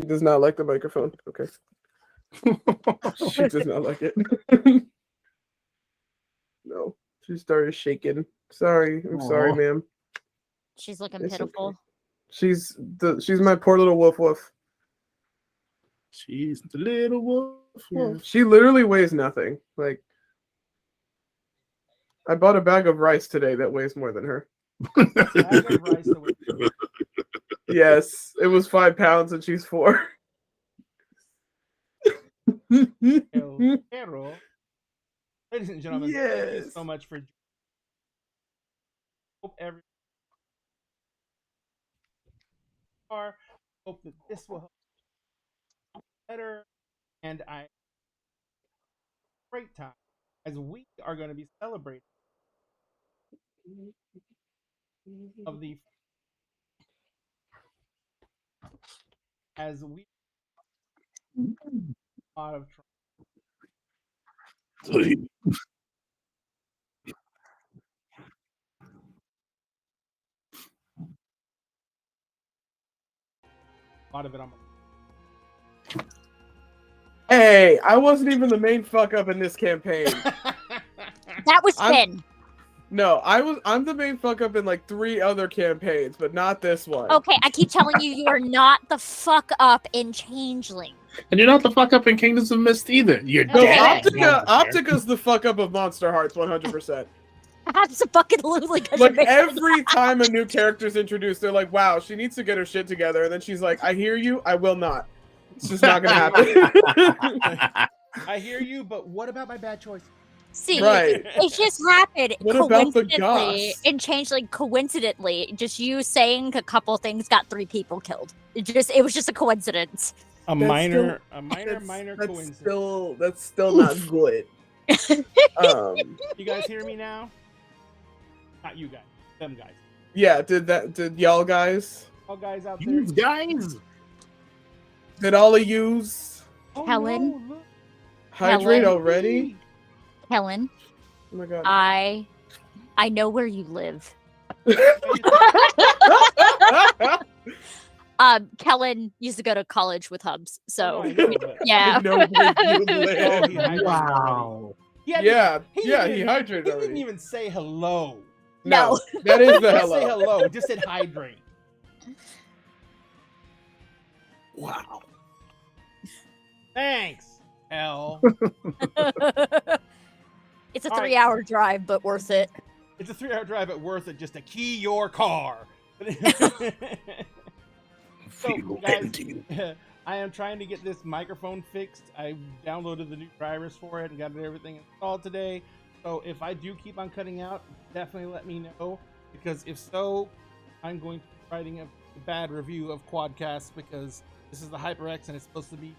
does not like the microphone. Okay. She does not like it. No. She started shaking. Sorry. I'm sorry, ma'am. She's looking It's pitiful. okay. She's my poor little woof. She's the little wolf. Yeah. She literally weighs nothing. Like, I bought a bag of rice today that weighs more than her. Bag of rice that weighs- Yes, it was 5 pounds and she's 4. El Perro. Ladies and gentlemen, thank you Yes. so much for. Hope every. Hope that this will help better, and I great time as we are going to be celebrating of the as we out of a lot of it on my. Hey, I wasn't even the main fuck up in this campaign. That was Finn. No, I'm the main fuck up in like 3 other campaigns, but not this one. Okay, I keep telling you, you are not the fuck up in Changeling. And you're not the fuck up in Kingdoms of Mist either. You're No, dead. Optica's the fuck up of Monster Hearts 100%. Absolutely. Like every time a new character's introduced, they're like, wow, she needs to get her shit together. And then she's like, I hear you, I will not. It's just not gonna happen. I hear you, but what about my bad choice? See, Right. it just happened What about the coincidentally goths? in Changeling. Coincidentally, just you saying a couple things got 3 people killed. It was just a coincidence. A That's minor that's coincidence. That's still not good. You guys hear me now? Not you guys, them guys. Yeah, did y'all guys? All guys out there. These guys. Did all of yous Oh, Helen? no, look. hydrate Helen? already? Helen, Oh my god. I know where you live. Kellen used to go to college with Hubs, so Oh, I know, but- yeah. I know where you Oh, live. he hydrated Wow. He had- Yeah, he yeah, didn't he even- hydrated He didn't already. even say hello. No, that is the Just say hello. hello. Just said hydrate. Wow. Thanks, L. It's a All right. 3-hour drive, but worth it. It's a 3-hour drive, but worth it just to key your car. So, Feel guys, empty. I am trying to get this microphone fixed. I downloaded the new drivers for it and got everything installed today. So if I do keep on cutting out, definitely let me know. Because if so, I'm going to be writing a bad review of Quadcast because this is the HyperX and it's supposed to be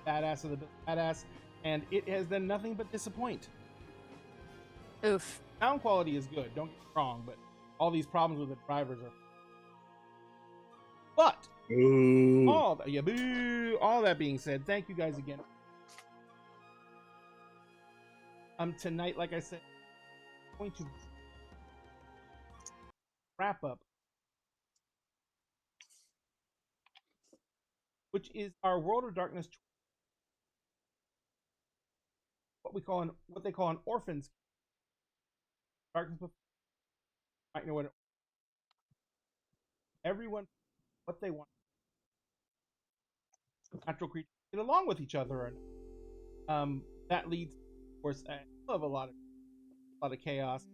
badass of the badass. And it has done nothing but disappoint. Oof. Sound quality is good, don't get me wrong, but all these problems with the drivers are. But Ooh. all that, yeah, boo, all that being said, thank you guys again. Tonight, like I said, I'm going to wrap up, which is our World of Darkness, what they call an orphans. Darkness before, might know what everyone what they want. Natural creatures get along with each other, and that leads, of course, of a lot of chaos.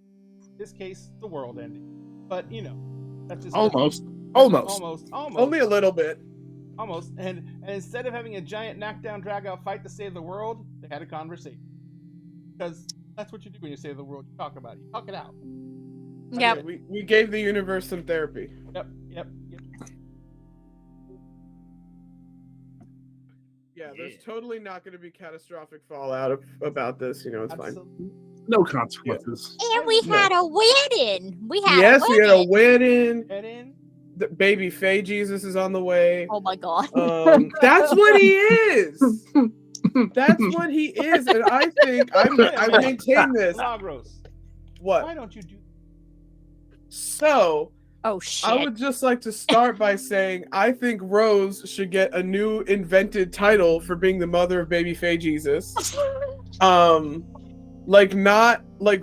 In this case, the world ending. But that's just Almost. Only a little bit. Almost. And instead of having a giant knockdown, drag out fight to save the world, they had a conversation. Because that's what you do when you save the world. You talk about it. You talk it out. Yeah. We gave the universe some therapy. Yep. Yeah, there's totally not going to be catastrophic fallout about this. It's fine. Absolutely. No consequences. And we had a wedding. We had We had a wedding. Head in. The baby Faye Jesus is on the way. Oh my god. That's what he is. That's what he is, and I think I maintain this. Lagros. What? Why don't you do? So, Oh shit. I would just like to start by saying I think Rose should get a new invented title for being the mother of baby Faye Jesus. Like not like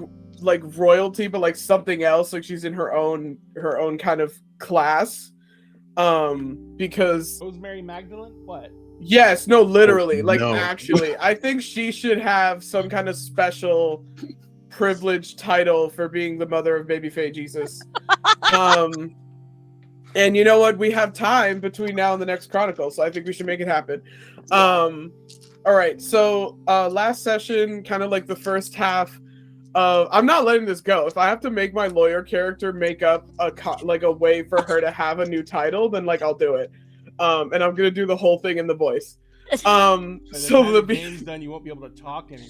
royalty, but like something else. Like she's in her own kind of class. Because Rosemary Magdalene? What? yes, no, literally, like no. actually, I think she should have some kind of special privileged title for being the mother of baby Faye Jesus. And you know what? We have time between now and the next Chronicle, so I think we should make it happen. All right, so last session, kind of like the first half of, I'm not letting this go. If I have to make my lawyer character make up a way for her to have a new title, then like I'll do it. And I'm gonna do the whole thing in the voice. By the So time the the game's done, you won't be able to talk anymore.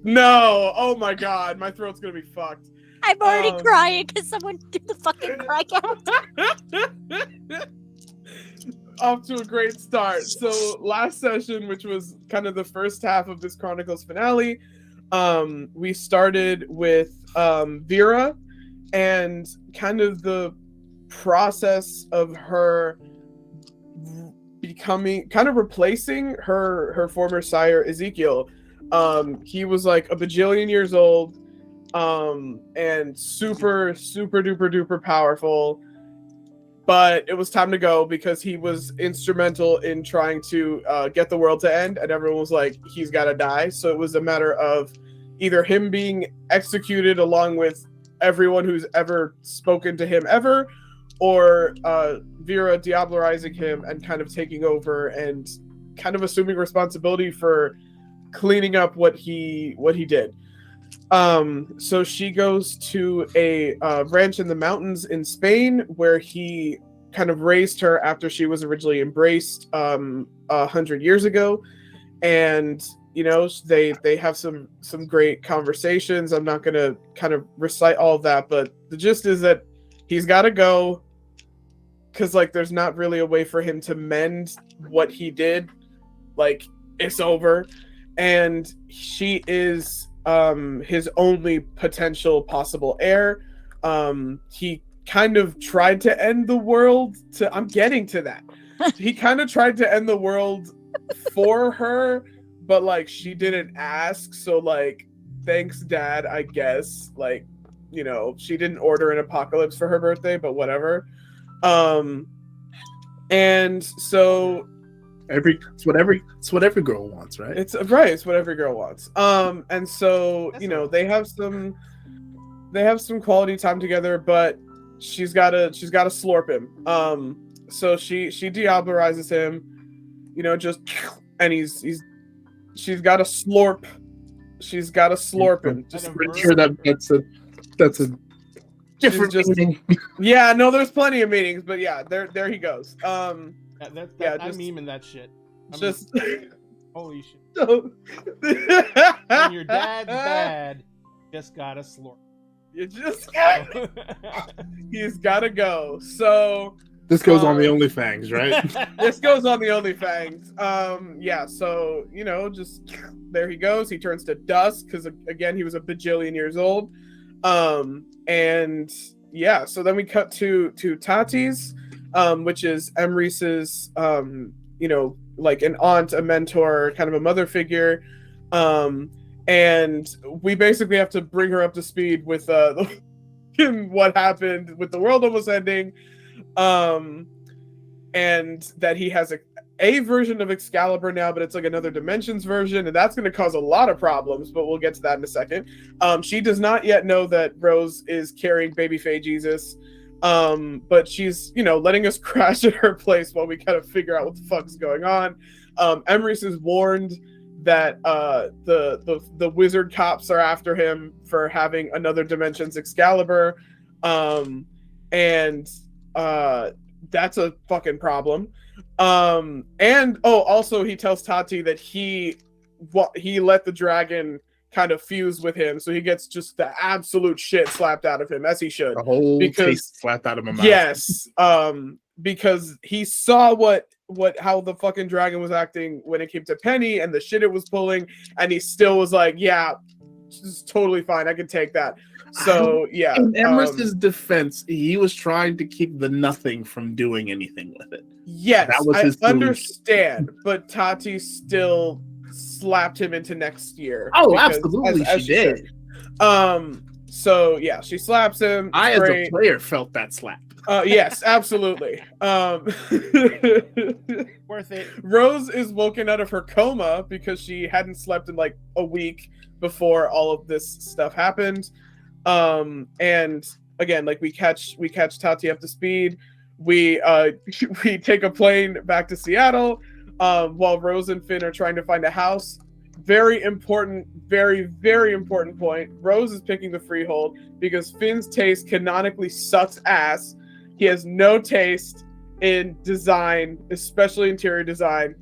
no, oh my god, my throat's gonna be fucked. I'm already crying because someone did the fucking cry count. Off to a great start. So last session, which was kind of the first half of this Chronicles finale, we started with Vera and kind of the process of her becoming, kind of replacing her former sire Ezekiel. He was like a bajillion years old, and super duper powerful, but it was time to go because he was instrumental in trying to get the world to end, and everyone was like, he's got to die. So it was a matter of either him being executed along with everyone who's ever spoken to him ever, or Vera diablerizing him and kind of taking over and kind of assuming responsibility for cleaning up what he did. So she goes to a ranch in the mountains in Spain where he kind of raised her after she was originally embraced 100 years ago, and you know they have some great conversations. I'm not gonna kind of recite all of that, but the gist is that he's got to go because like there's not really a way for him to mend what he did. Like it's over, and she is his only potential possible heir. He kind of tried to end the world I'm getting to that. He kind of tried to end the world for her, but like she didn't ask, so like thanks Dad, I guess. Like, you know, she didn't order an apocalypse for her birthday, but whatever. And so it's what every girl wants, right? It's right. It's what every girl wants. And so you know they have some quality time together, but she's gotta slurp him. So she diablerizes him, you know, just, and she's gotta slurp. She's gotta slurp him. Just pretty sure that's a different meaning. Yeah, no, there's plenty of meanings, but yeah, there he goes. I'm memeing that shit. Holy shit. So, when your dad's bad, just gotta slurp. You just he's gotta go. So this goes on the OnlyFans, right? This goes on the OnlyFans. Yeah, so you know, just there he goes. He turns to dust because again he was a bajillion years old. And yeah, so then we cut to Tati's, which is Emrys's you know, like an aunt, a mentor, kind of a mother figure. And we basically have to bring her up to speed with what happened with the world almost ending. And that he has a version of Excalibur now, but it's like another dimensions version, and that's going to cause a lot of problems, but we'll get to that in a second. She does not yet know that Rose is carrying baby Faye Jesus. But she's, you know, letting us crash at her place while we kind of figure out what the fuck's going on. Emrys is warned that the wizard cops are after him for having another dimension's Excalibur, and that's a fucking problem. And also he tells Tati that he let the dragon kind of fuse with him, so he gets just the absolute shit slapped out of him, as he should. The whole taste slapped out of my mouth. Yes, because he saw how the fucking dragon was acting when it came to Penny and the shit it was pulling, and he still was like, yeah, it's totally fine. I can take that. So yeah. In Emrys's defense, he was trying to keep the nothing from doing anything with it. Yes, That was I his solution. understand, but Tati still slapped him into next year. Oh, because, absolutely, as she did. So yeah, she slaps him. I, It's as great. a player, felt that slap. Yes, absolutely. Worth it. Rose is woken out of her coma because she hadn't slept in like a week before all of this stuff happened. And again, like we catch Tati up to speed. We we take a plane back to Seattle while Rose and Finn are trying to find a house. Very important, very, very important point. Rose is picking the freehold because Finn's taste canonically sucks ass. He has no taste in design, especially interior design.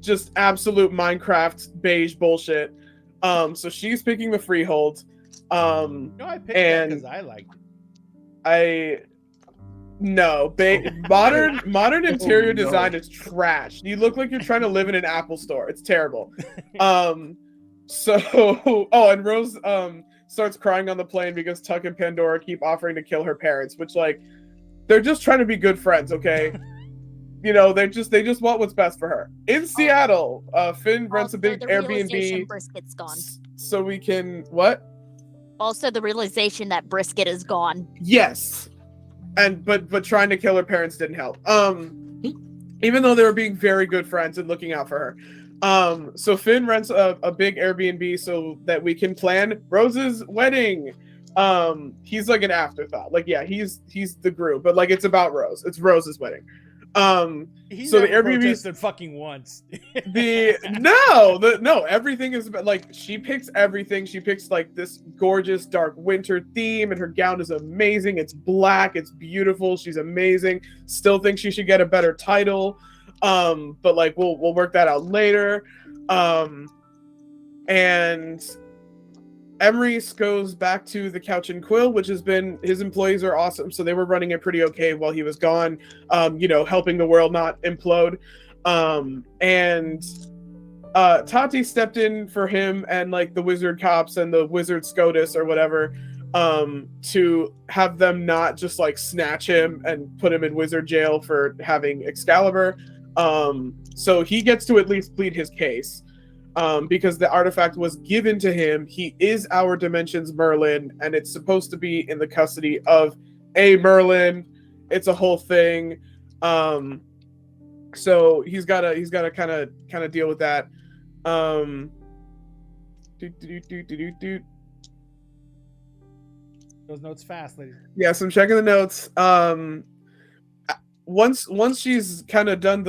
Just absolute Minecraft beige bullshit. So she's picking the freehold. No, I picked that because I liked it. Modern interior no. design is trash. You look like you're trying to live in an Apple store. It's terrible. And Rose starts crying on the plane because Tuck and Pandora keep offering to kill her parents, which like they're just trying to be good friends, okay? You know, they just want what's best for her. In Seattle, Finn rents a big Airbnb. Brisket's gone. So we can what? Also, the realization that Brisket is gone. Yes. But trying to kill her parents didn't help. Even though they were being very good friends and looking out for her. So Finn rents a big Airbnb so that we can plan Rose's wedding. He's like an afterthought. Like, yeah, he's the groom, but like it's about Rose. It's Rose's wedding. He So the never Airbnb protested fucking once. no, everything is about, like, she picks everything. She picks like this gorgeous dark winter theme, and her gown is amazing. It's black, it's beautiful, she's amazing. Still think she should get a better title. But like we'll work that out later. And Emrys goes back to the Couch and Quill, which has been, his employees are awesome, so they were running it pretty okay while he was gone, helping the world not implode. And Tati stepped in for him and like the wizard cops and the wizard SCOTUS or whatever, to have them not just like snatch him and put him in wizard jail for having Excalibur. So he gets to at least plead his case. Because the artifact was given to him. He is our dimension's Merlin, and it's supposed to be in the custody of a Merlin. It's a whole thing. So he's gotta kind of deal with that. Those notes fast, ladies. Yes, I'm checking the notes. Once she's kind of done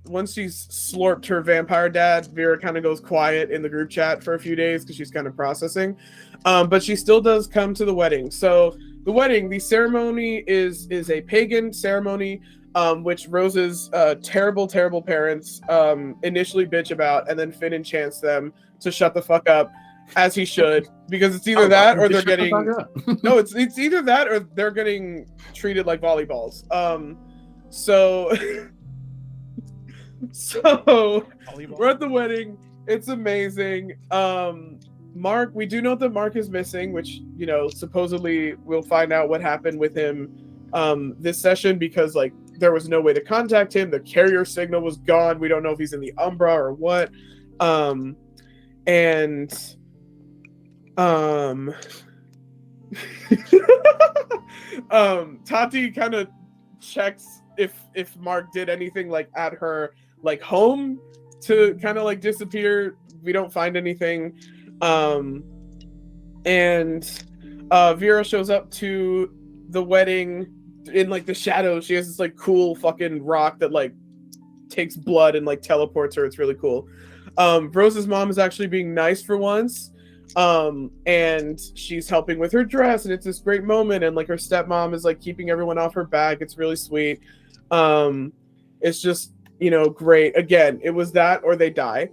once she's slurped her vampire dad, Vera kind of goes quiet in the group chat for a few days because she's kind of processing. But she still does come to the wedding. So the ceremony is a pagan ceremony, which Rose's terrible parents initially bitch about, and then Finn enchants them to shut the fuck up, as he should, because it's either that or they're getting no, it's either that or they're getting treated like volleyballs. So we're at the wedding. It's amazing. Mark, we do know that Mark is missing, which, supposedly we'll find out what happened with him this session, because like there was no way to contact him. The carrier signal was gone. We don't know if he's in the Umbra or what. Tati kind of checks if Mark did anything like at her like home to kind of like disappear. We don't find anything. And Vera shows up to the wedding in like the shadows. She has this like cool fucking rock that like takes blood and like teleports her. It's really cool. Rose's mom is actually being nice for once. And she's helping with her dress, and it's this great moment, and like her stepmom is like keeping everyone off her back. It's really sweet. It's just, great. Again, it was that or they die.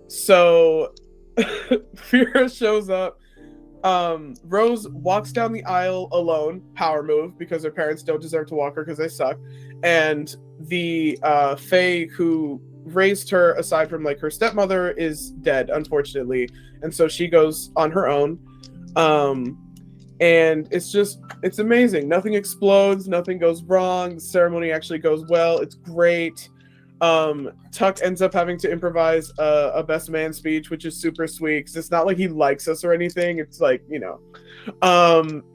So Vera shows up. Rose walks down the aisle alone, power move, because her parents don't deserve to walk her because they suck. And the Fae who raised her, aside from like her stepmother, is dead, unfortunately, and so she goes on her own. And it's amazing. Nothing explodes, nothing goes wrong. The ceremony actually goes well. It's great. Tuck ends up having to improvise a best man speech, which is super sweet because it's not like he likes us or anything. It's like,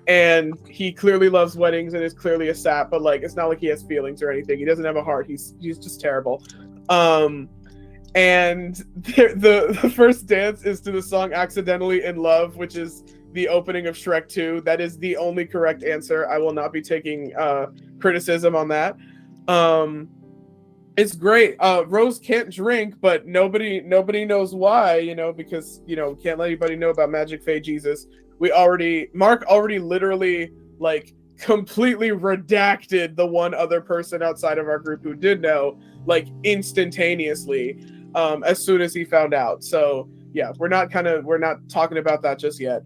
and he clearly loves weddings and is clearly a sap, but like it's not like he has feelings or anything. He doesn't have a heart. He's just terrible. And the first dance is to the song "Accidentally in Love," which is the opening of Shrek 2. That is the only correct answer. I will not be taking criticism on that. It's great. Rose can't drink, but nobody knows why, because, can't let anybody know about Magic Fae Jesus. Mark already literally, like, completely redacted the one other person outside of our group who did know, like, instantaneously, as soon as he found out. So, yeah, we're not talking about that just yet.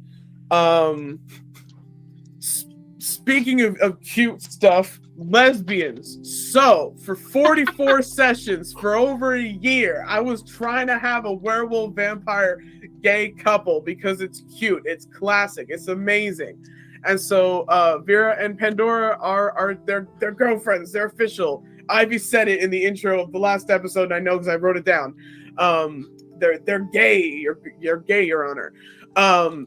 Speaking of cute stuff, lesbians. So for 44 sessions for over a year, I was trying to have a werewolf vampire gay couple because it's cute, it's classic, it's amazing. And so Vera and Pandora are their girlfriends. They're official. Ivy said it in the intro of the last episode, and I know because I wrote it down. They're gay. You're gay, Your Honor.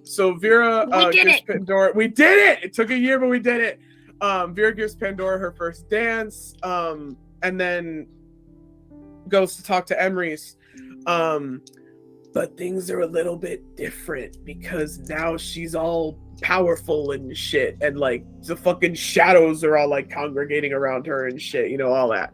So Vera gives Pandora. We did it. It took a year, but we did it. Vera gives Pandora her first dance, and then goes to talk to Emrys. But things are a little bit different because now she's all powerful and shit, and like the fucking shadows are all like congregating around her and shit, all that.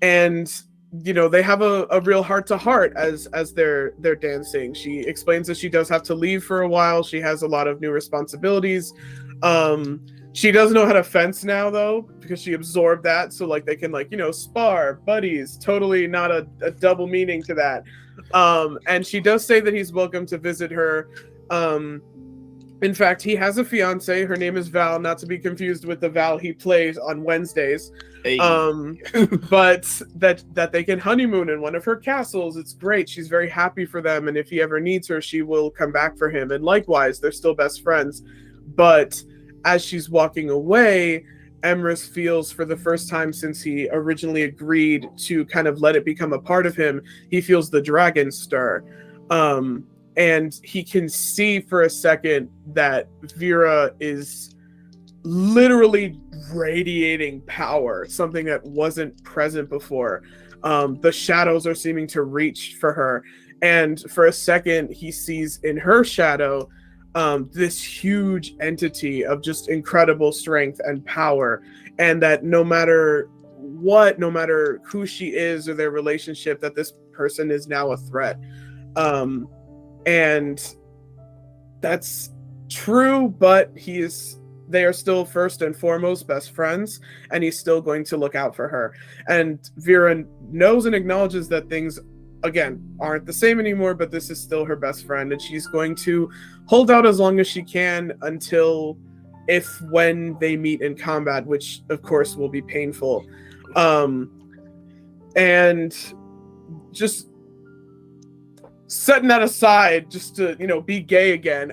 And they have a real heart-to-heart as they're dancing. She explains that she does have to leave for a while. She has a lot of new responsibilities. She does know how to fence now, though, because she absorbed that. So, like, they can, like, spar, buddies. Totally not a double meaning to that. And she does say that he's welcome to visit her. In fact, he has a fiance. Her name is Val, not to be confused with the Val he plays on Wednesdays. Hey. But that they can honeymoon in one of her castles. It's great. She's very happy for them, and if he ever needs her, she will come back for him. And likewise, they're still best friends. But as she's walking away, Emrys feels, for the first time since he originally agreed to kind of let it become a part of him, he feels the dragon stir. And he can see for a second that Vera is literally radiating power, something that wasn't present before. The shadows are seeming to reach for her. And for a second, he sees in her shadow this huge entity of just incredible strength and power. And that no matter what, no matter who she is or their relationship, that this person is now a threat. And that's true, but they are still first and foremost best friends, and he's still going to look out for her. And Vera knows and acknowledges that things, again, aren't the same anymore, but this is still her best friend, and she's going to hold out as long as she can until when they meet in combat, which of course will be painful. And just setting that aside, just to be gay again,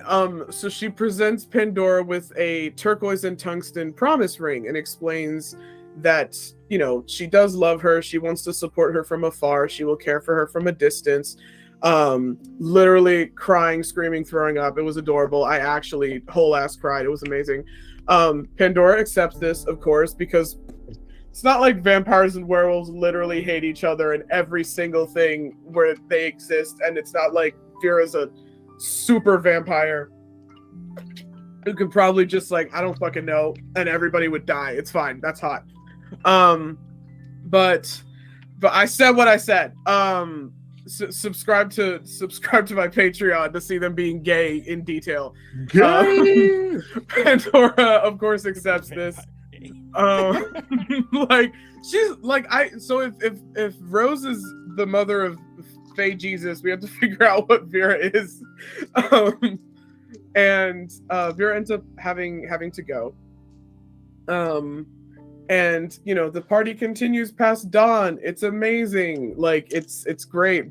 so she presents Pandora with a turquoise and tungsten promise ring and explains that she does love her. She wants to support her from afar. She will care for her from a distance. Literally crying, screaming, throwing up. It was adorable. I actually whole ass cried. It was amazing. Pandora accepts this, of course, because it's not like vampires and werewolves literally hate each other in every single thing where they exist, and it's not like Vera's a super vampire who could probably just, like, I don't fucking know, and everybody would die. It's fine. That's hot. But I said what I said. Subscribe to my Patreon to see them being gay in detail. Pandora, of course, accepts this. Like, she's like, if Rose is the mother of Fae Jesus, we have to figure out what Vera is. And Vera ends up having to go. And the party continues past dawn. It's amazing. Like it's great.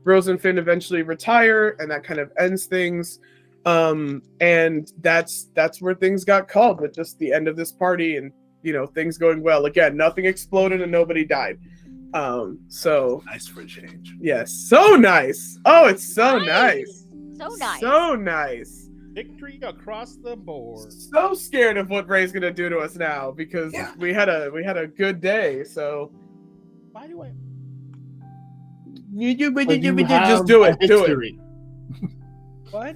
Rose and Finn eventually retire, and that kind of ends things. And that's where things got called, with just the end of this party, and things going well. Again, nothing exploded and nobody died. So Nice for a change. yes, so nice. Oh, it's so nice. So nice. So nice. Victory across the board. So scared of what Ray's gonna do to us now, because Yeah. we had a good day. So Why do I? just do it. Do it. What?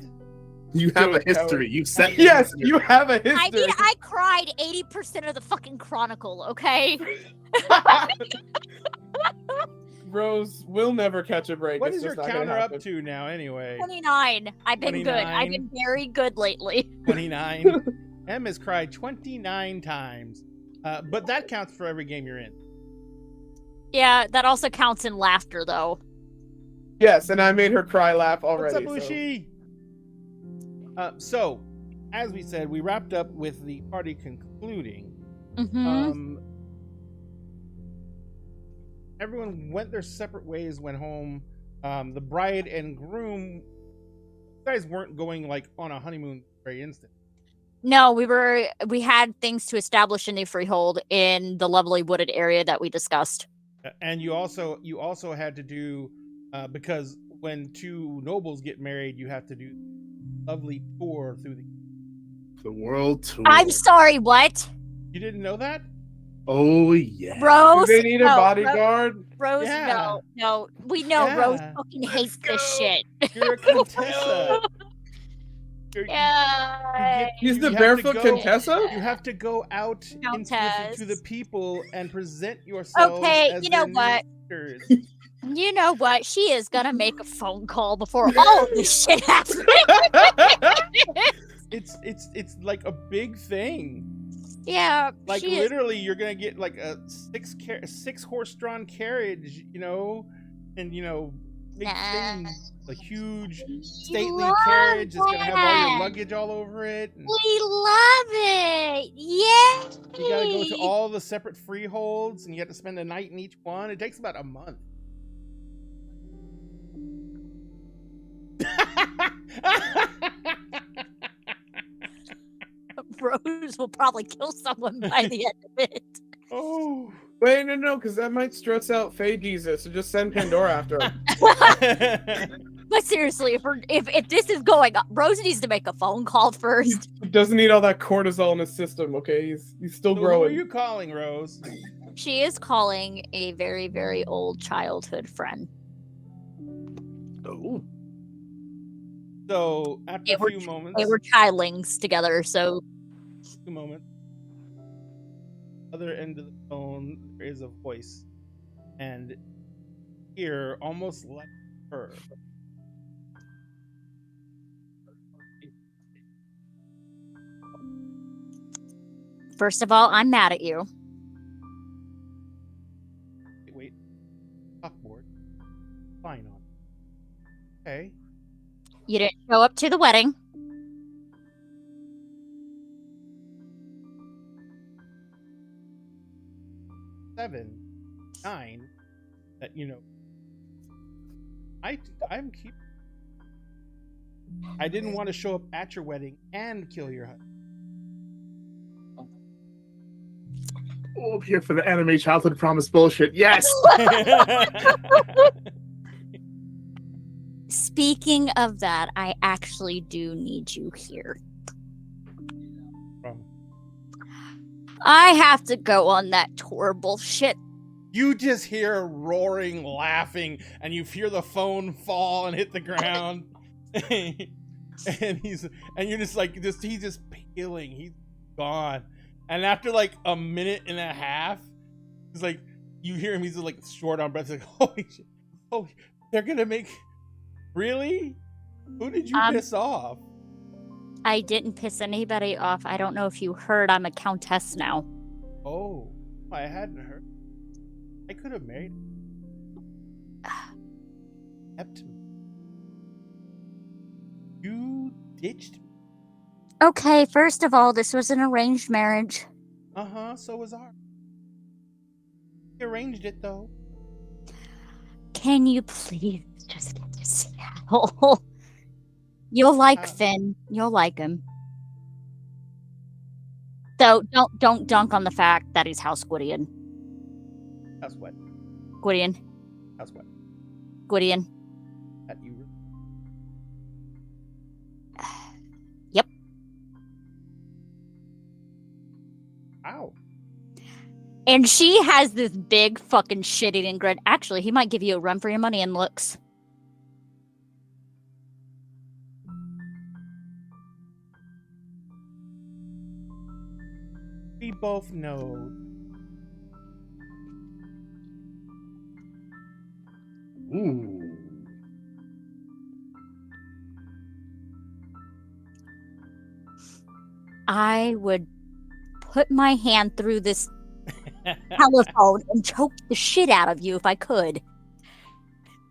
You have Do a it, history. You set. Yes, you have a I history. mean, I cried 80% of the fucking Chronicle, okay? Rose will never catch a break. What It's is your just not gonna counter up happen. to now, anyway? 29. I've been good. I've 29. been very good lately. 29. Em has cried 29 times, but that counts for every game you're in. Yeah, that also counts in laughter, though. Yes, and I made her cry laugh already. What's up, so. Ushi? So, as we said, we wrapped up with the party concluding. Mm-hmm. Everyone went their separate ways, went home. The bride and groom, you guys weren't going like on a honeymoon very instant. No, we had things to establish a new freehold in the lovely wooded area that we discussed. And you also had to do because when two nobles get married, you have to do a lovely tour through The world tour. I'm sorry, what? You didn't know that? Oh yeah. Rose? Do they need a No, bodyguard? Rose, Yeah. no. We know Yeah. Rose fucking hates this shit. You're a contessa. Yeah. He's the you have to barefoot go- Contessa? You have to go out Countess. to the people and present yourself. Okay, as you know their new what? sisters. You know what? She is gonna make a phone call before all of this shit happens. It's like a big thing. Yeah, Like she is. literally, you're gonna get like a six horse drawn carriage, and big Nah. thing, a huge We stately love carriage that's gonna have all your that. luggage all over it. And We love it. Yeah. you gotta go to all the separate freeholds, and you have to spend a night in each one. It takes about a month. Rose will probably kill someone by the end of it. Oh. Wait, no, because that might stress out Faye Jesus, so just send Pandora after him. But seriously, if this is going up, Rose needs to make a phone call first. He doesn't need all that cortisol in his system, okay? He's still So who are growing. you calling, Rose? She is calling a very, very old childhood friend. Oh. So after They a were- few moments, They were childlings together, so 2 moments. Other end of the phone, there is a voice, and here, almost like her. first of all, I'm mad at you. Wait, chalkboard. Fine on. Okay. You didn't show up to the wedding. Seven, 9. That I'm keep. I didn't want to show up at your wedding and kill your husband. Oh, I'm here for the anime childhood promise bullshit. Yes. Speaking of that, I actually do need you here. I have to go on that tour bullshit. You just hear roaring, laughing, and you hear the phone fall and hit the ground. and you're just like, he's just peeling. He's gone. And after like a minute and a half, he's like, you hear him. He's like short on breath. Like, holy shit! Oh, they're gonna make. Really? Who did you piss off? I didn't piss anybody off. I don't know if you heard, I'm a countess now. Oh, I hadn't heard. I could have married. Kept me. You ditched me. Okay, first of all, this was an arranged marriage. So was ours. We arranged it though. Can you please just get to Seattle? You'll like Finn. You'll like him. Though don't dunk on the fact that he's House Gwydion. House what? Gwydion. House what? Gwydion. That you. Yep. Ow. And she has this big fucking shit-eating grin. Actually, he might give you a run for your money in looks. We both know. Ooh. I would put my hand through this telephone and choke the shit out of you if I could.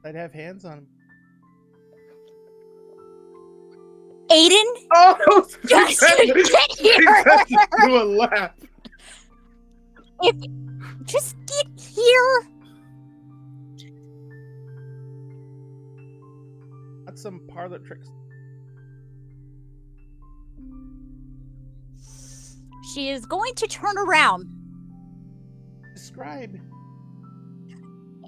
I'd have hands on him. Aiden? Oh, Just get here! Do a laugh. Just get here! That's some parlor tricks. She is going to turn around. Describe.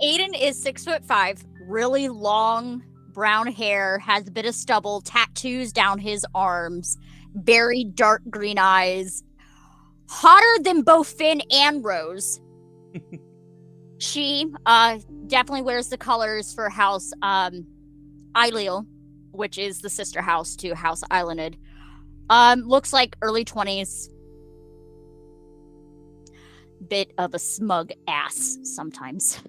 Aiden is 6'5", really long brown hair, has a bit of stubble, tattoos down his arms, very dark green eyes, hotter than both Finn and Rose. She definitely wears the colors for House Ailil, which is the sister house to House Islanded. Looks like early 20s. Bit of a smug ass sometimes.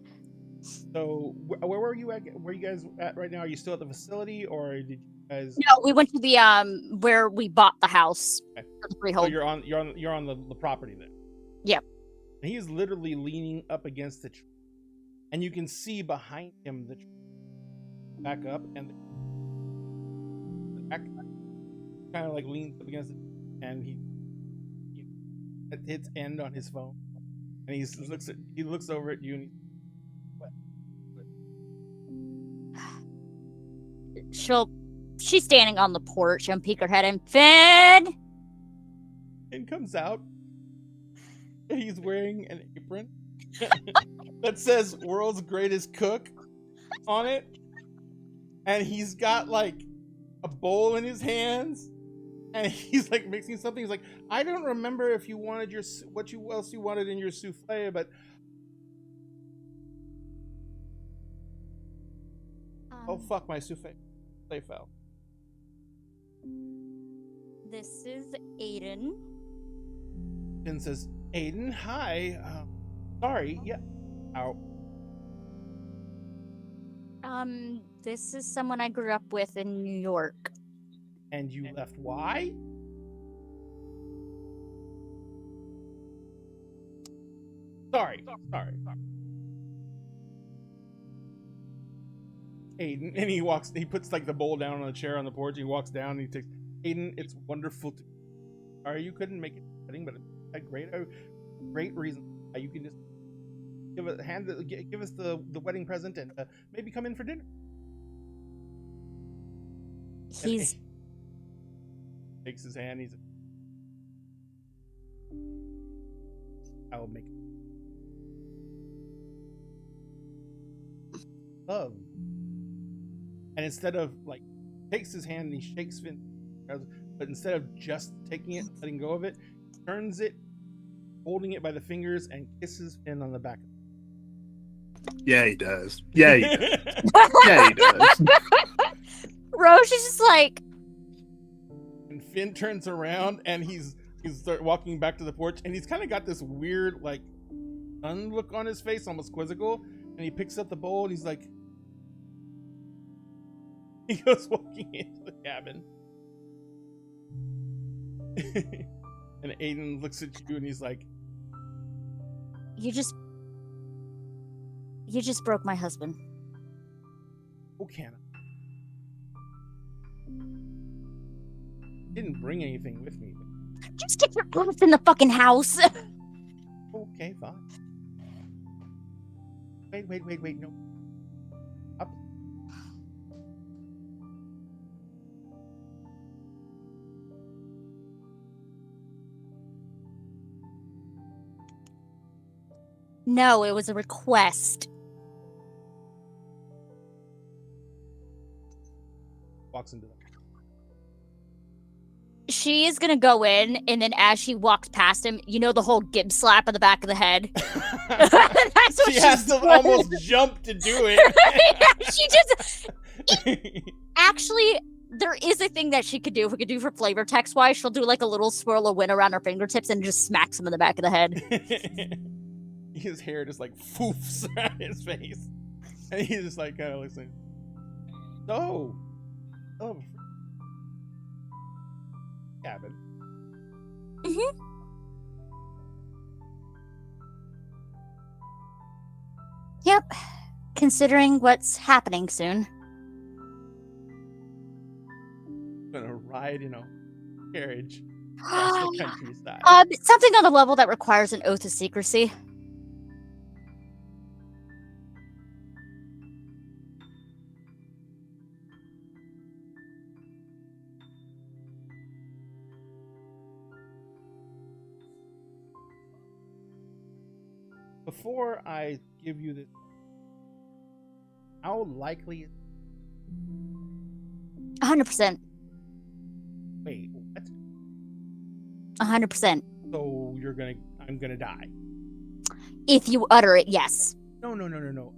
So, where were you at? Where you guys at right now? Are you still at the facility, or did you guys? No, we went to the where we bought the house. Okay. For the So freehold. you're on the property then. Yep. And he's literally leaning up against the tree, and you can see behind him the tree back up, and the back kind of like leans up against it, and he hits end on his phone, and he looks over at you, and She's standing on the porch and peek her head in. Finn! and comes out, and he's wearing an apron that says "World's Greatest Cook" on it, and he's got like a bowl in his hands, and he's like mixing something. He's like, I don't remember if you wanted what else you wanted in your souffle, but oh fuck, my souffle fell. This is Aiden. And says, Aiden, hi. Sorry, yeah. Ow. This is someone I grew up with in New York. And you left why? Sorry. Aiden, and he puts like the bowl down on the chair on the porch. He walks down and he takes, Aiden, it's wonderful to, sorry you couldn't make it wedding, but it's a great reason why you can just give us the wedding present and maybe come in for dinner. He's takes his hand. He's, I will make love. And instead of like takes his hand and he shakes Finn, but instead of just taking it, letting go of it, turns it, holding it by the fingers, and kisses Finn on the back. Yeah, he does. Yeah, he does. Yeah, he does. Rose is just like, and Finn turns around and he's start walking back to the porch, and he's kind of got this weird like stunned look on his face, almost quizzical, and he picks up the bowl and he's like, he goes walking into the cabin. And Aiden looks at you and he's like, you just broke my husband. oh, can I? Didn't bring anything with me. Just get your ass in the fucking house. Okay, fine. Wait, no. Up. No, it was a request. Walks into the She is gonna go in, and then as she walks past him, you know the whole Gib slap on the back of the head? That's what she has she's to doing. almost jump to do it. She just... Actually, there is a thing that she could do. If we could do for flavor text-wise, she'll do like a little swirl of wind around her fingertips and just smacks him in the back of the head. His hair just like foofs around his face. And he's just like kind of listening. So, cabin. Mm-hmm. Yep. Considering what's happening soon. Gonna ride in a carriage across the countryside. Something on the level that requires an oath of secrecy. Before I give you this, how likely? 100%. Wait, what? 100%. So I'm gonna die. If you utter it, yes. No.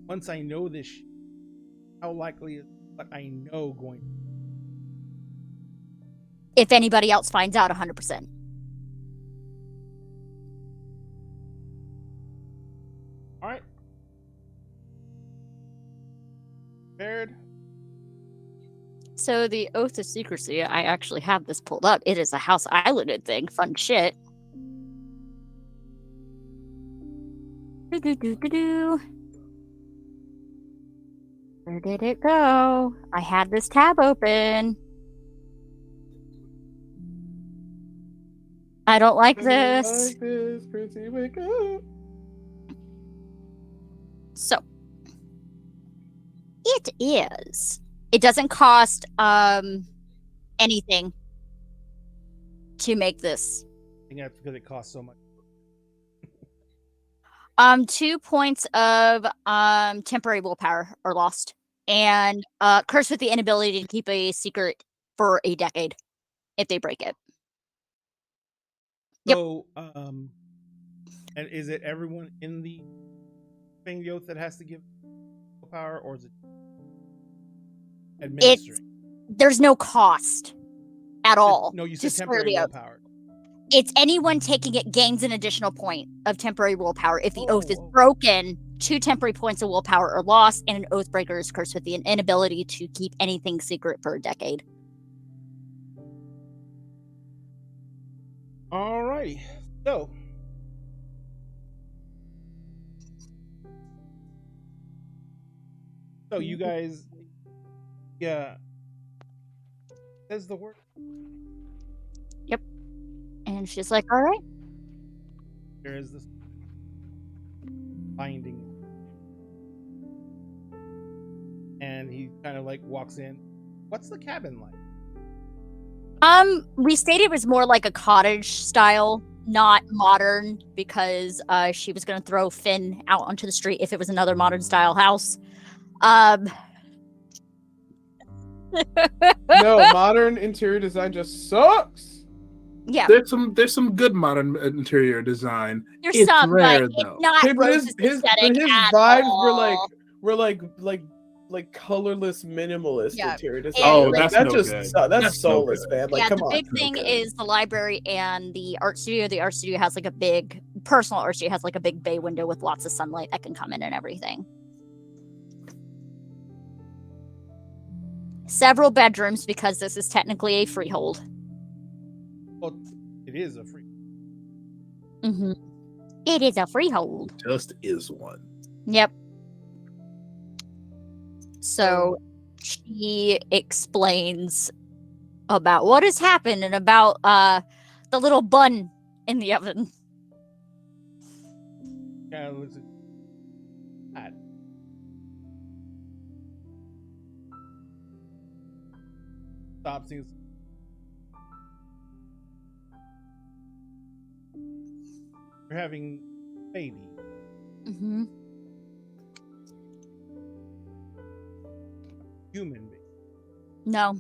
Once I know this, how likely is what I know going? If anybody else finds out, 100%. All right. Prepared. So the oath of secrecy, I actually have this pulled up. It is a House Islanded thing. Fun shit. Do-do-do-do-do. Where did it go? I had this tab open. I don't like this. Like this, Pretty, wake up. So it is. It doesn't cost anything to make this. I think that's because it costs so much. 2 points of temporary willpower are lost, and cursed with the inability to keep a secret for a decade if they break it. Yep. So, and is it everyone in the thing the oath that has to give power, or is it administering? There's no cost at all. No, you to said swear temporary the oath. willpower. It's anyone taking it gains an additional point of temporary willpower. If the oath is Oh. broken, 2 temporary points of willpower are lost, and an oath breaker is cursed with the inability to keep anything secret for a decade. Alrighty. So, you guys, yeah, says the word. And she's like, all right. There is this binding, and he kind of like walks in. What's the cabin like? We stated it was more like a cottage style, not modern, because she was going to throw Finn out onto the street if it was another modern style house. No, modern interior design just sucks. Yeah, There's some good modern interior design. there's It's some, rare, but though. it's not Hey, but Rose's his aesthetic at vibes all. were like colorless minimalist Yeah. interior design. Oh, Like, that's that no just good. that's That's no soulless, good. man. Like, Yeah, come the on. big thing Okay. is the library and the art studio. The art studio has like a big personal art studio has like a big bay window with lots of sunlight that can come in and everything. Several bedrooms because this is technically a freehold. Well, it is a free. Mm-hmm. It is a freehold. Just is one. Yep. So she explains about what has happened and about the little bun in the oven. kind of looks at that. Stops and goes, you're having a baby. Mm-hmm. Human baby. No.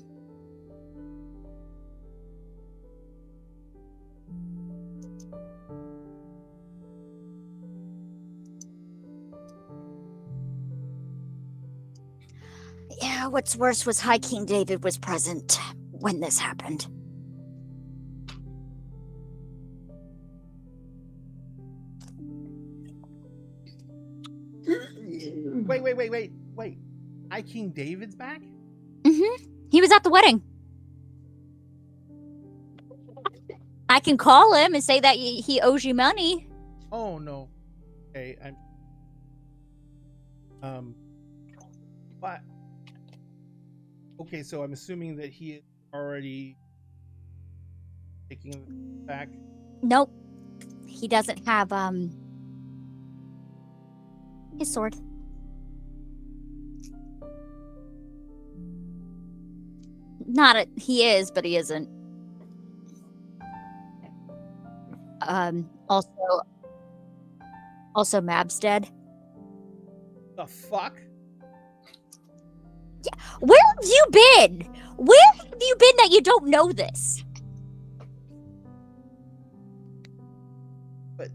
Yeah, what's worse was High King David was present when this happened. Wait. High King David's back? Mm-hmm. He was at the wedding. I can call him and say that he owes you money. Oh no. Okay, what? Okay, so I'm assuming that he is already taking it back. Nope. He doesn't have his sword. He is, but he isn't. Also Mab's dead. The fuck? Yeah. Where have you been? Where have you been that you don't know this? But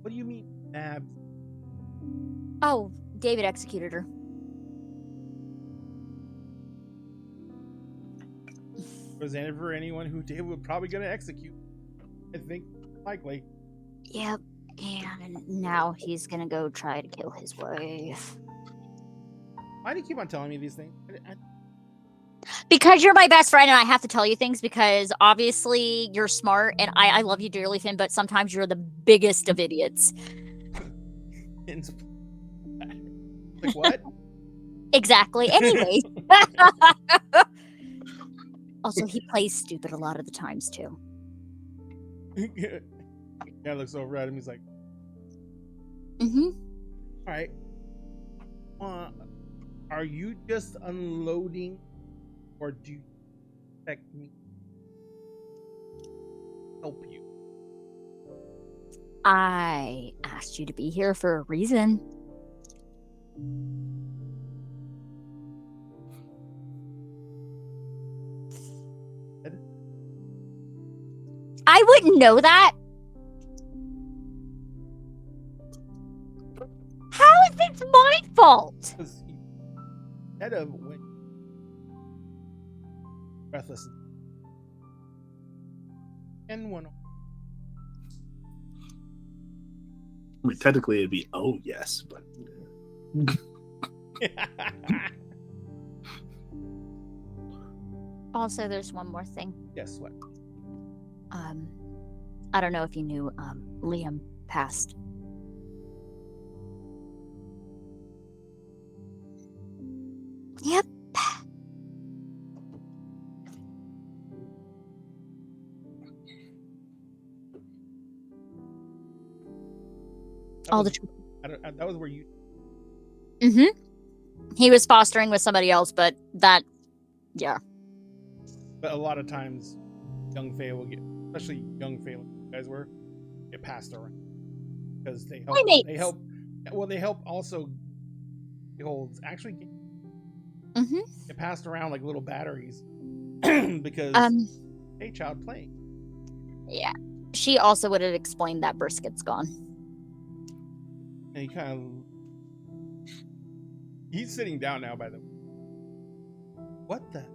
what do you mean, Mab? Oh, David executed her. Was ever anyone who David was probably going to execute? I think likely. Yep. And now he's gonna go try to kill his wife. Why do you keep on telling me these things? Because you're my best friend and I have to tell you things because obviously you're smart and I love you dearly, Finn, but sometimes you're the biggest of idiots. Like what? Exactly. Anyways. Also, he plays stupid a lot of the times too. Yeah, looks over at him. He's like, Mm-hmm. all right. Are you just unloading or do you expect me to help you? I asked you to be here for a reason. I wouldn't know that. How is it my fault? Because instead of when breathless and one. I mean, technically it'd be oh yes, but Also, there's one more thing. Guess what? I don't know if you knew, Liam passed. Yep. That was where you. Mm-hmm. He was fostering with somebody else, but that, yeah. But a lot of times, young Fae will get, especially young Fae, like you guys were, get passed around because they help. They help. Well, they help also. Holds actually get passed around like little batteries because hey, child playing. Yeah, she also would have explained that brisket's gone. And he's sitting down now, by the way. What the?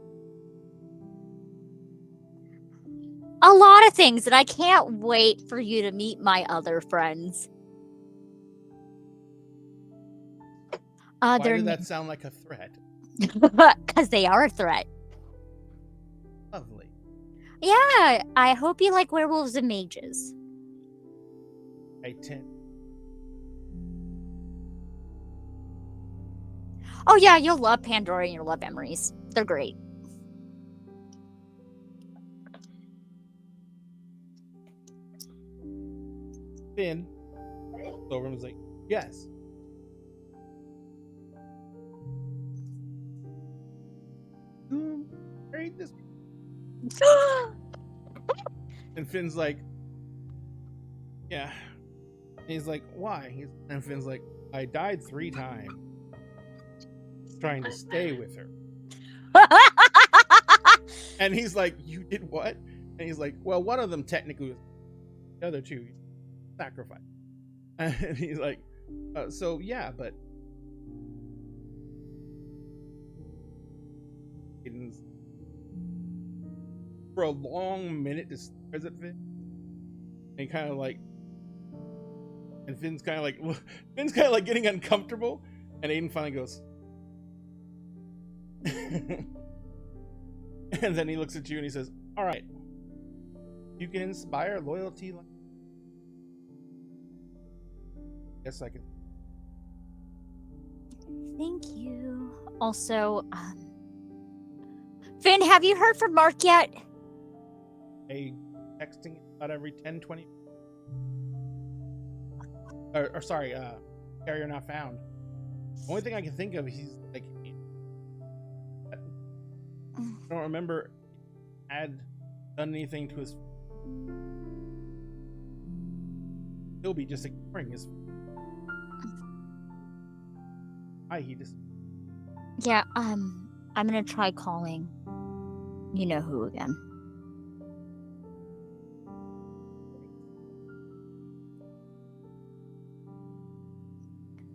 A lot of things, and I can't wait for you to meet my other friends. Why did that sound like a threat? Because they are a threat. Lovely. Yeah, I hope you like werewolves and mages. I tend. Oh yeah, you'll love Pandora and you'll love Emery's. They're great. Finn, over him and is like, yes. You married this? And Finn's like, yeah. And he's like, why? And Finn's like, I died 3 times trying to stay with her. And he's like, you did what? And he's like, well, one of them technically was, the other 2 sacrificed. And he's like, so yeah, but for a long minute just stares at Finn. And kind of like, and Finn's kind of like getting uncomfortable. And Aiden finally goes, and then he looks at you and he says, all right, you can inspire loyalty. Yes, I can. Thank you. Also, Finn, have you heard from Mark yet? Texting about every 10-20. Or sorry, carrier not found. The only thing I can think of, he's like, I don't remember had done anything to his. He'll be just ignoring his. He just. Yeah, I'm gonna try calling you know who again.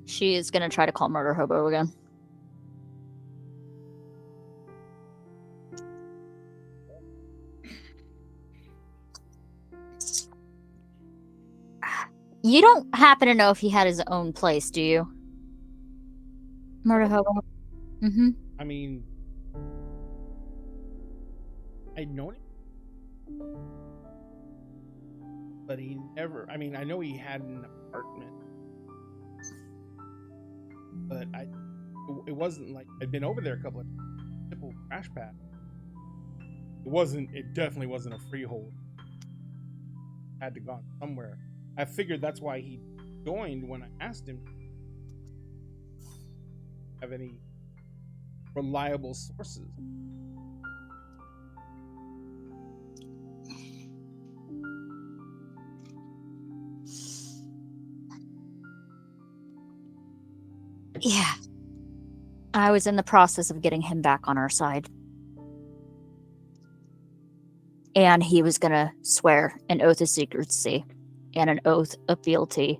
She is gonna try to call Murder Hobo again. You don't happen to know if he had his own place, do you? Murder Hobo? Mm-hmm. I mean, I'd known him, but he never. I mean, I know he had an apartment, but it wasn't like I'd been over there a couple of simple crash pad. It definitely wasn't a freehold. Had to gone somewhere. I figured that's why he joined when I asked him. Have any reliable sources? Yeah. I was in the process of getting him back on our side. And he was going to swear an oath of secrecy and an oath of fealty.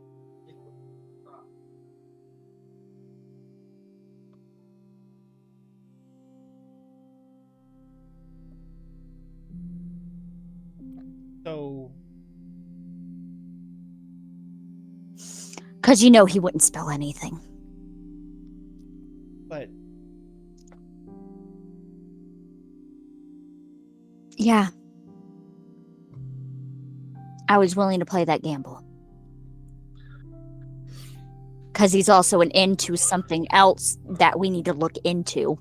So, because you know he wouldn't spell anything. But yeah, I was willing to play that gamble. Because he's also an into something else that we need to look into.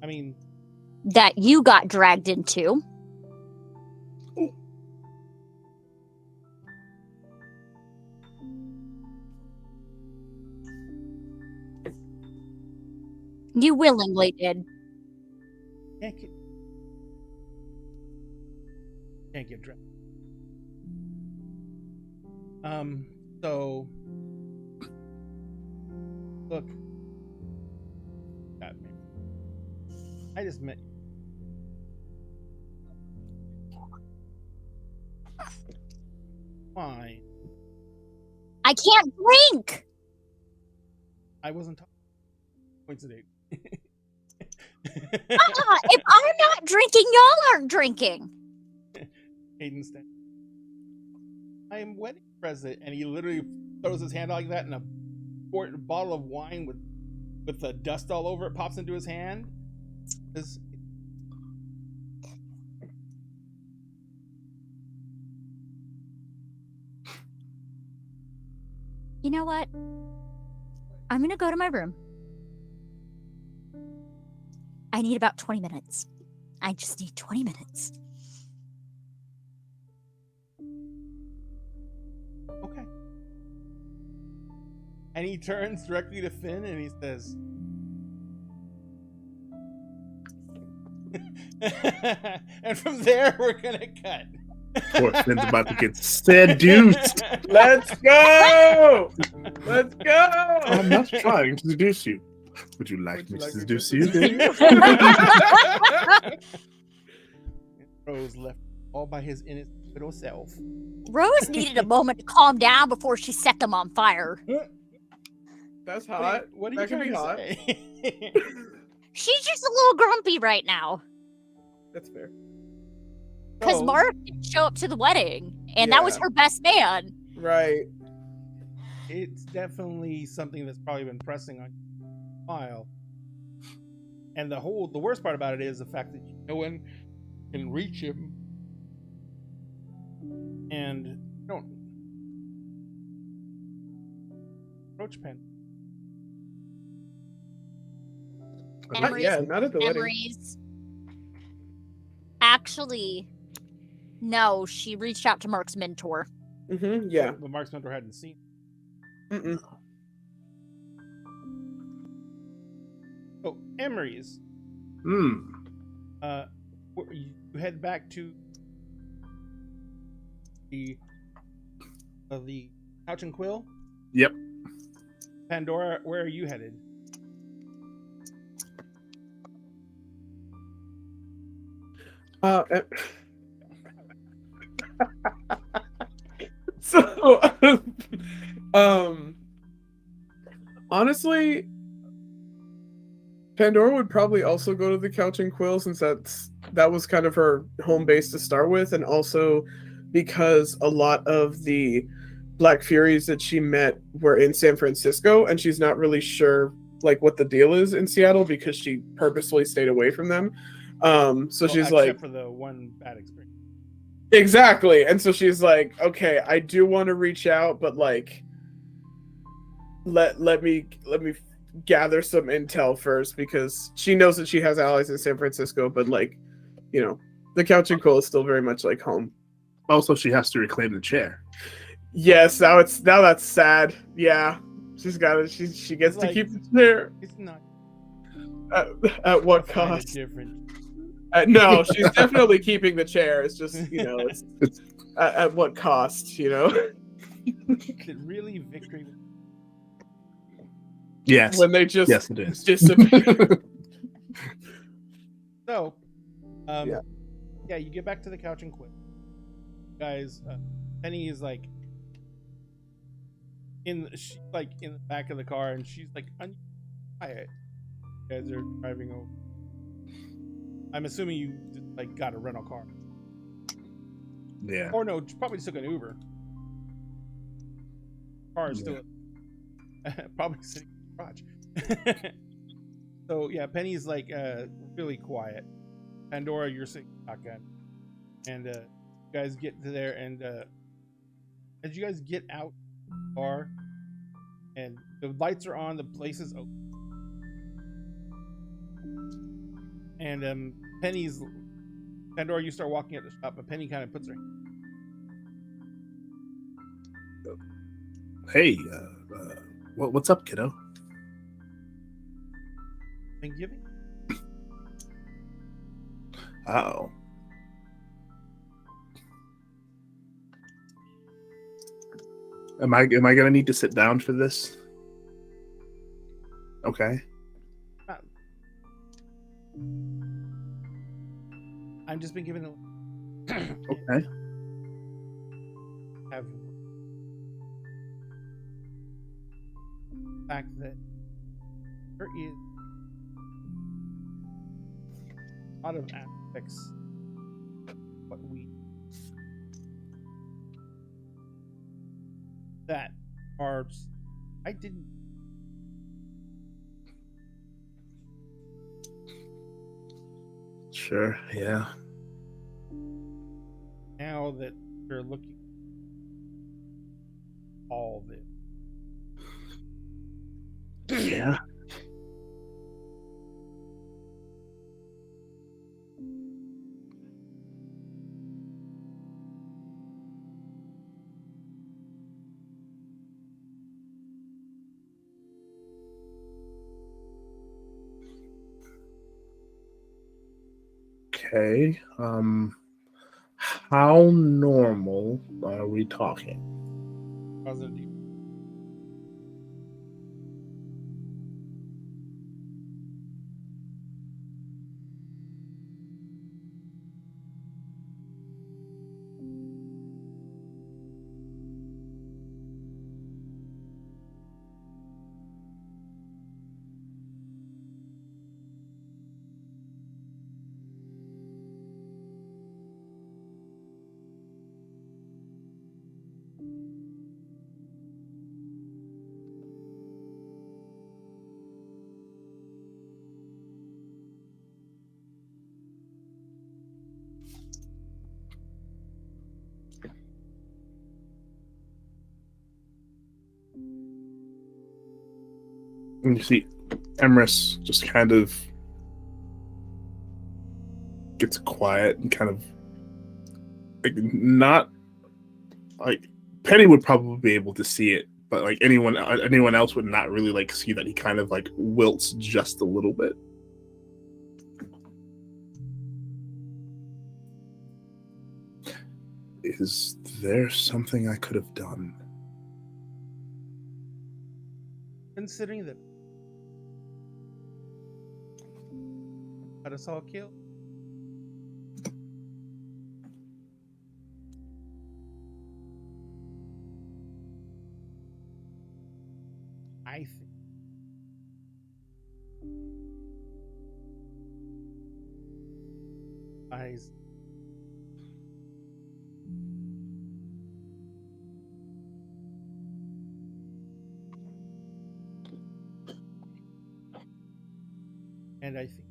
I mean, that you got dragged into. You willingly did. Can't get dressed. So look, I just met you. Fine. I can't drink. I wasn't talking. Coincidence. If I'm not drinking, y'all aren't drinking. Aiden's saying, I am wedding present, and he literally throws his hand out like that, and a bottle of wine with the dust all over it pops into his hand. You know what? I'm gonna go to my room. I need about 20 minutes. I just need 20 minutes. And he turns directly to Finn and he says, and from there we're gonna cut. Poor Finn's about to get seduced. Let's go! Let's go! I'm not trying to seduce you. Would you like me to seduce you? Rose left all by his innocent little self. Rose needed a moment to calm down before she set them on fire. That's hot. What are That you can be trying hot. to say? She's just a little grumpy right now. That's fair. Because So, Mark didn't show up to the wedding, and that was Yeah. her best man. Right. it's definitely something that's probably been pressing on you for a while. And the worst part about it is the fact that no one can reach him. And you don't approach Pen. Memories, Yeah, not at the wedding. memories. Actually, no, she reached out to Mark's mentor. Yeah. But Mark's mentor hadn't seen. Mm-mm. So Emery's. Hmm. You head back to the Couch and Quill. Yep. Pandora, where are you headed? eh, so, honestly, Pandora would probably also go to the Couch and Quill since that was kind of her home base to start with, and also because a lot of the Black Furies that she met were in San Francisco, and she's not really sure like what the deal is in Seattle because she purposefully stayed away from them. So she's like, except for the one bad experience. exactly, and so she's like, okay, I do want to reach out, but like, let me gather some intel first because she knows that she has allies in San Francisco, but like, you know, the Couch and Quill is still very much like home. Also, she has to reclaim the chair. Yes, now that's sad. Yeah, she gets to like- keep the chair. It's not At what kind of cost? different. No, she's definitely keeping the chair. It's just, you know, it's at what cost, you know? Is it really victory? Yes. When they just Yes, it is. disappear. So, Yeah. yeah, you get back to the Couch and Quill. Guys, Penny is like in the back of the car, and she's like quiet. You guys are driving over. I'm assuming you like got a rental car, Yeah. or no, probably just took an Uber. Car is still probably sitting in the garage. So yeah, Penny's like really quiet. Pandora, you're sitting shotgun, and you guys get to there, and as you guys get out of the car, and the lights are on, the place is open, and Pandora, you start walking at the shop, but Penny kind of puts her Hey, what's up, kiddo? Thanksgiving. Oh. Am I gonna need to sit down for this? Okay. I've just been given a Okay. have the fact that there is a lot of aspects of what we that are I didn't Sure. Yeah. now that we're looking at all this. Yeah. Okay. How normal are we talking? Positive. And you see Emrys just kind of gets quiet and kind of like not like Penny would probably be able to see it, but like anyone else would not really like see that he kind of like wilts just a little bit. Is there something I could have done? Considering that had us all killed, I think eyes. And I think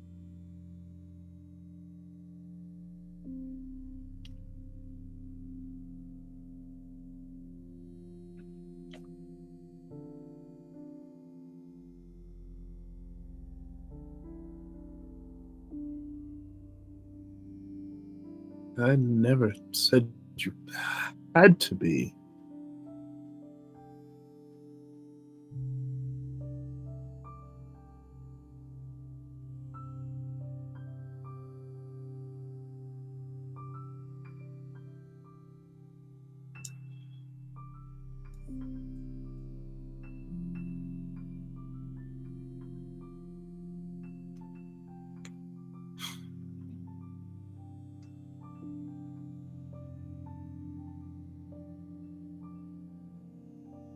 I never said you had to be.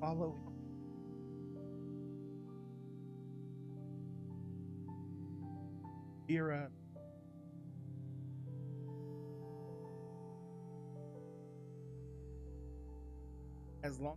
follow Vera. As long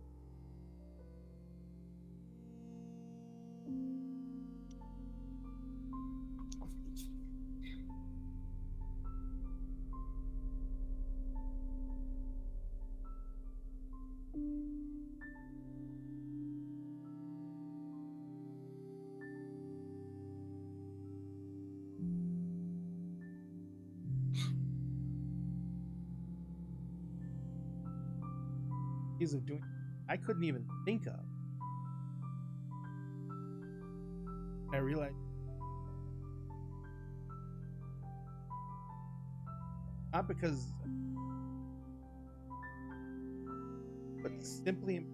ways of doing I couldn't even think of. I realized not because but simply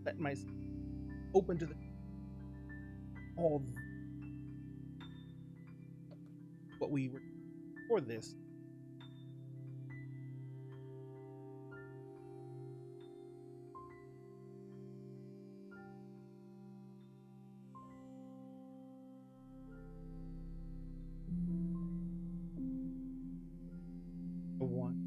let myself open to the all what we were for this. The one.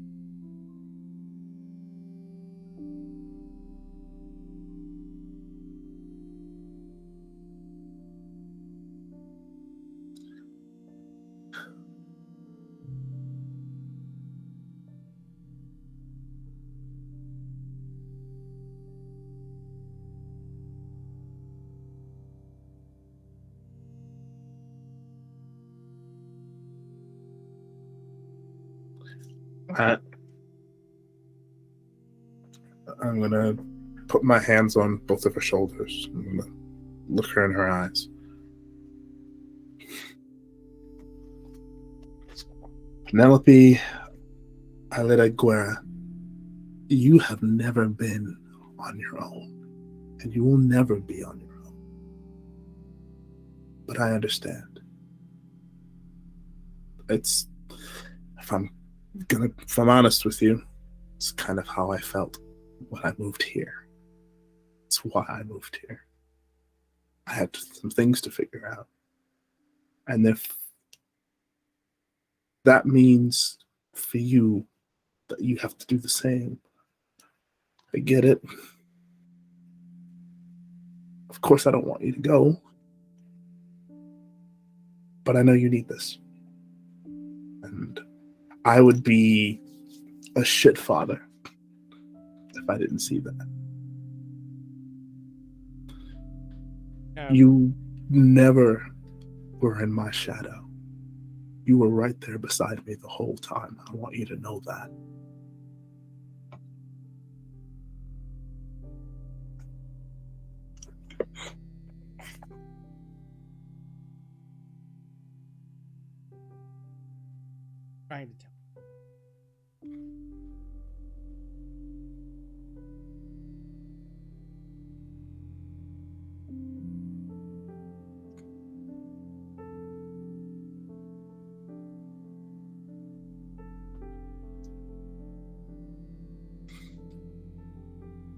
I'm gonna put my hands on both of her shoulders. I'm gonna look her in her eyes. Penelope Alegua, you have never been on your own, and you will never be on your own. But I understand. If I'm honest with you, it's kind of how I felt when I moved here. It's why I moved here. I had some things to figure out. And if that means for you that you have to do the same, I get it. Of course, I don't want you to go, but I know you need this. And I would be a shit father if I didn't see that. You never were in my shadow. You were right there beside me the whole time. I want you to know that. Trying to tell.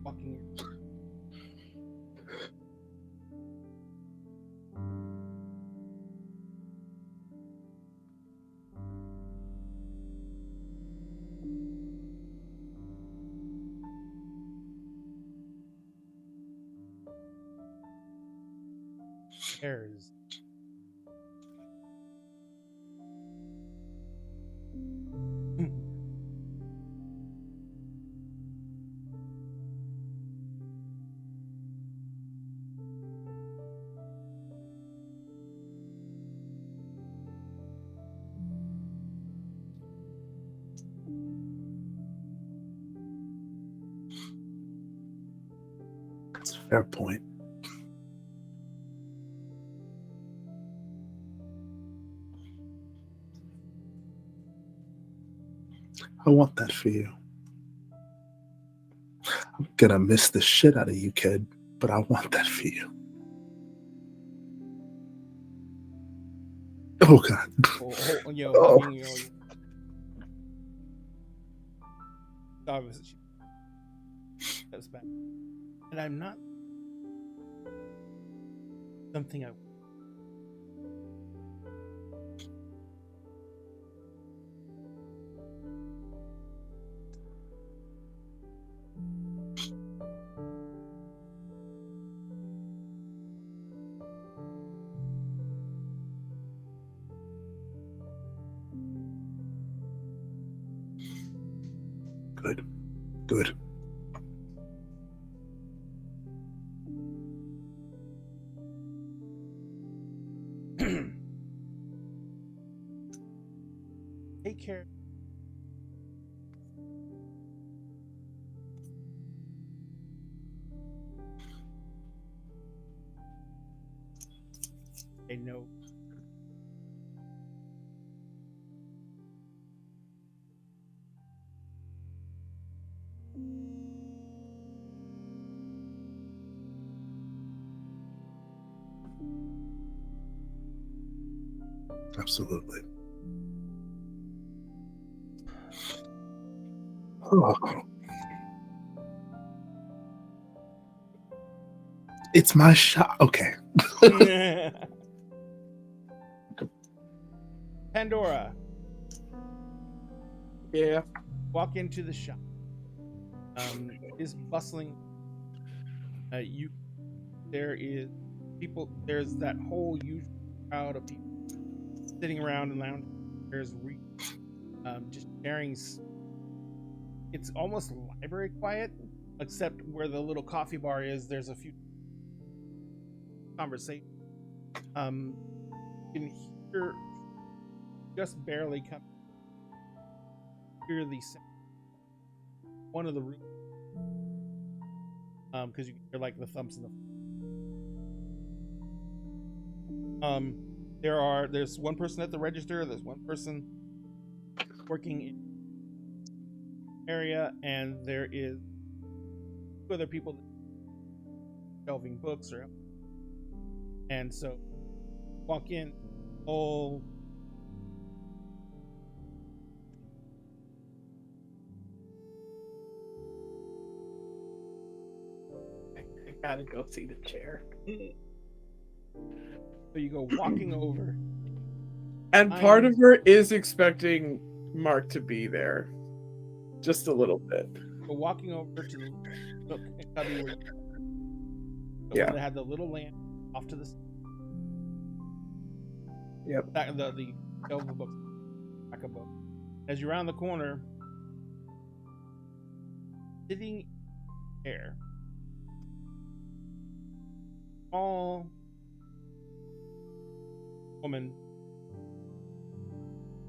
Walking in. There's That's a fair point. I want that for you. I'm gonna miss the shit out of you, kid, but I want that for you. Oh, God. walking, obviously, that's bad. And I'm not something I. Good. Good. Take care. I know. Absolutely. Oh. It's my shot. Okay. Pandora, Yeah. walk into the shop. Is bustling. There is people. There's that whole huge crowd of people sitting around and lounging. There's just sharing. It's almost library quiet, except where the little coffee bar is. There's a few conversations. You can hear just barely come. Hear the sound. One of the rooms, because you can hear like the thumps in the. There's one person at the register, there's one person working in the area, and there is two other people shelving books or, and so walk in all. I gotta go see the chair. So you go walking over. And part of her is expecting Mark to be there. Just a little bit. Go walking over to the book and cubby where Yeah. they had the little lamp off to the side. Yep. The shelf of books, back of book. As you're around the corner, sitting there, small woman,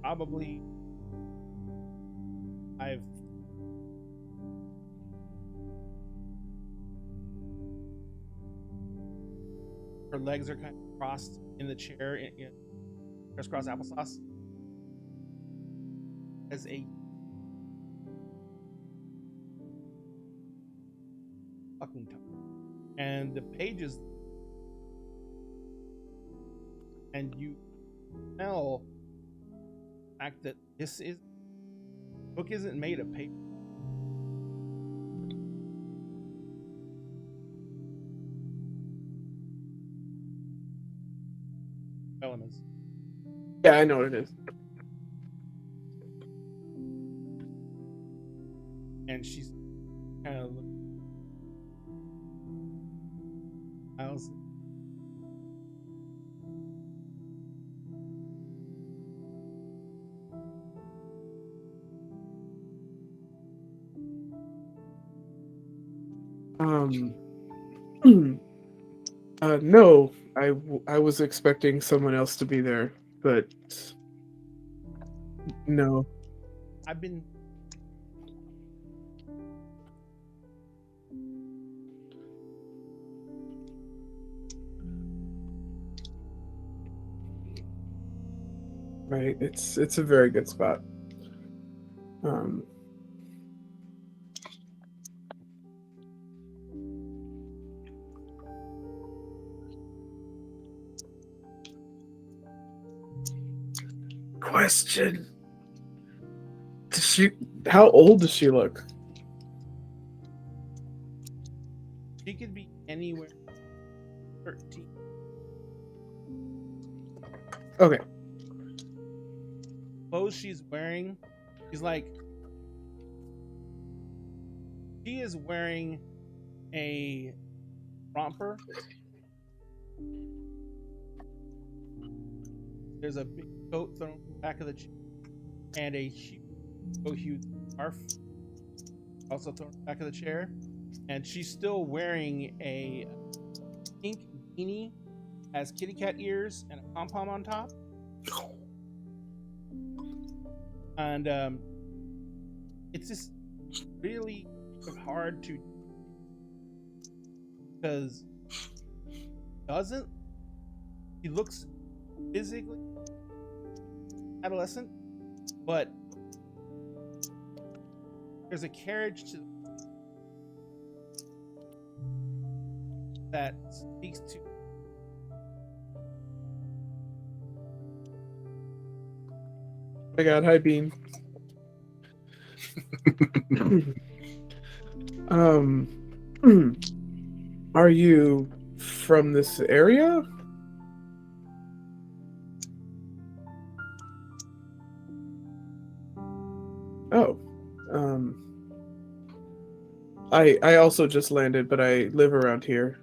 probably her legs are kind of crossed in the chair in crisscross applesauce. As a fucking tongue. And the pages, and you smell the fact that book isn't made of paper. Elements. Yeah, I know what it is. And she's kind of looking. No, I was expecting someone else to be there, but no. I've been Right, it's a very good spot. Question. How old does she look? She could be anywhere 13. Okay. Clothes she's wearing, she is wearing a romper. There's a big coat thrown back of the chair, and a huge scarf also thrown back of the chair, and she's still wearing a pink beanie, has kitty cat ears and a pom pom on top, and it's just really hard to, because he looks physically adolescent, but there's a carriage that speaks to Oh my God, hi Bean. Are you from this area? Oh, I also just landed, but I live around here.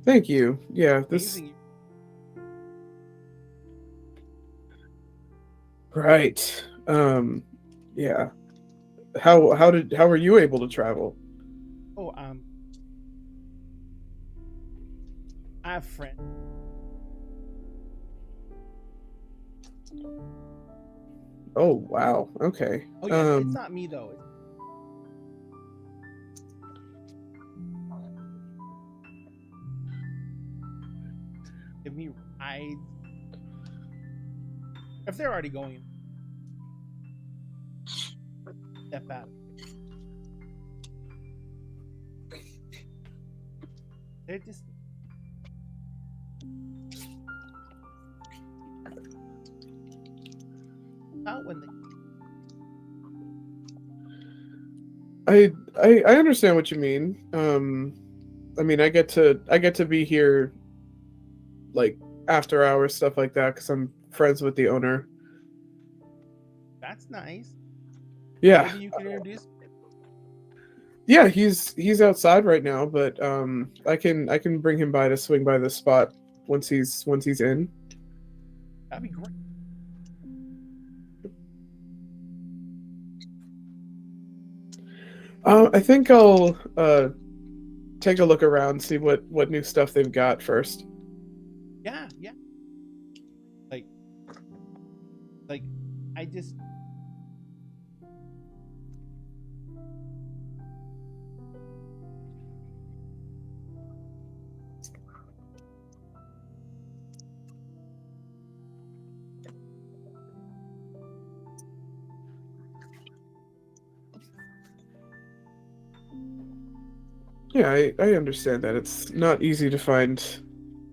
Thank you. Yeah, this. amazing. Right. Yeah. How were you able to travel? Oh, I have friends. Oh wow. Okay. Oh yeah, it's not me though. give me rides. If they're already going, step out. They're just out when they. I understand what you mean. I mean, I get to be here, like after hours stuff like that, because I'm friends with the owner. That's nice. Yeah, Maybe you can introduce. yeah. He's outside right now, but I can bring him by to swing by this spot once he's in. That'd be great. I think I'll take a look around, see what new stuff they've got first. Yeah. Like, I just. Yeah, I understand that it's not easy to find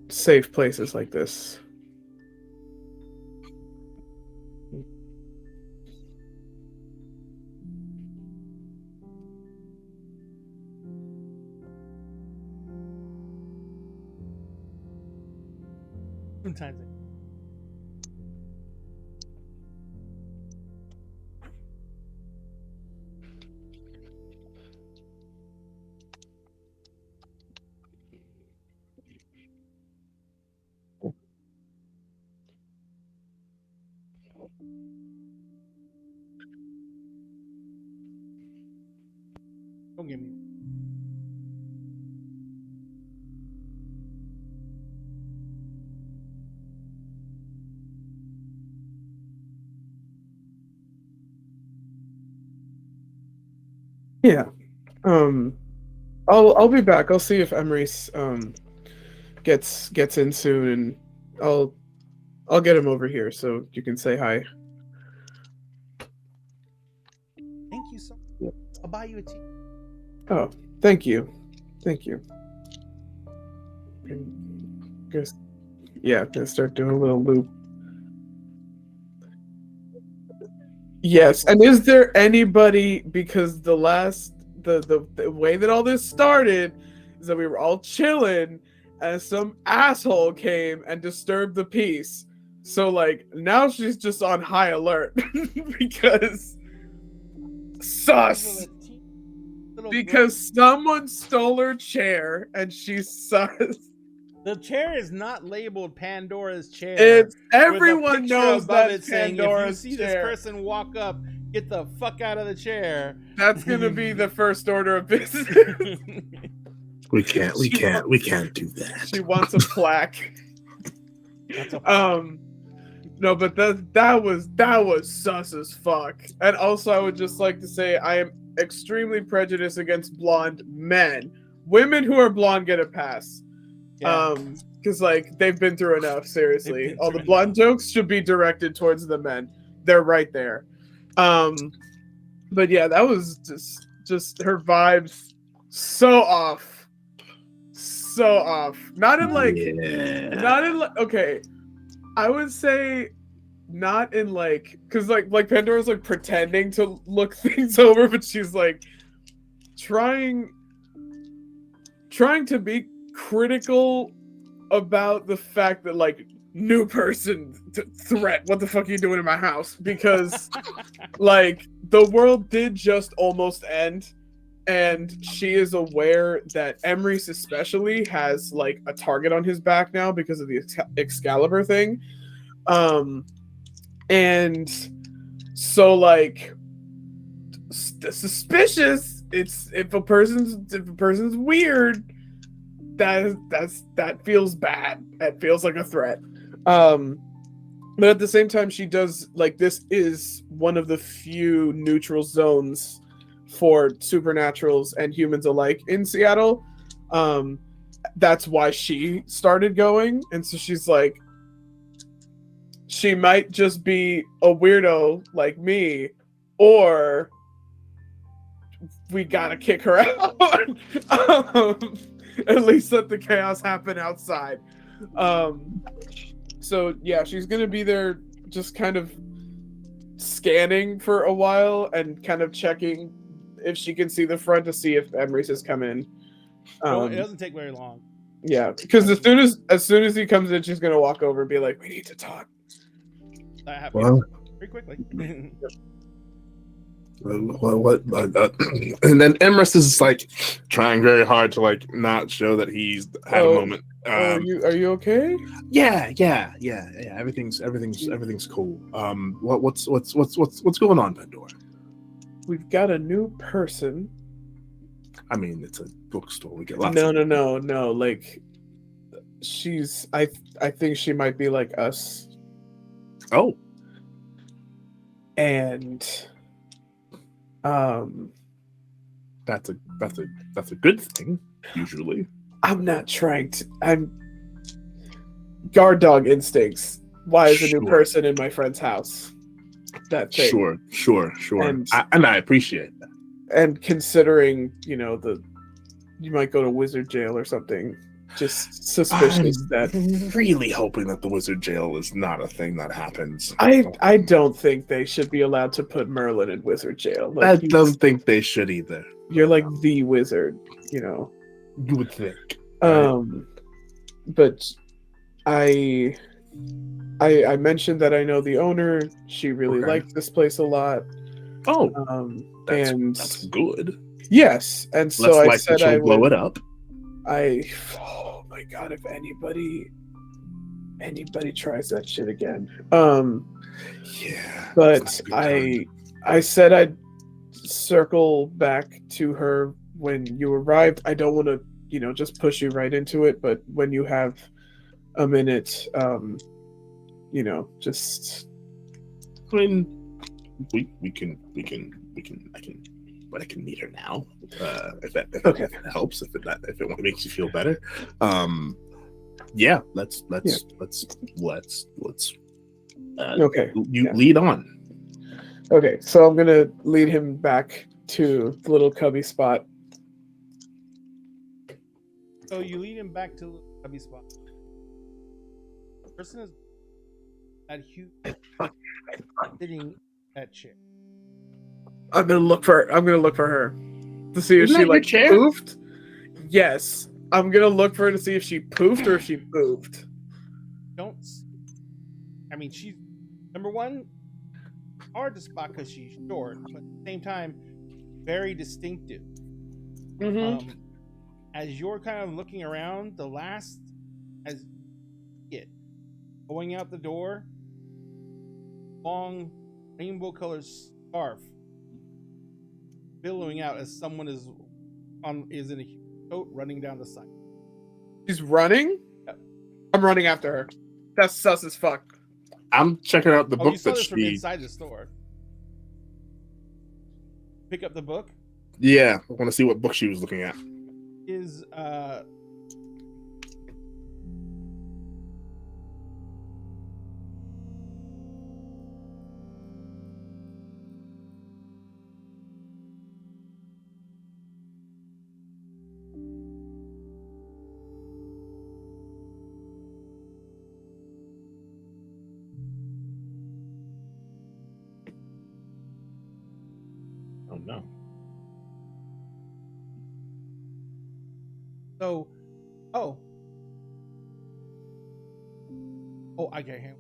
safe places like this. Sometimes. Don't get me. Yeah. I'll be back. I'll see if Emery's gets in soon, and I'll get him over here so you can say hi. Thank you so much. Yeah. I'll buy you a tea. Oh, thank you. And guess, yeah, gonna start doing a little loop. Yes, and is there anybody, because the way that all this started is that we were all chilling and some asshole came and disturbed the peace. So like now she's just on high alert because sus. Because someone stole her chair and she's sus. The chair is not labeled Pandora's chair. It's with a everyone picture knows above that's it saying, Pandora's if you see chair. this person walk up, get the fuck out of the chair. That's gonna be the first order of business. We can't do that. She wants a plaque. No, but that was sus as fuck. And also, I would just like to say I am extremely prejudiced against blonde men. Women who are blonde get a pass. Yeah. Because like they've been through enough. Seriously, all the blonde jokes should be directed towards the men. They're right there. But yeah, that was just her vibes so off. Not in like, okay. I would say not in like, because like Pandora's like pretending to look things over, but she's like trying to be critical about the fact that like new person threat, what the fuck are you doing in my house? Because like the world did just almost end, and she is aware that Emrys especially has like a target on his back now because of the Excalibur thing. And so like suspicious, it's if a person's weird, that feels bad. That feels like a threat. But at the same time, she does like, this is one of the few neutral zones for supernaturals and humans alike in Seattle. that's why she started going. And so she's like, she might just be a weirdo like me, or we gotta kick her out. At least let the chaos happen outside. So yeah, she's gonna be there just kind of scanning for a while and kind of checking if she can see the front to see if Emrys has come in. It doesn't take very long. Yeah, because as soon as he comes in, she's gonna walk over and be like, "We need to talk." That happens pretty quickly. What? And then Emrys is like trying very hard to like not show that he's had a moment. Are you okay? Yeah. Everything's cool. What's going on, Pandora? We've got a new person. I mean, it's a bookstore. We get lots. No. Like, she's. I think she might be like us. Oh. And that's a good thing usually. I'm guard dog instincts. Why is a new person in my friend's house? That thing. Sure. And I appreciate that. And considering, you might go to wizard jail or something, just suspicious that. Really hoping that the wizard jail is not a thing that happens. I don't think they should be allowed to put Merlin in wizard jail. Like, I don't think they should either. You're like the wizard, You would think. But I mentioned that I know the owner. She really liked this place a lot. Oh, that's good. Yes, and so I said I would blow it up. Oh my god! If anybody tries that shit again, yeah. But I said I'd circle back to her when you arrived. I don't want to, just push you right into it, but when you have a minute, just. I mean, we can. I can meet her now. If that helps, if it makes you feel better. Yeah, let's okay. Lead on. Okay, so I'm gonna lead him back to the little cubby spot. So you lead him back to the cubby spot. The person is that huge sitting at chair. I'm gonna look for her to see if she like poofed. Yes, I'm gonna look for her to see if she poofed or if she moved. I mean, she's number one, hard to spot because she's short, but at the same time, very distinctive. Mm-hmm. As you're kind of looking around, as it going out the door, long rainbow-colored scarf billowing out as someone is in a coat running down the side. She's running? Yep. I'm running after her. That's sus as fuck. I'm checking out the book you saw this from inside the store. Pick up the book? Yeah, I want to see what book she was looking at. Oh no. So, I get him.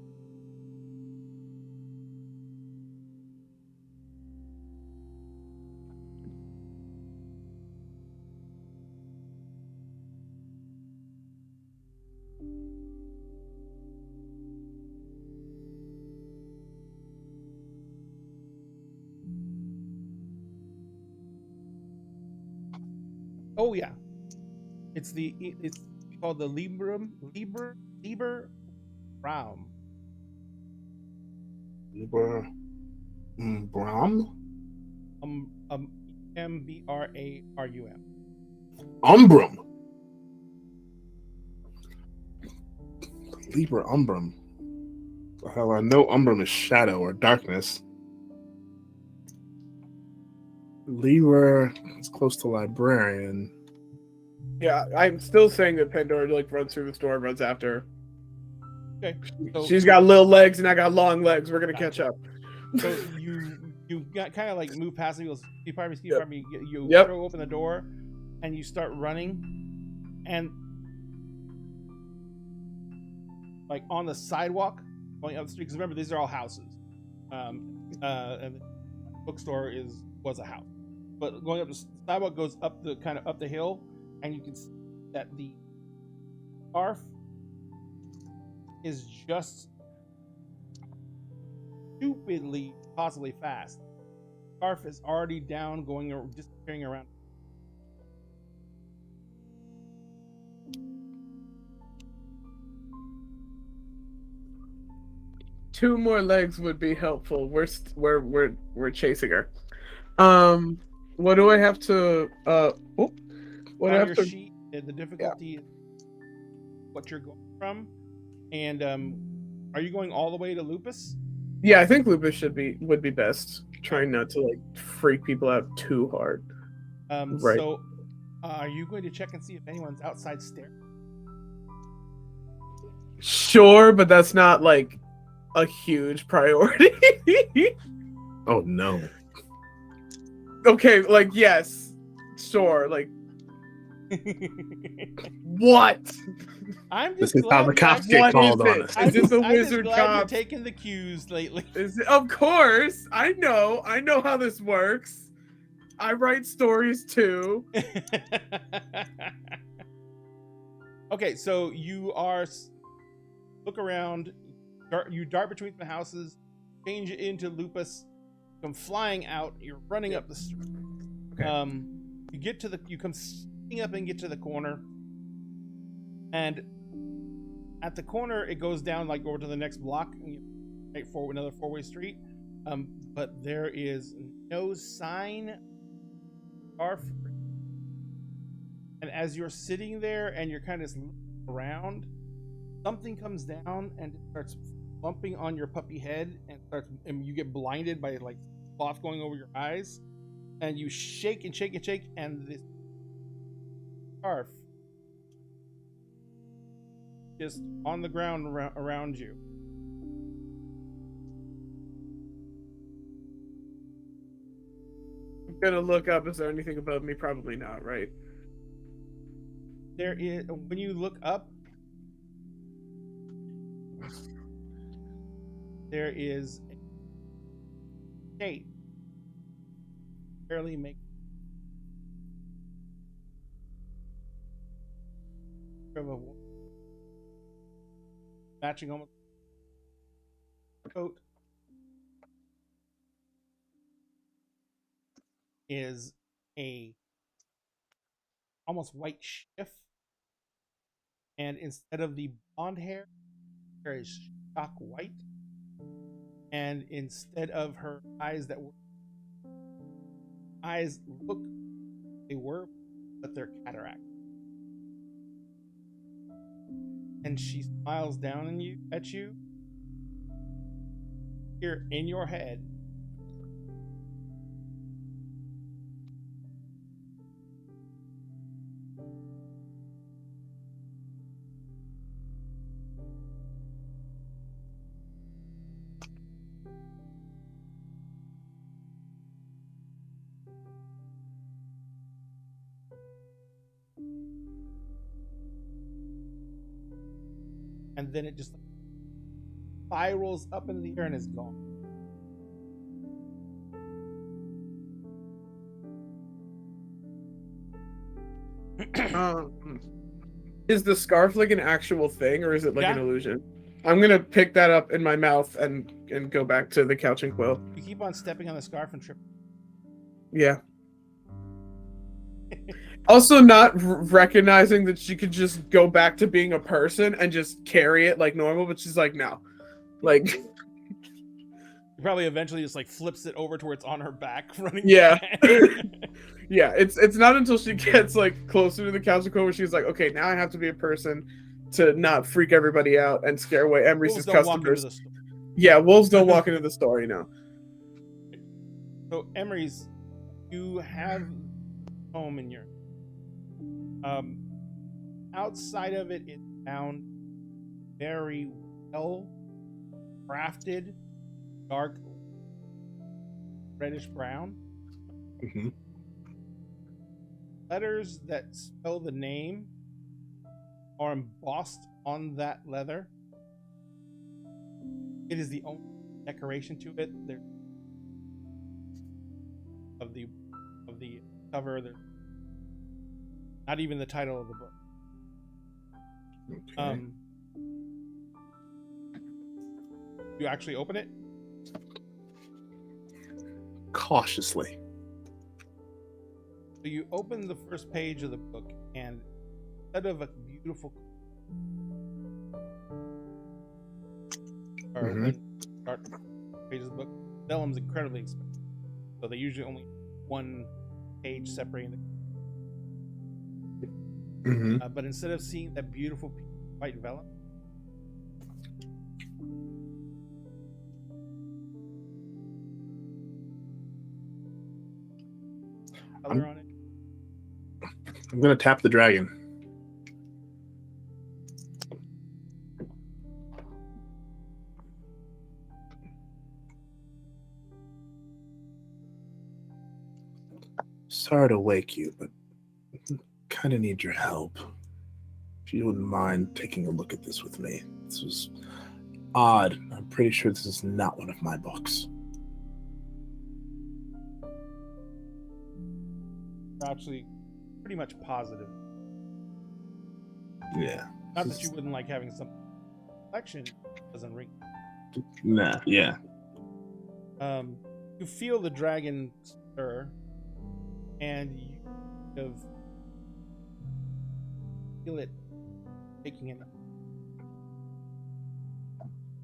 Oh yeah, it's called the Liber Braum. Braum? Mbrarum. Umbrum. Libra Umbrum. Hell, I know Umbrum is shadow or darkness. Libra is close to librarian. Yeah, I'm still saying that Pandora like runs through the store and runs after her. Okay. So, She's got little legs and I got long legs. We're gonna catch up. So you got kind of like move past me. You probably you Yep. throw open the door, and you start running, and like on the sidewalk going up the street. Because remember, these are all houses, and the bookstore was a house. But going up the sidewalk goes up the hill, and you can see that the scarf is just stupidly possibly fast. Scarf is already down, going or disappearing around. Two more legs would be helpful. We're chasing her. What do I have to? What do I On have your to? sheet, the difficulty is what you're going from, and are you going all the way to Lupus? Yeah, I think Lupus would be best. Trying not to like freak people out too hard. Right. So, are you going to check and see if anyone's outside staring? Sure, but that's not like a huge priority. Oh no. Okay, like yes, sure, like what? I'm This just is how glad the you cops actually- get What called is on it? us. Is this a I'm just wizard glad you're cop? taking the cues lately. Of course, I know how this works. I write stories too. Okay, so you look around, you dart between the houses, change it into Lupus, come flying out. You're running up the street. Okay. You come speeding up and get to the corner, and at the corner it goes down like over to the next block, and you right forward another four-way street. But there is no sign. And as you're sitting there and you're kind of looking around, something comes down and it starts bumping on your puppy head, and you get blinded by like cloth going over your eyes, and you shake and shake and shake, and this scarf just on the ground around you. I'm gonna look up. Is there anything above me? Probably not, right? There is, when you look up, there is a shape barely make of a matching almost coat is a almost white shift, and instead of the blonde hair, there is shock white, and instead of her eyes look they were, but they're cataract, and she smiles down at you here in your head. And then it just spirals up into the air and is gone. Is the scarf like an actual thing, or is it like Yeah. an illusion? I'm gonna pick that up in my mouth and go back to the couch and quill. You keep on stepping on the scarf and trip. Yeah. Also, not recognizing that she could just go back to being a person and just carry it like normal, but she's like, no, like, You probably eventually just like flips it over to where it's on her back, running. Yeah. back. yeah. It's not until she gets like closer to the couch and quill where she's like, okay, now I have to be a person to not freak everybody out and scare away Emery's Wolves don't walk into customers. the store. Yeah, wolves don't walk into the store, you know. So Emery's, you have home in your outside of it, it's found very well crafted, dark reddish brown Mm-hmm. letters that spell the name are embossed on that leather. It is the only decoration to it. There of the cover. There's not even the title of the book. Okay. You actually open it. Cautiously. So you open the first page of the book, and instead of a beautiful or Mhm. when you start pages of the book, vellum's incredibly expensive. So they usually only one page separating the Mm-hmm. but instead of seeing that beautiful piece of white vellum, color on it. I'm gonna tap the dragon. Sorry to wake you, but kind of need your help. If you wouldn't mind taking a look at this with me. This was odd. I'm pretty sure this is not one of my books. They're actually pretty much positive. Yeah. Not that you wouldn't like having some collection, doesn't ring. Nah, yeah. You feel the dragon stir, and you kind of feel it taking it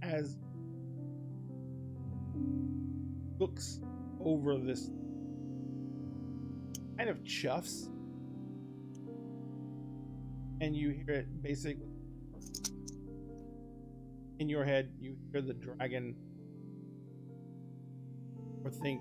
as looks over this kind of chuffs, and you hear it basically in your head. You hear the dragon or think,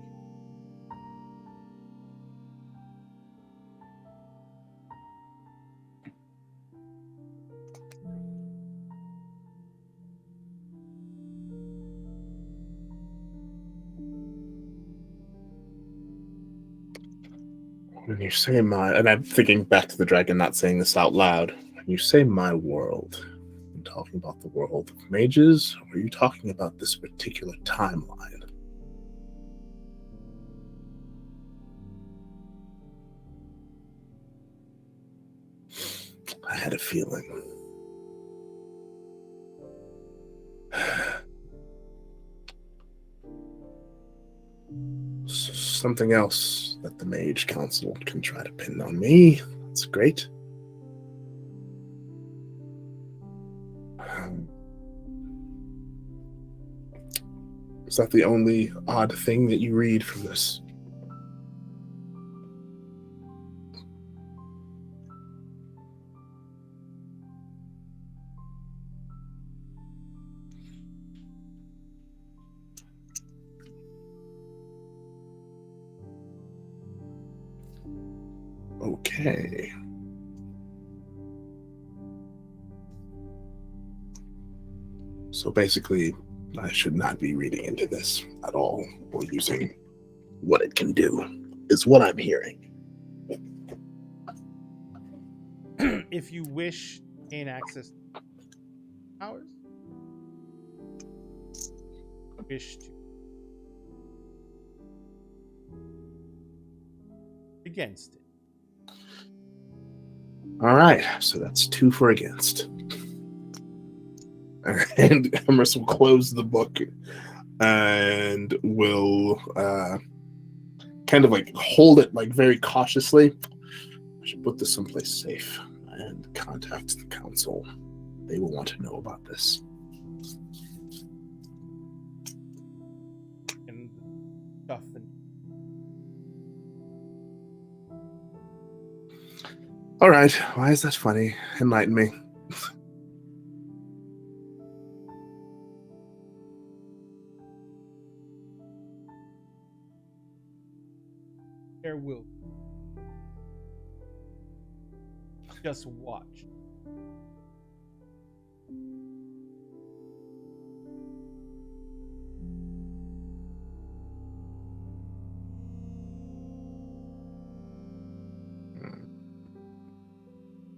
When you say my, and I'm thinking back to the dragon, not saying this out loud. When you say my world, I'm talking about the world of mages, or are you talking about this particular timeline? I had a feeling. Something else that the Mage Council can try to pin on me. That's great. Is that the only odd thing that you read from this? Okay. So basically, I should not be reading into this at all or using what it can do, is what I'm hearing. if you wish to gain access to powers, wish to against it. All right, so that's 2 for against. And Emerson will close the book and will kind of like hold it like very cautiously. I should put this someplace safe and contact the council. They will want to know about this. And stuff and All right, why is that funny? Enlighten me. there will. Just watch.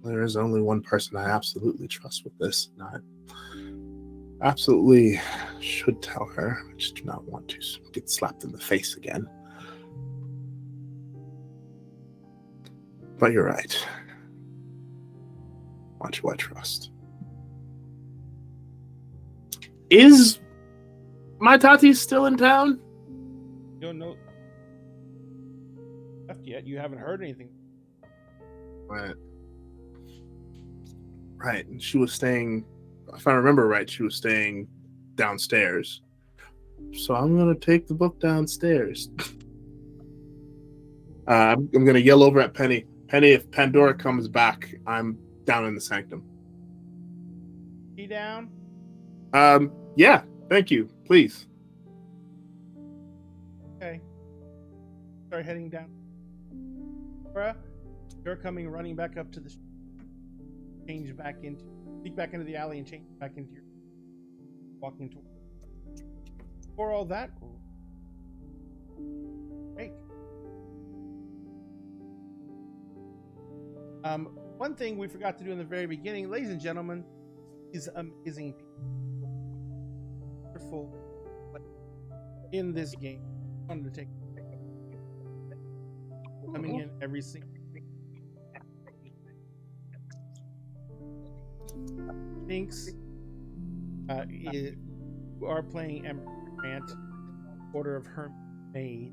There is only one person I absolutely trust with this, and I absolutely should tell her. I just do not want to get slapped in the face again. But you're right. Watch who I trust. Is my Tati still in town? You don't know left yet. You haven't heard anything. Right. And she was staying, if I remember right, she was staying downstairs. So I'm going to take the book downstairs. I'm going to yell over at Penny. Penny, if Pandora comes back, I'm down in the sanctum. She down? Yeah, thank you. Please. Okay. Start heading down. Bruh, you're coming running back up to the sneak back into the alley and change back into your walking toward. For all that, great. One thing we forgot to do in the very beginning, ladies and gentlemen, is amazing people. Wonderful in this game. I wanted to take coming in every single Thinks you are playing Ember Grant, Order of Hermes Maid,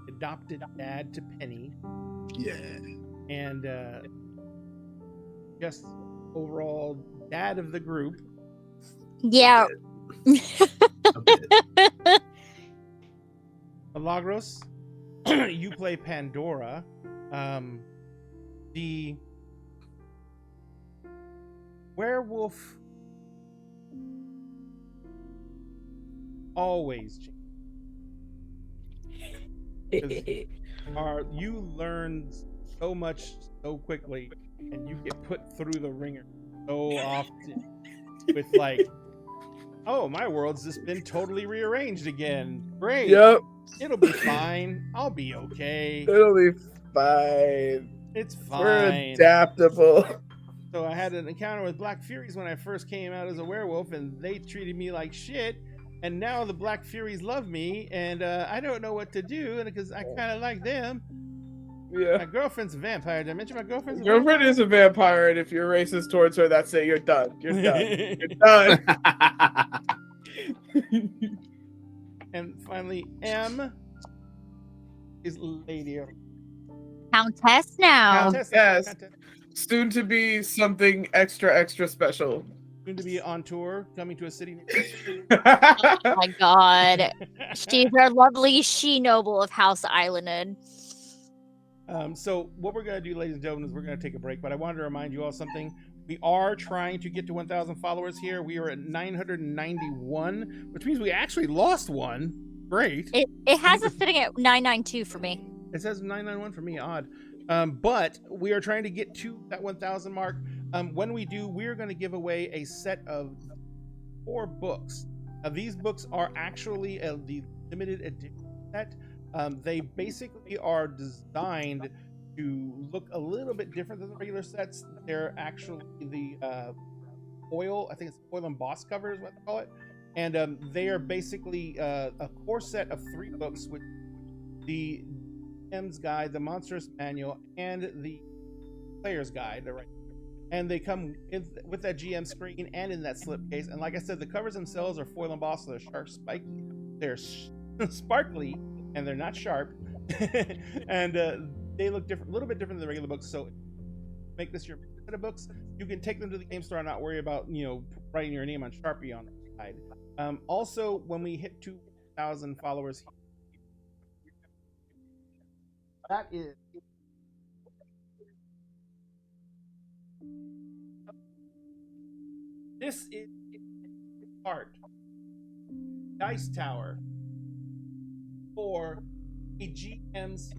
adopted dad to Penny. Yeah. And just overall dad of the group. Yeah. A bit. Milagros, you play Pandora. The werewolf always changes. You learn so much so quickly, and you get put through the ringer so often with like, oh, my world's just been totally rearranged again. Great. Yep. It'll be fine. I'll be okay. It'll be fine. It's fine. We're adaptable. So I had an encounter with Black Furies when I first came out as a werewolf, and they treated me like shit. And now the Black Furies love me, and I don't know what to do, and because I kind of like them. Yeah. My girlfriend's a vampire. Did I mention my girlfriend's a Girlfriend vampire? is a vampire, and if you're racist towards her, that's it. You're done. You're done. You're done. And finally, M is Lady of Countess now. Countess. yes. Countess. Soon to be something extra special. Soon to be on tour, coming to a city. Oh my god. She's our lovely she-noble of House Islanded. So what we're going to do, ladies and gentlemen, is we're going to take a break. But I wanted to remind you all something. We are trying to get to 1,000 followers here. We are at 991, which means we actually lost one. Great. It has us sitting at 992 for me. It says 991 for me. Odd. But we are trying to get to that 1,000 mark. When we do, we're going to give away a set of 4 books. Now, these books are actually the limited edition set. They basically are designed to look a little bit different than the regular sets. They're actually the foil, I think it's foil embossed cover is what they call it. And they are basically a core set of 3 books, with the GM's Guide, the Monstrous Manual, and the Player's Guide. Right, and they come with that GM screen and in that slipcase. And like I said, the covers themselves are foil embossed, so they're sharp, spiky, they're sparkly, and they're not sharp. And they look different, a little bit different than the regular books. So make this your set of books. You can take them to the game store and not worry about, writing your name on Sharpie on the side. Also, when we hit 2,000 followers, that is this is art Dice Tower for a GM's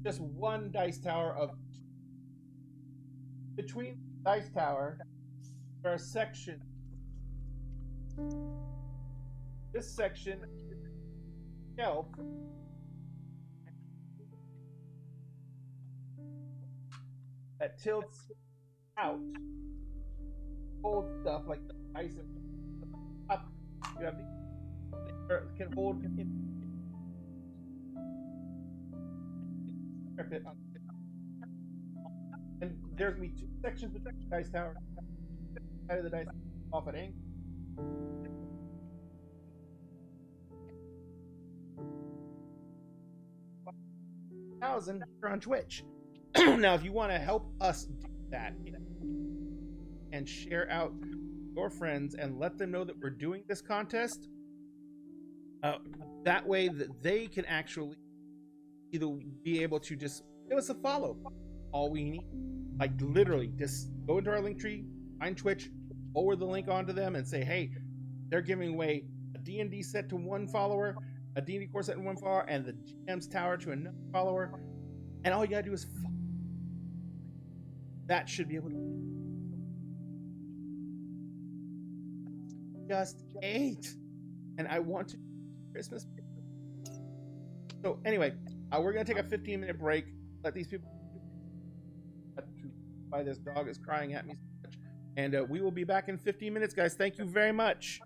just one dice tower of between the dice tower there are sections. This section shelf that tilts out, hold stuff like dice and up. You have the can hold and there's gonna be two sections between the dice tower. Side of the dice off at angle. $1,000 here on Twitch. Now, if you want to help us do that and share out your friends and let them know that we're doing this contest, that way that they can actually either be able to just give us a follow. All we need, like literally, just go into our link tree, find Twitch, forward the link onto them, and say, hey, they're giving away a D&D set to one follower, a D&D core set to one follower, and the GM's tower to another follower. And all you gotta do is follow. That should be able to just 8. And I want to Christmas. So anyway, we're gonna take a 15-minute break. Let these people. Why this dog is crying at me so much. And we will be back in 15 minutes, guys. Thank you very much.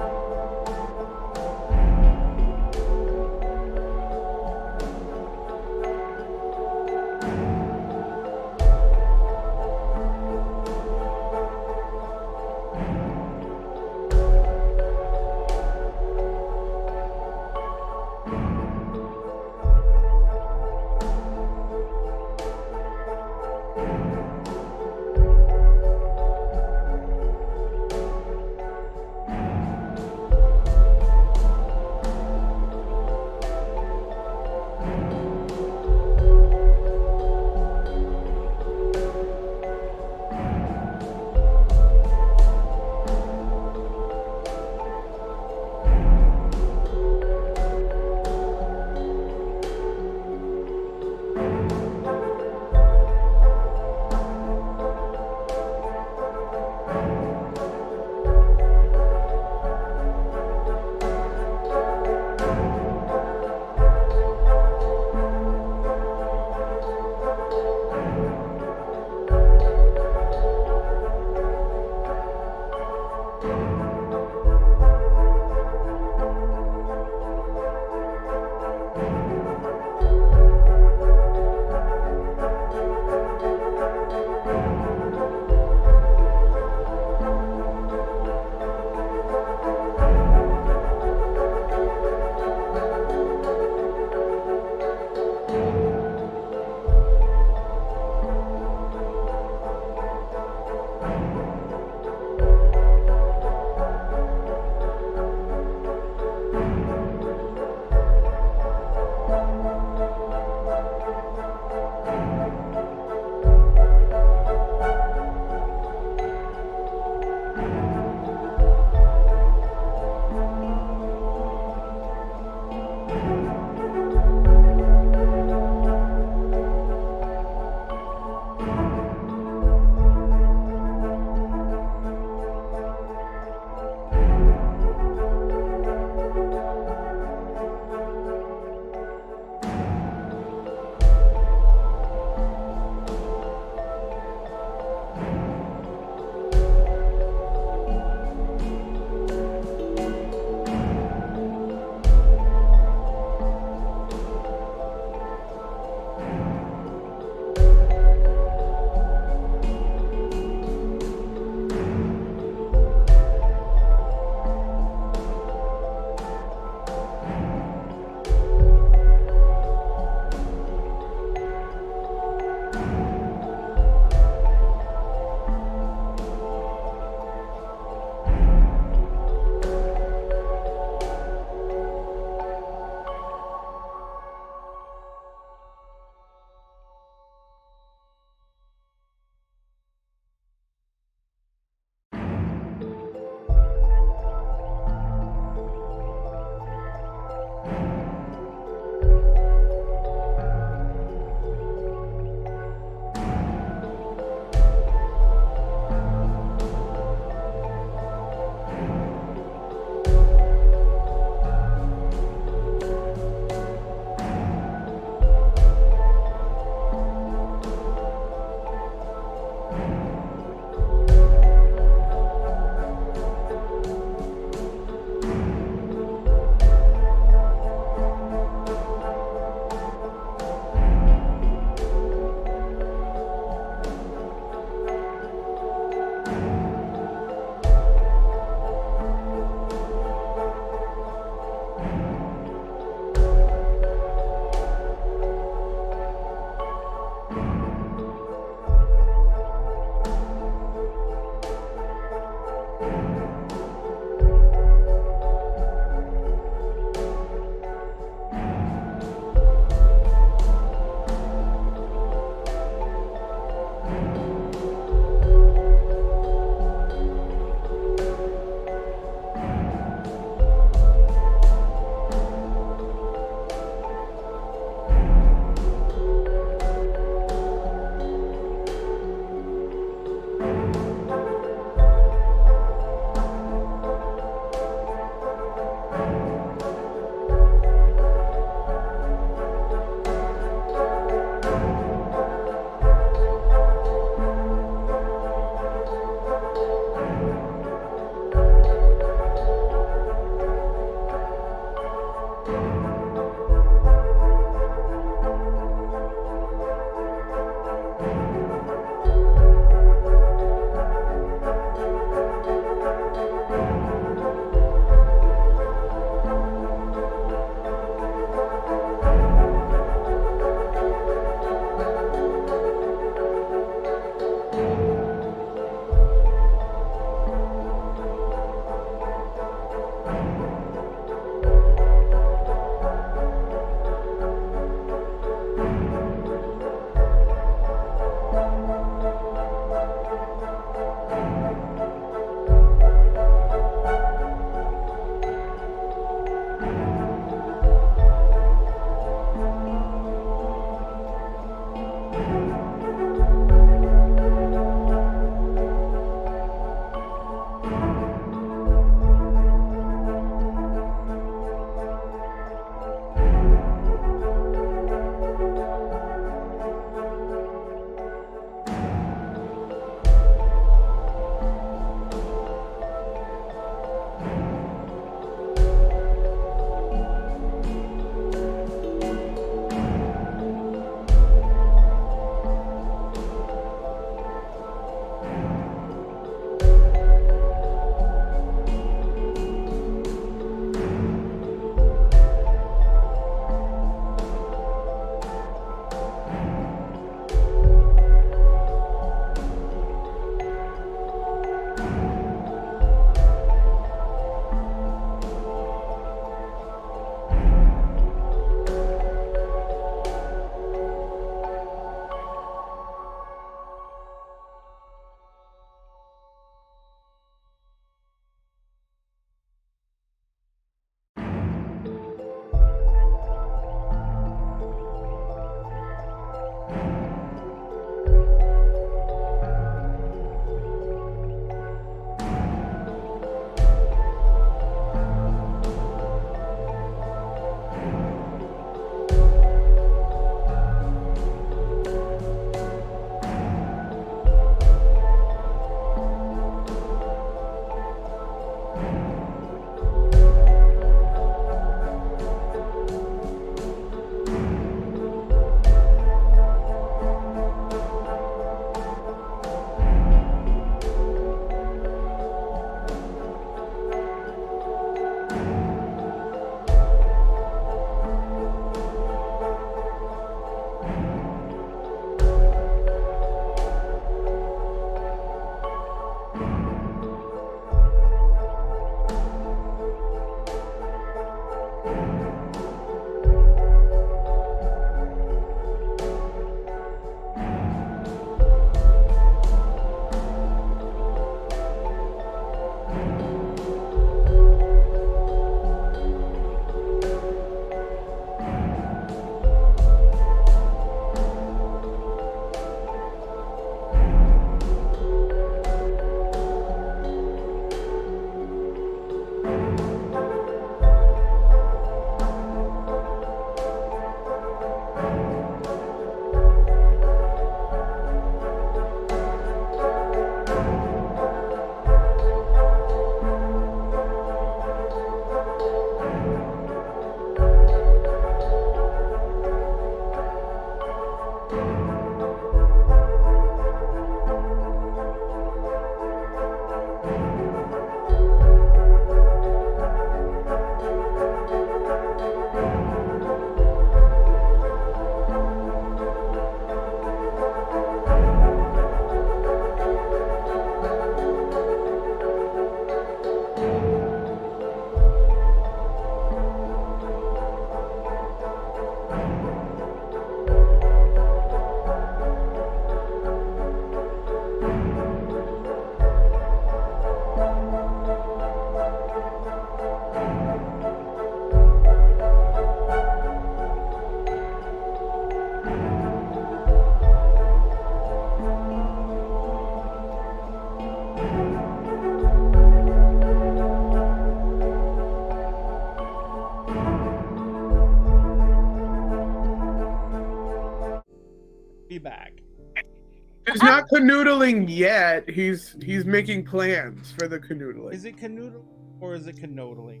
He's not canoodling yet. He's making plans for the canoodling. Is it canoodling or is it canoodling?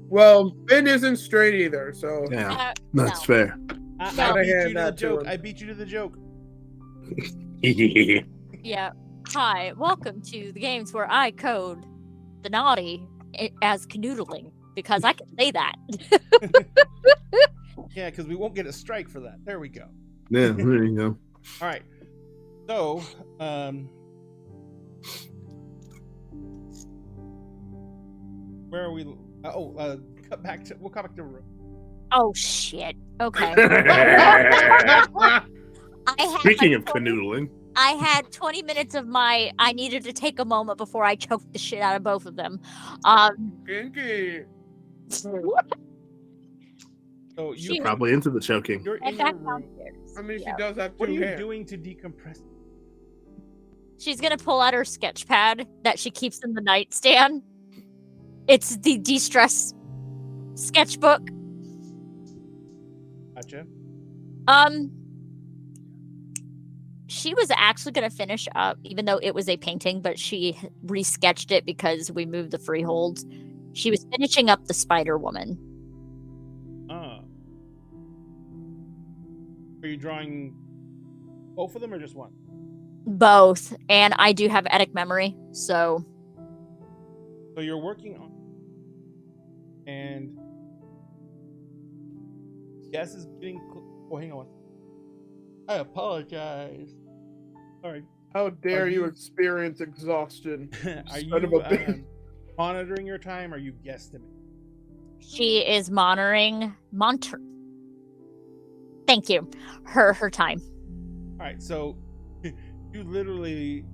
Well, Finn isn't straight either, so Yeah, No. that's fair. I No. beat you hand to the that to joke. him. I beat you to the joke. Yeah. Hi, welcome to the games where I code the naughty as canoodling because I can say that. Yeah, because we won't get a strike for that. There we go. Yeah, there you go. All right. So, where are we? Cut back to. We'll come back to the room. Oh shit. Okay. I had Speaking like of 20 canoodling, I had 20 minutes of I needed to take a moment before I choked the shit out of both of them. kinky. So She- you probably into the choking. you're in And your back room. downstairs. I mean, Yeah. she does have What are two you hands. doing to decompress? She's gonna pull out her sketch pad that she keeps in the nightstand. It's the de-stress sketchbook. Gotcha. She was actually gonna finish up, even though it was a painting, but she re-sketched it because we moved the freeholds. She was finishing up the Spider Woman. Are you drawing both of them or just one? Both, and I do have Etic memory, so So you're working on, and guess is getting. Oh, hang on. I apologize. Sorry. How dare Are you you- experience exhaustion? Are Son of a bitch. you monitoring your time? Or are you guesstimating? she is Thank you. Her time. All right. So you literally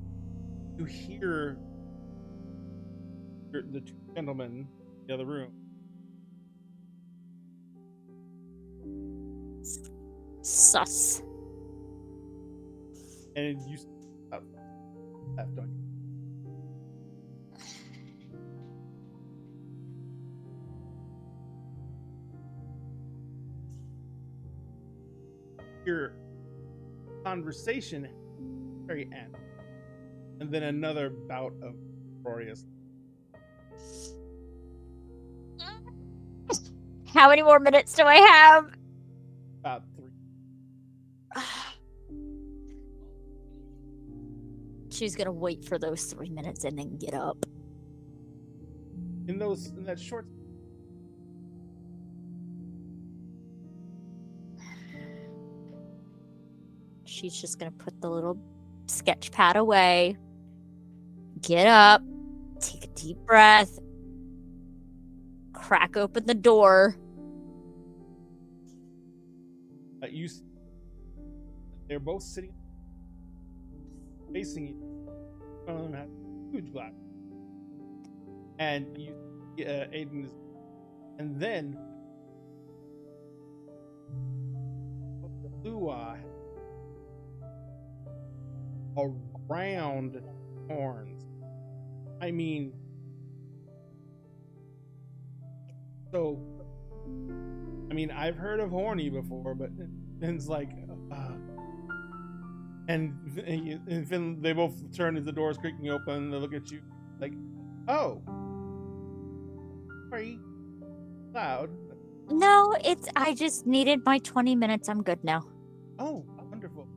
hear the two gentlemen in the other room. Sus. And you left on you. Your conversation very end, and then another bout of glorious. How many more minutes do I have? About 3. She's gonna wait for those 3 minutes and then get up. In that short. She's just gonna put the little sketch pad away, get up, take a deep breath, crack open the door. They're both sitting facing each other. One of them has a huge glass, and you, Aiden is, and then the blue eye around horns. I mean, I've heard of horny before, but Finn's like, and Finn, they both turn as the door's creaking open. They look at you like, oh, sorry, loud. No, I just needed my 20 minutes. I'm good now. Oh, wonderful.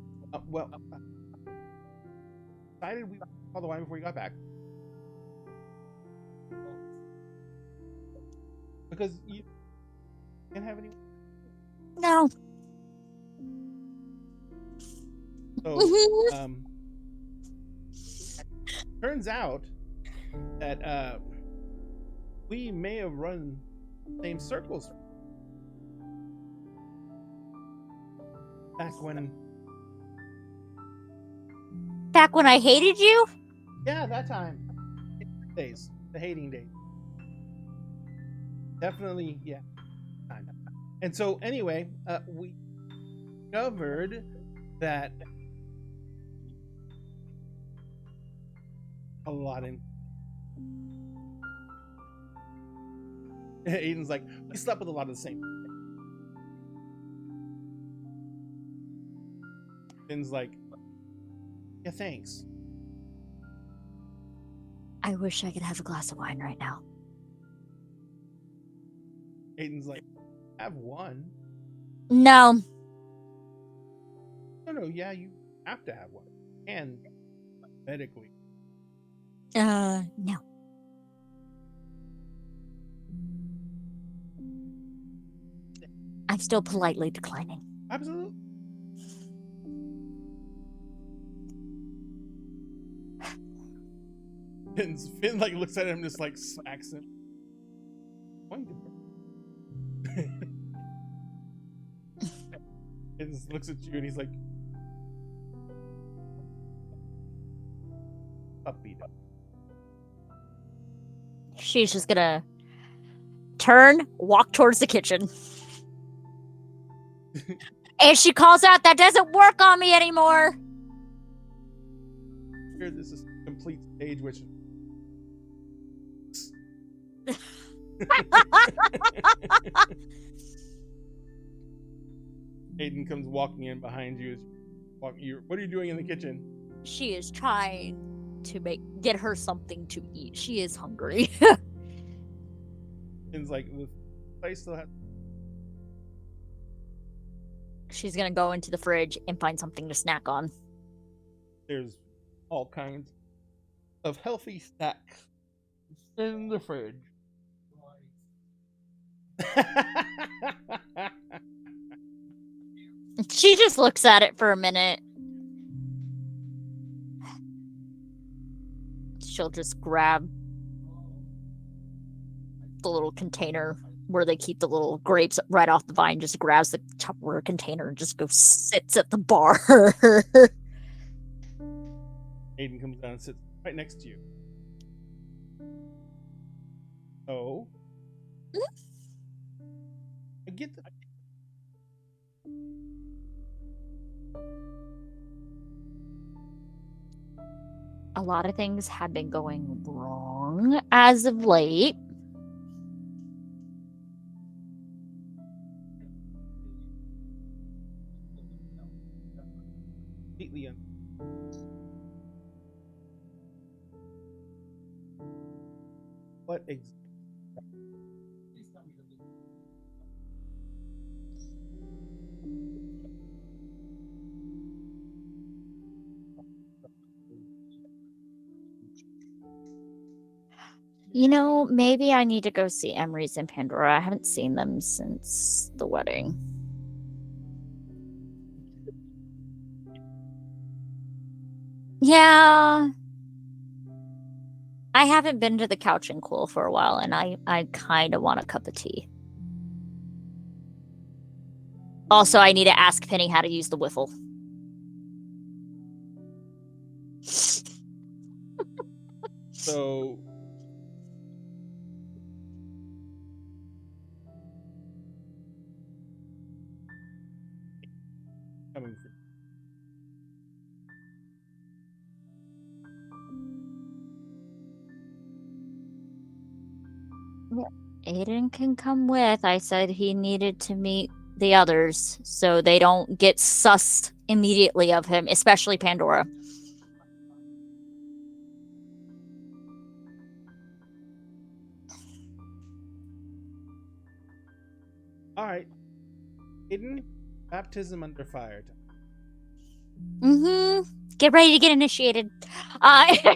Decided we all the wine before you got back. Because you can't have any. No. So, turns out that we may have run the same circles back when. Back when I hated you? Yeah, that time. Days, the hating days. Definitely, yeah. Time. And so, anyway, we discovered that a lot in. Aiden's like, we slept with a lot of the same. Finn's like, yeah, thanks. I wish I could have a glass of wine right now. Aiden's like, have one. No. No, yeah, you have to have one. And medically. No. I'm still politely declining. Absolutely. Finn like looks at him and just like smacks him. Going to Finn just looks at you and he's like, upbeat up. She's just gonna turn, walk towards the kitchen. And she calls out, that doesn't work on me anymore. Here, this is complete stage which. Aiden comes walking in behind you. What are you doing in the kitchen? She is trying to get her something to eat. She is hungry. Finn's like, the place still has. She's gonna go into the fridge and find something to snack on. There's all kinds of healthy snacks in the fridge. She just looks at it for a minute. She'll just grab the little container where they keep the little grapes right off the vine, just grabs the Tupperware container and just goes sits at the bar. Aiden comes down and sits right next to you. Oh. I get the. A lot of things have been going wrong as of late. Completely what exactly? You know, maybe I need to go see Emery's and Pandora. I haven't seen them since the wedding. Yeah. I haven't been to the Couch and Quill for a while, and I kind of want a cup of tea. Also, I need to ask Penny how to use the whiffle. So coming through. Aiden can come with. I said he needed to meet the others so they don't get sussed immediately of him, especially Pandora. All right. Aiden, baptism under fire. Mm-hmm. Get ready to get initiated.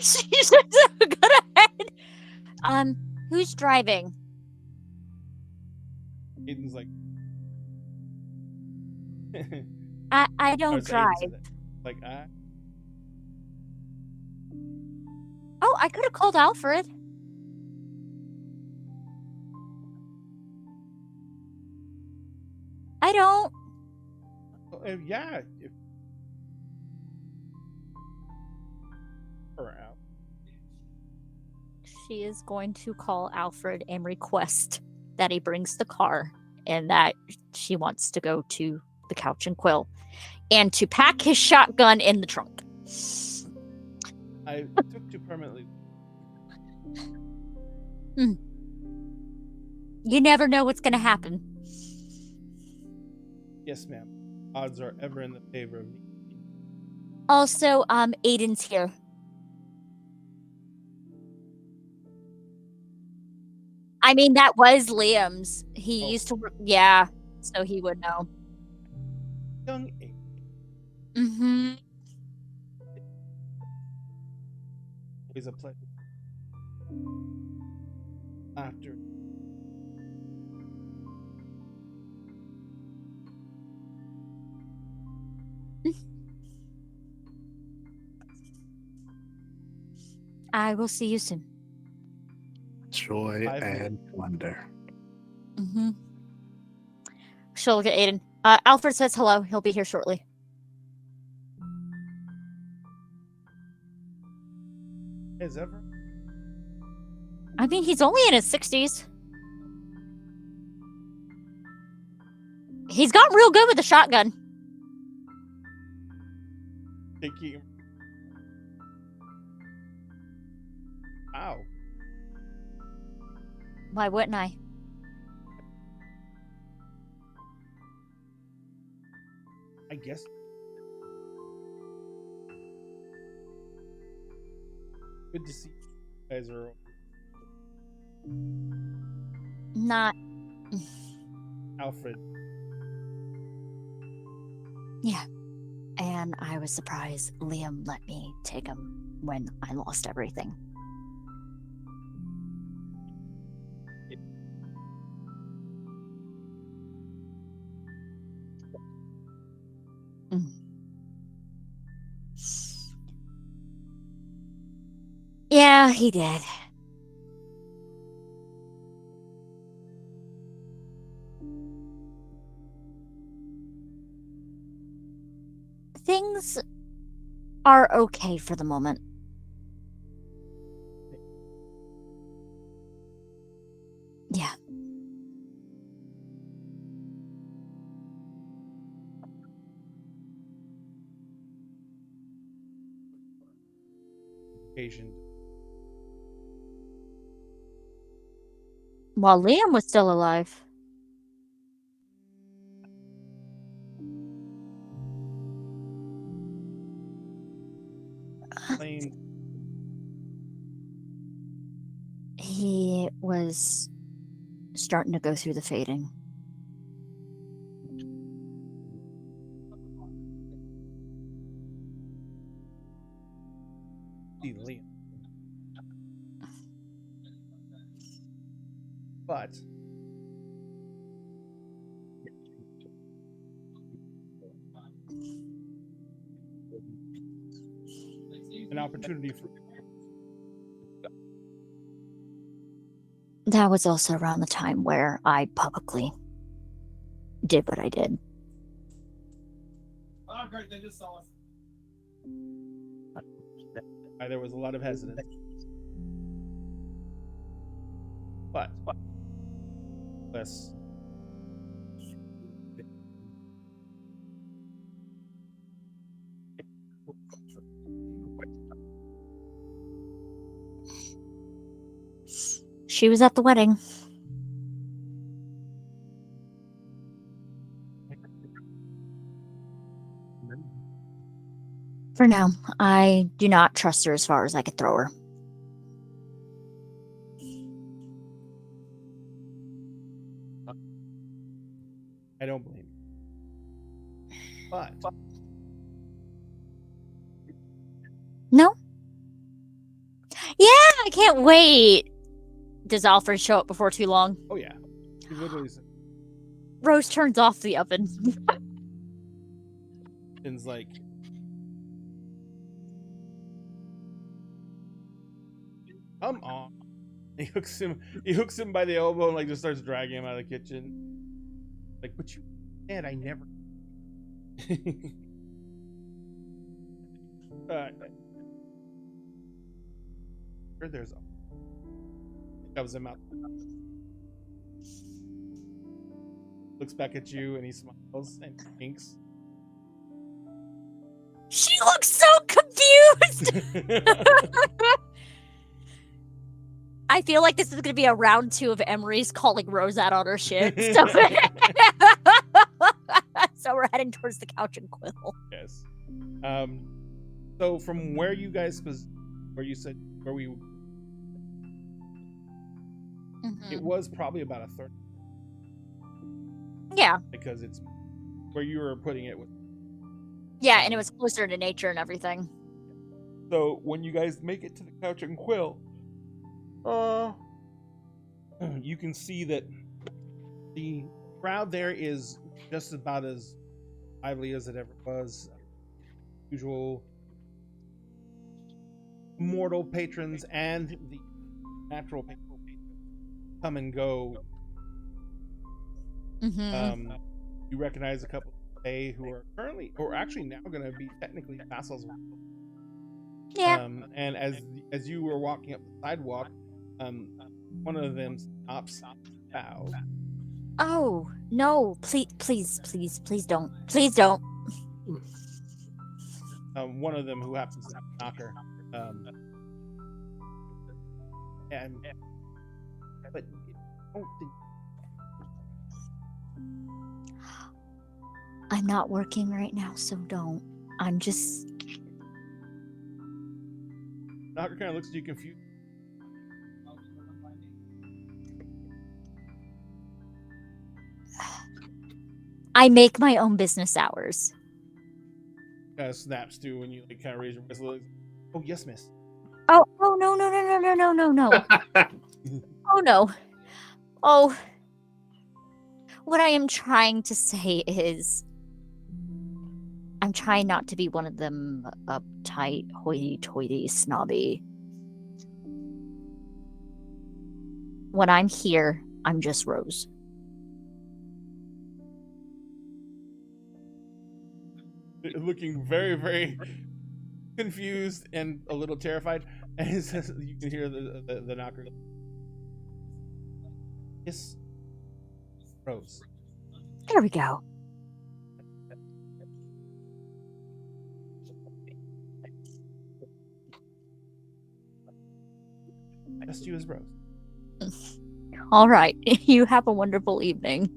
She's just go ahead. Who's driving? Aiden's like, I don't drive. Like, Oh, I could have called Alfred. I don't. Yeah. Her out. She is going to call Alfred and request that he brings the car and that she wants to go to the Couch and Quill and to pack his shotgun in the trunk. I took to permanently. You never know what's going to happen. Yes, ma'am. Odds are ever in the favor of me. Also, Aiden's here. I mean, that was Liam's. He used to work. Yeah, so he would know. Young Aiden. Mm-hmm. Always a pleasure. After. I will see you soon. Joy 5 minutes. and wonder. Mm-hmm. She'll look at Aiden. Alfred says hello. He'll be here shortly. Is ever? I mean, he's only in his 60s. He's gotten real good with the shotgun. Taking. Ow. Why wouldn't I? I guess. Good to see you guys are. Not. Alfred. Yeah. And I was surprised Liam let me take him when I lost everything. Yeah, he did. Things are okay for the moment. Yeah. Asian. While Liam was still alive. Plain. He was starting to go through the fading. Liam. But an opportunity for That was also around the time where I publicly did what I did. Oh, great! They just saw us. there was a lot of hesitance. But less. She was at the wedding. For now, I do not trust her as far as I could throw her. I don't blame you. But No? Yeah, I can't wait. Does Alfred show up before too long? oh yeah, he literally said, Rose turns off the oven. Finn's like, come on. He hooks him by the elbow and like just starts dragging him out of the kitchen. Like, but you said I never. Sure, there's a shoves him out. Looks back at you and he smiles and winks. She looks so confused. I feel like this is going to be a round 2 of Emery's calling Rose out on her shit. So we're heading towards the couch and Quill. Yes. So from where you guys, where you said where we, it was probably about a third. Yeah. Because it's where you were putting it with. Yeah, and it was closer to nature and everything. So when you guys make it to the Couch and Quill, you can see that the crowd there is just about as lively as it ever was. Usual mortal patrons and the natural patrons come and go. You recognize a couple today who are currently, or actually now, going to be technically vassals. Yeah. And as you were walking up the sidewalk, one of them stops and bows. Oh no! Please don't! Please don't! One of them who happens to be a knocker. But I don't think. I'm not working right now, so don't. I'm just. Knocker kind of looks at you confused. I make my own business hours. Kind of snaps to when you like kind of raise your voice a little. Oh yes, miss. Oh no. Oh no. Oh. What I am trying to say is I'm trying not to be one of them uptight, hoity-toity, snobby. When I'm here, I'm just Rose. Looking very, very confused and a little terrified, and he says, you can hear the knocker. Yes, Rose. There we go. Just you as Rose. All right. You have a wonderful evening.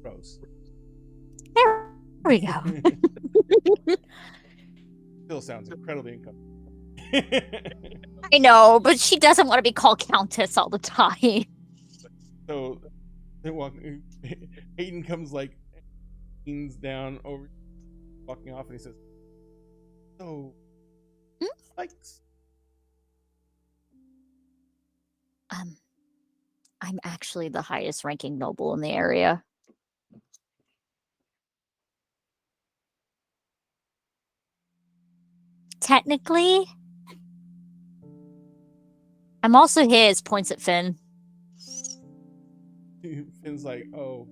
Rose. There we go. Still sounds incredibly uncomfortable. I know, but she doesn't want to be called Countess all the time. So, Aiden comes like, leans down over, walking off, and he says, "So, likes." I'm actually the highest ranking noble in the area. Technically, I'm also his, points at Finn. Finn's like, oh.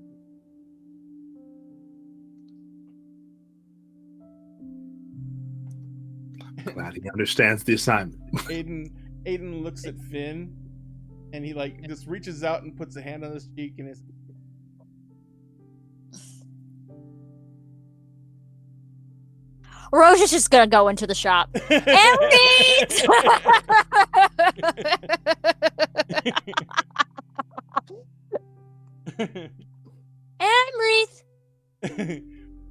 Glad he understands the assignment. Aiden looks at Finn, and he like just reaches out and puts a hand on his cheek, and is. Rose is just gonna go into the shop. Emrith!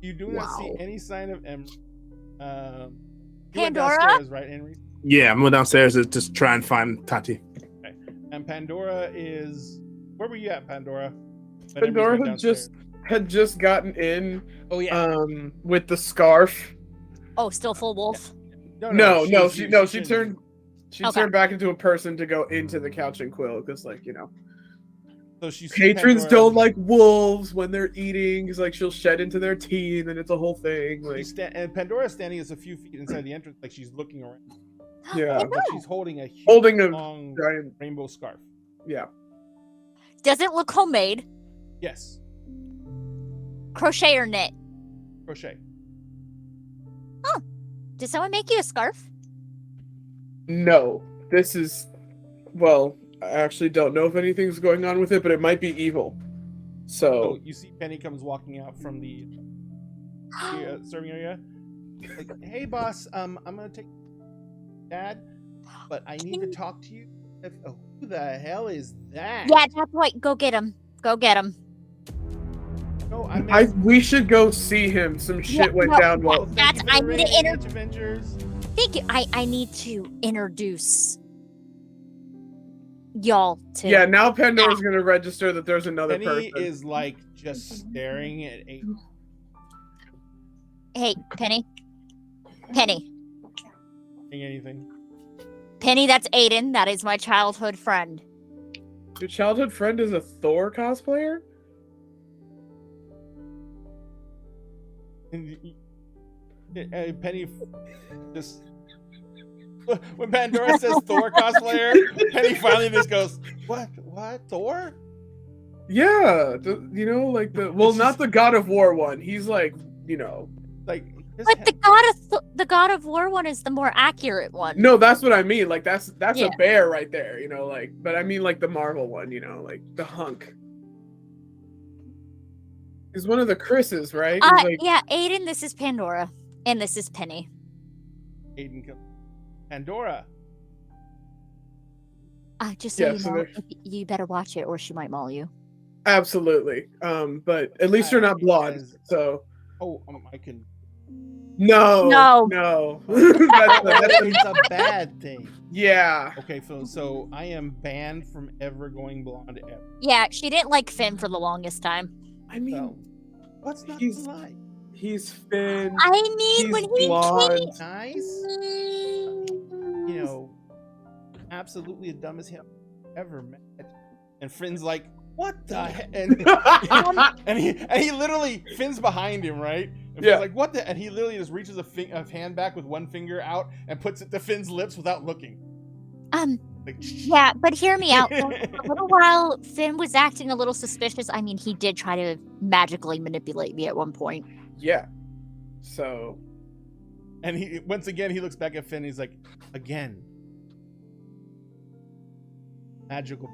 You do not see any sign of Emrith. You went Pandora? downstairs, right, Emrith? Yeah, I'm going downstairs to just try and find Tati. Okay. And Pandora is. Where were you at, Pandora? Pandora had just gotten in. Oh yeah. With the scarf. Oh, still full wolf? She turned back into a person to go into the Couch and Quill because, like, you know. So she's patrons don't like wolves when they're eating. Because, like, she'll shed into their teeth, and it's a whole thing. Like, and Pandora's standing as a few feet inside the entrance, like she's looking around. Yeah, but she's holding a long giant rainbow scarf. Yeah. Does it look homemade? Yes. Crochet or knit? Crochet. Oh, did someone make you a scarf? No, this is. Well, I actually don't know if anything's going on with it, but it might be evil. So you see Penny comes walking out from the serving area. Like, hey boss, I'm gonna take Dad, but I need to talk to you. Who the hell is that? Yeah, that's right. Go get him. Go get him. No, I we should go see him. Some shit went down Well, while. thank you for I the need to raid, Avengers. Thank you. I need to introduce y'all to. Yeah, now Pandora's gonna register that there's another Penny person. is like just staring at Aiden. Hey, Penny. Saying anything. Penny, that's Aiden. That is my childhood friend. Your childhood friend is a Thor cosplayer? And Penny just when Pandora says Thor cosplayer, Penny finally just goes, "What? Thor?" Yeah, like not the God of War one. He's like, Like, But the God of War one is the more accurate one. no, that's what I mean. Like that's Yeah. a bear right there, but I mean like the Marvel one, like the hunk. He's one of the Chris's, right? He's like, Yeah, Aiden, this is Pandora. And this is Penny. Aiden comes. Pandora. Just so Yeah, you so know, there- you better watch it or she might maul you. absolutely. But at least you're not blonde, so Oh, I can. no. It's a bad thing. Yeah. Okay, so I am banned from ever going blonde ever. Yeah, she didn't like Finn for the longest time. I mean, So, what's not he's- to like? he's Finn. I mean, He's when he blonde. Nice, absolutely the dumbest him ever met. And Finn's like, what the heck? And he literally, Finn's behind him, right? And Yeah. Finn's like, what the? And he literally just reaches a hand back with one finger out and puts it to Finn's lips without looking. Like, Yeah, but hear me out. For a little while, Finn was acting a little suspicious. I mean, he did try to magically manipulate me at one point. Yeah. So And he once again he looks back at Finn. And he's like, again, magical.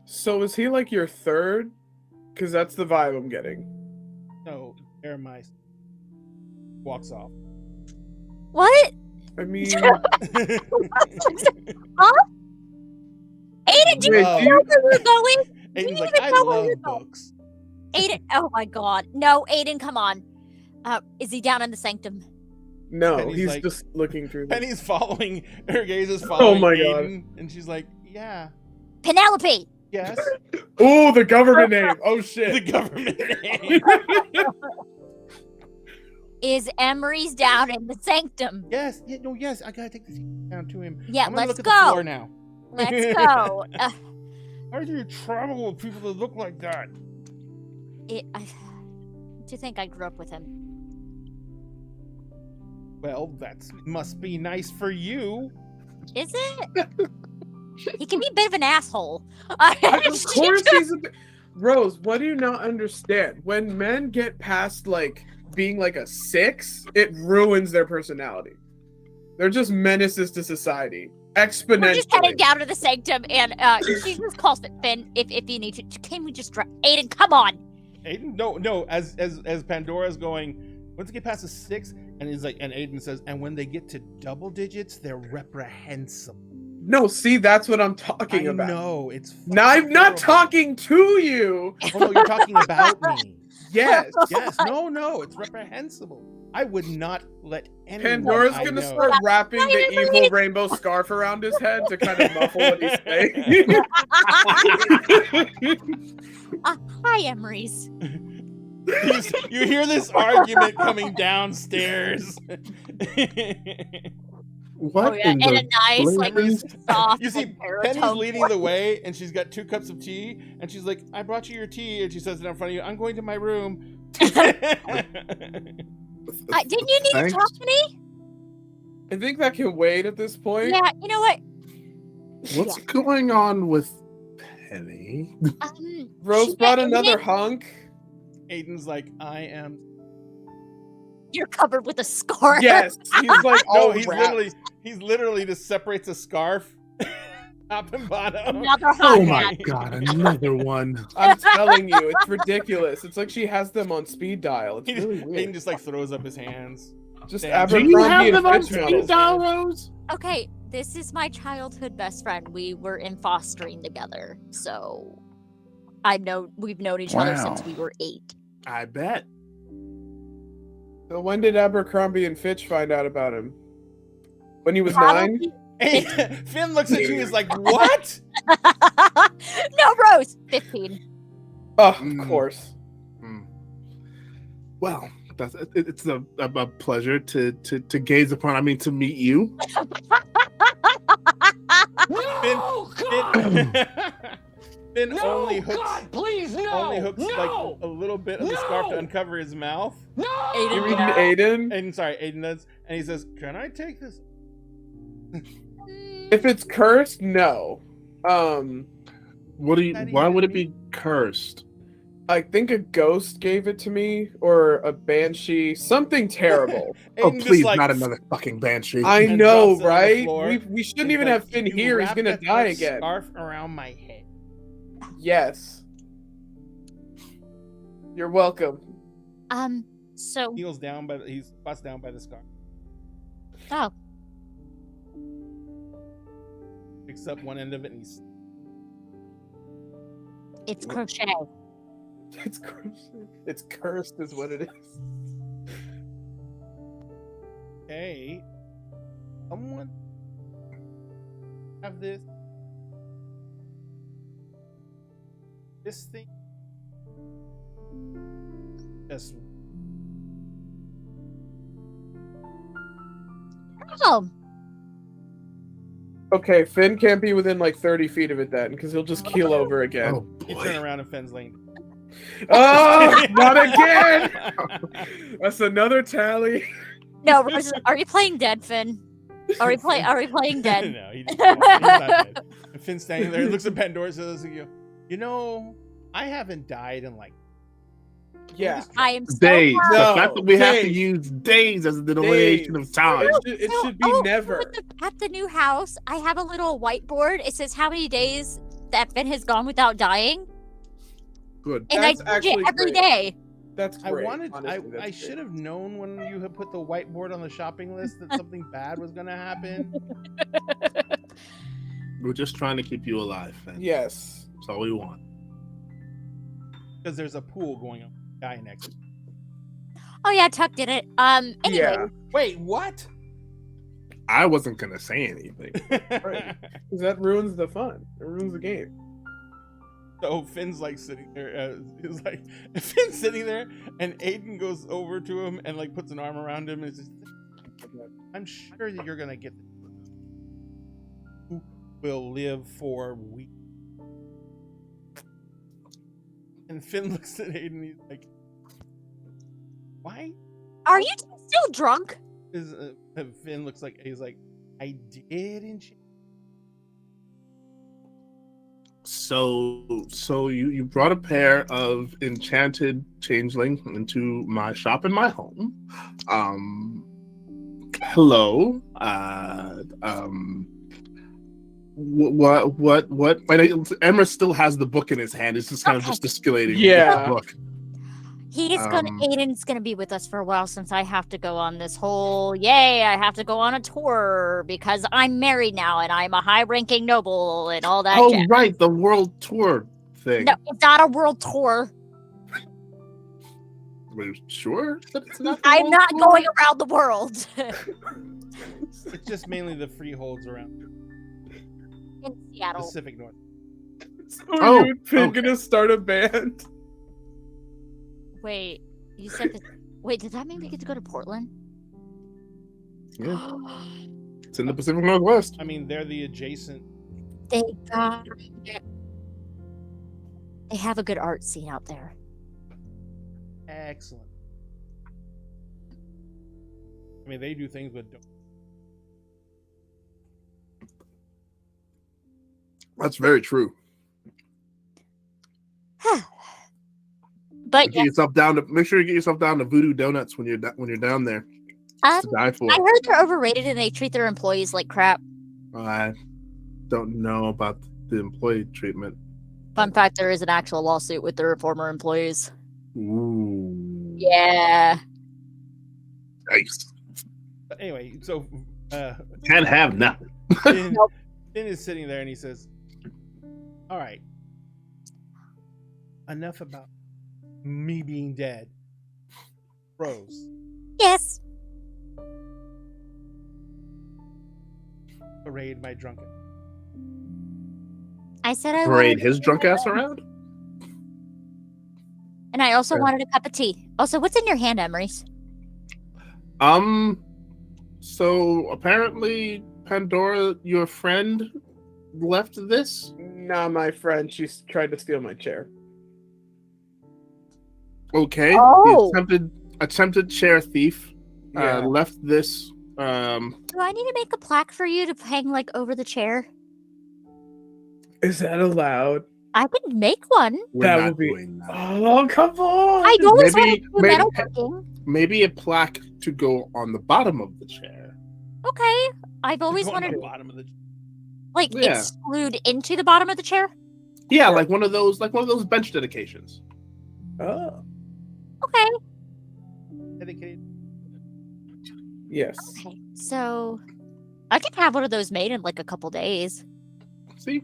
So is he like your third? Because that's the vibe I'm getting. No, Jeremiah walks off. What? I mean, Aiden, do you Wait, know do you- where we're going? Aiden's You like, even I know where love you're going. books. Aiden, oh my god. No, Aiden, come on. Is he down in the sanctum? no, Penny's he's like- just looking through. Penny's following, her gaze is following my God. Aiden, and she's like, yeah, Penelope! yes, Oh, the government name. Oh the shit. government name. Is Emery's down in the sanctum? Yes, yes, I gotta take this down to him. Yeah, I'm gonna let's look at the floor go. now. Let's go. How do you travel with people that look like that? Do you think I grew up with him? Well, that must be nice for you. Is it? He can be a bit of an asshole. Of course he's a bit... Rose, what do you not understand? When men get past like being like a 6, it ruins their personality. They're just menaces to society. Exponentially. We're just heading down to the sanctum, and she just calls it Finn if you need to. Can we just Aiden, come on. Aiden, no. As Pandora's going, once they get past the 6, and he's like, and Aiden says, and when they get to double digits, they're reprehensible. No, see, that's what I'm talking about. No, it's. No, I'm not terrible. talking to you. Oh no, you're talking about me. Yes. Yes, no, it's reprehensible. I would not let anyone. Pandora's I gonna know. start wrapping the evil rainbow scarf around his head to kind of muffle what he's saying. Hi, Emery's. You hear this argument coming downstairs. What Oh yeah, in and the a nice, like, blazes? soft, You see, like, Penny's baritone leading the way, and she's got 2 cups of tea, and she's like, "I brought you your tea," and she says it in front of you. I'm going to my room. Didn't you need Thanks. to talk to me? I think that can wait at this point. Yeah, you know what? What's going on with Penny? Rose she brought met another Aiden. hunk. Aiden's like, I am. You're covered with a scar. Yes, he's like No, all he's wrapped. literally just separates a scarf, top and bottom. Another Oh hot my hat. god, another one. I'm telling you, it's ridiculous. It's like she has them on speed dial. It's He really Aiden weird. just like throws up his hands. Just Damn. Do you Abercrombie have and them on Fitch speed models. dial, Rose? Okay, This is my childhood best friend. We were in fostering together, so we've known each other since we were 8. I bet. So when did Abercrombie and Fitch find out about him? When he was Probably- 9? Hey, Finn looks at you and is like, what? No, Rose. 15. Oh, of Mm. course. Well, it's a pleasure to gaze upon. I mean, to meet you. Finn only hooks, God, please, no! only hooks no! like a little bit of the scarf to No! uncover his mouth. No! You mean Yeah. Aiden? Aiden, sorry, Aiden does, and he says, "Can I take this?" If it's cursed, no. What do you? How do you Why would it mean? be cursed? I think a ghost gave it to me, or a banshee, something terrible. Oh, Aiden just, please, like, not another fucking banshee. I And know, drops it on the right? floor. We shouldn't He's even like, have Finn "You here. He's wrapped gonna that die again. Scarf around my head. Yes. You're welcome. So He squats down by the scarf. oh, Picks up one end of it and he's it's crochet. It's cursed. It's cursed, is what it is. hey. Someone have this thing. Just Oh, Okay, Finn can't be within like 30 feet of it then, because he'll just keel over again. Oh you boy. turn around and Finn's laying. Oh, not again! That's another tally. no, Rose, are you playing dead, Finn? Are we playing dead? No, he's not dead. And Finn's standing there, looks at Pandora, says, "You know, I haven't died in like Yeah. I am so Days. proud. No, The fact that we have to days. use days as a denomination Days. of time. It should be Oh, never. At the new house, I have a little whiteboard. It says how many days that Finn has gone without dying, Good. and That's I change it actually every great. day. That's great. I should have known when you had put the whiteboard on the shopping list that something bad was gonna happen. We're just trying to keep you alive, man. Yes. That's all we want. Because there's a pool going on. Guy next to you. Oh yeah, Tuck did it. Anyway, Yeah. Wait, what? I wasn't gonna say anything. Right. Because that ruins the fun. It ruins the game. So Finn's like sitting there. He's like, Finn's sitting there, and Aiden goes over to him and like puts an arm around him and says, "I'm sure that you're gonna get this. Who will live for weeks." And Finn looks at Aiden and he's like, "Why?" are you still drunk? Finn looks like he's like, "I didn't." So you brought a pair of enchanted changeling into my shop in my home. Hello. What? Emma still has the book in his hand. It's just kind of gesticulating. Yeah. with the book. Aiden's gonna be with us for a while since I have to go on this whole I have to go on a tour because I'm married now and I'm a high-ranking noble and all that. Oh, jazz. right, the world tour thing. No, it's not a world tour. Are you sure that it's not? I'm not going around the world. It's just mainly the freeholds around In Seattle. Pacific North. So Oh, you and Finn okay. gonna start a band? Wait, you said that. Wait, does that mean we get to go to Portland? Yeah, it's in the Pacific Northwest. I mean, they're the adjacent. They have a good art scene out there. Excellent. I mean, they do things with. That's very true. But Get yourself down to make sure you get yourself down to Voodoo Donuts when you're down there. um, To die for. I heard they're overrated and they treat their employees like crap. I don't know about the employee treatment. Fun fact: there is an actual lawsuit with their former employees. Ooh. Yeah. Nice. But anyway, so Can't have nothing. Finn, Nope. Finn is sitting there and he says, "All right, enough about me being dead. Rose, Yes. parade my drunken." I said I Parade wanted his drunk ass around. And I also Fair. wanted a cup of tea. Also, what's in your hand, Emery's? So apparently, Pandora, your friend, left this. Not my friend. She tried to steal my chair. Okay. Oh. The attempted chair thief Yeah. left this. Do I need to make a plaque for you to hang like over the chair? Is that allowed? I can make one. We're That not would be. doing that. Oh, come on! I've always Maybe- wanted to do metalworking. Maybe a plaque to go on the bottom of the chair. Okay. I've always Go on wanted the to bottom of the. like Yeah. exclude into the bottom of the chair. Yeah, like one of those bench dedications. Oh, Okay. Dedicated. yes. Okay. So I can have one of those made in like a couple days. See,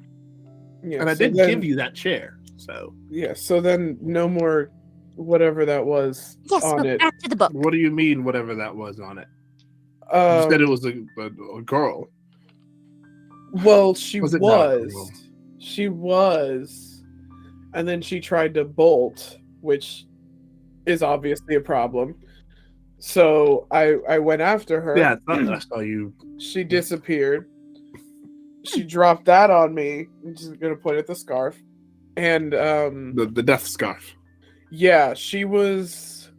Yeah, and I so did then- give you that chair. So Yeah, so then no more whatever that was Yes, on but it. back to the book. what do you mean? Whatever that was on it? You said it Um, was a girl. well, she Was was. it not a girl? She was. And then she tried to bolt, which is obviously a problem. So I went after her. Yeah, I saw you. She disappeared. She dropped that on me. I'm just gonna point at the scarf. And The death scarf. yeah, she was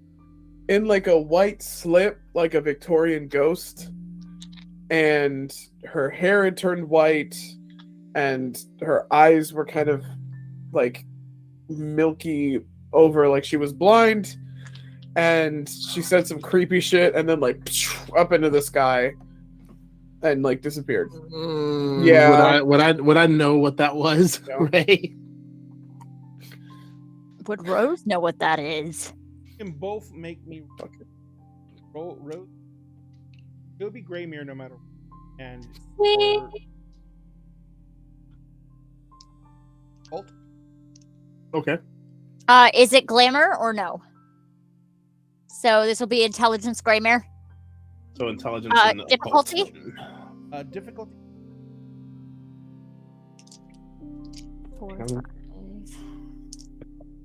in like a white slip, like a Victorian ghost. And her hair had turned white, and her eyes were kind of like milky over, like she was blind. And she said some creepy shit, and then like up into the sky, and like disappeared. Yeah. Would I know what that was, No. Ray? Would Rose know what that is? You can both make me Rose. It'll be Greymere no matter what. And Sweet. Bolt. Okay. Is it glamour or no? So this will be intelligence Greymare. So intelligence and difficulty? occult. Difficulty. 4, 5. 1,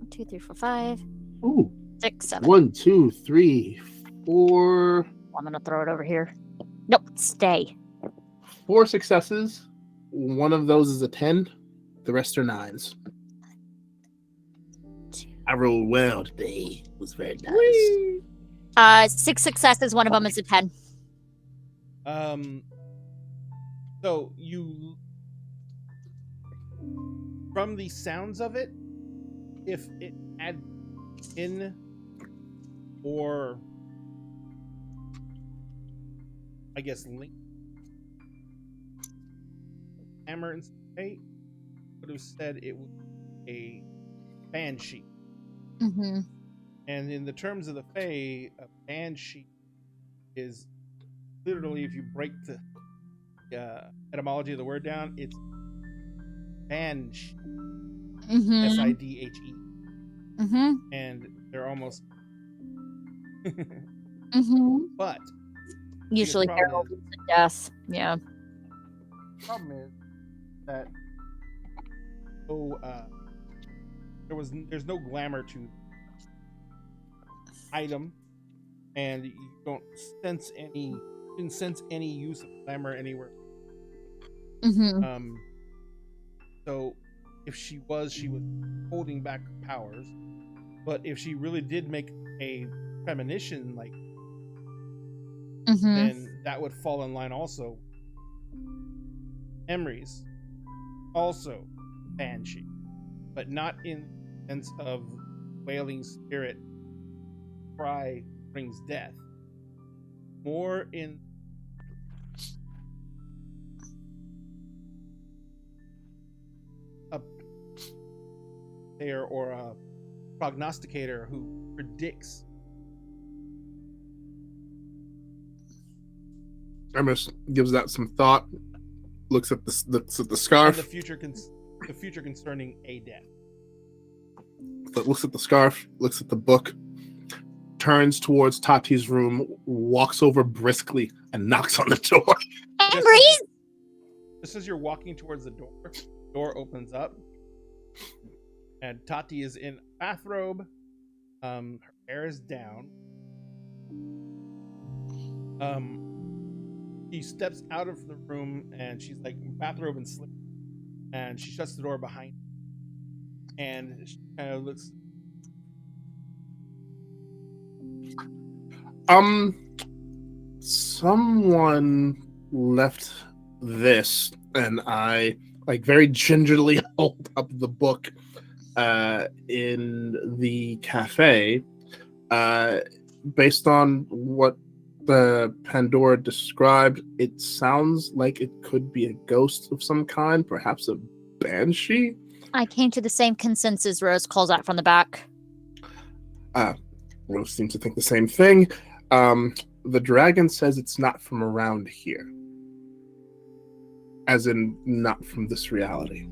2, 3, 4, 5, Ooh. 6, 7. 1, 2, 3, 4. I'm gonna throw it over here. Nope, stay. 4 successes. One of those is a 10. The rest are 9s. I rolled well today. It was very nice. 6 successes. One of them is a 10. So you, from the sounds of it, if it had in or I guess link hammer and spade, would have said it was a banshee. Mm-hmm. And in the terms of the Fae, a banshee is literally, if you break the etymology of the word down, it's banshee, Mm-hmm. S-I-D-H-E, Mm-hmm. and they're almost. Mm-hmm. But Usually problem herald is- to death. Yeah. the problem is that there's no glamour to item, and you don't sense any. You didn't sense any use of glamour anywhere. Mm-hmm. So if she was holding back her powers, but if she really did make a premonition, like, Mm-hmm. then that would fall in line also. Emery's also banshee, but not in the sense of wailing spirit cry brings death. More in a player or a prognosticator who predicts. Emerson gives that some thought, looks at the And scarf. the future concerning a death. But looks at the scarf. Looks at the book. Turns towards Tati's room. Walks over briskly and knocks on the door. Ambries! Just as you're walking towards the door opens up, and Tati is in a bathrobe. Her hair is down. She steps out of the room and she's like bathrobe and slip, and she shuts the door behind her. And she kind of looks. Someone left this, and I like very gingerly hold up the book in the cafe. Based on what the Pandora described, it sounds like it could be a ghost of some kind, perhaps a banshee. I came to the same consensus, Rose calls out from the back. Rose seems to think the same thing. The dragon says it's not from around here. As in, not from this reality.